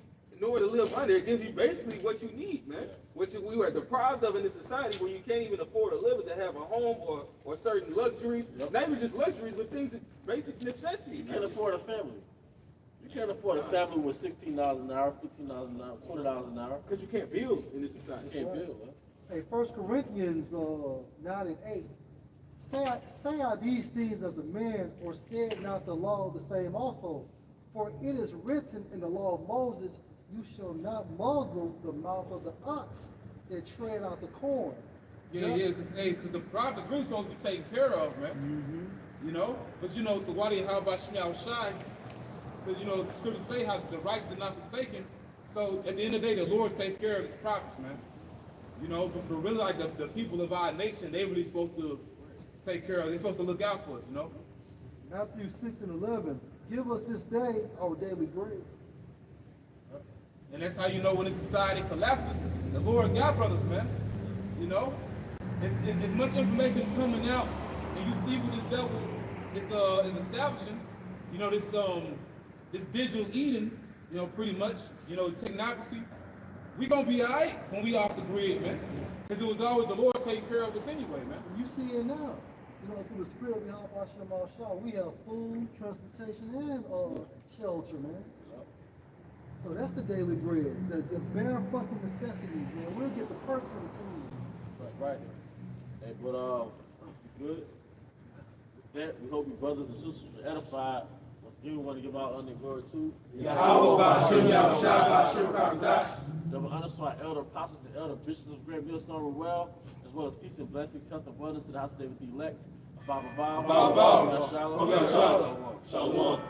nor to live under. It gives you basically what you need, man. Which we are deprived of in this society where you can't even afford to live, to have a home or certain luxuries. Yep. Not even just luxuries, but things that basic necessities. You can't afford a family. You can't afford a family with $16 an hour, $15 an hour, $20 an hour. Because you can't build in this society. You can't build, man. Hey, 1 Corinthians 9:8. Say I these things as a man, or said not the law the same also? For it is written in the law of Moses, you shall not muzzle the mouth of the ox that tread out the corn. Yeah, because the prophet's really supposed to be taken care of, man. You know? But you know, the Wadi how about Shmuel Shai, because you know, the scriptures say how the righteous are not forsaken. So at the end of the day, the Lord takes care of his prophets, man. You know, but really like the people of our nation, they really supposed to take care of, they're supposed to look out for us, you know? Matthew 6:11, give us this day our daily bread. And that's how you know when a society collapses, the Lord got brothers, man. You know? As much information is coming out, and you see what this devil is establishing, you know, this digital Eden, you know, pretty much, you know, technocracy, we gonna be all right when we off the grid, man. Because it was always the Lord taking care of us anyway, man. You see it now. You know, through the spirit of Yahweh Shema Shah, we have food, transportation, and shelter, man. So that's the daily bread, the bare fucking necessities, man. We'll get the perks of the food. Right. Hey, but good. With that, we hope you brothers and sisters are edified. Once again, we want to give our honor and glory to double honors to our elder apostles and elder bishops of Great Millstone Well, as well as peace and blessings, health and abundance to the house of David the elect. Shalom.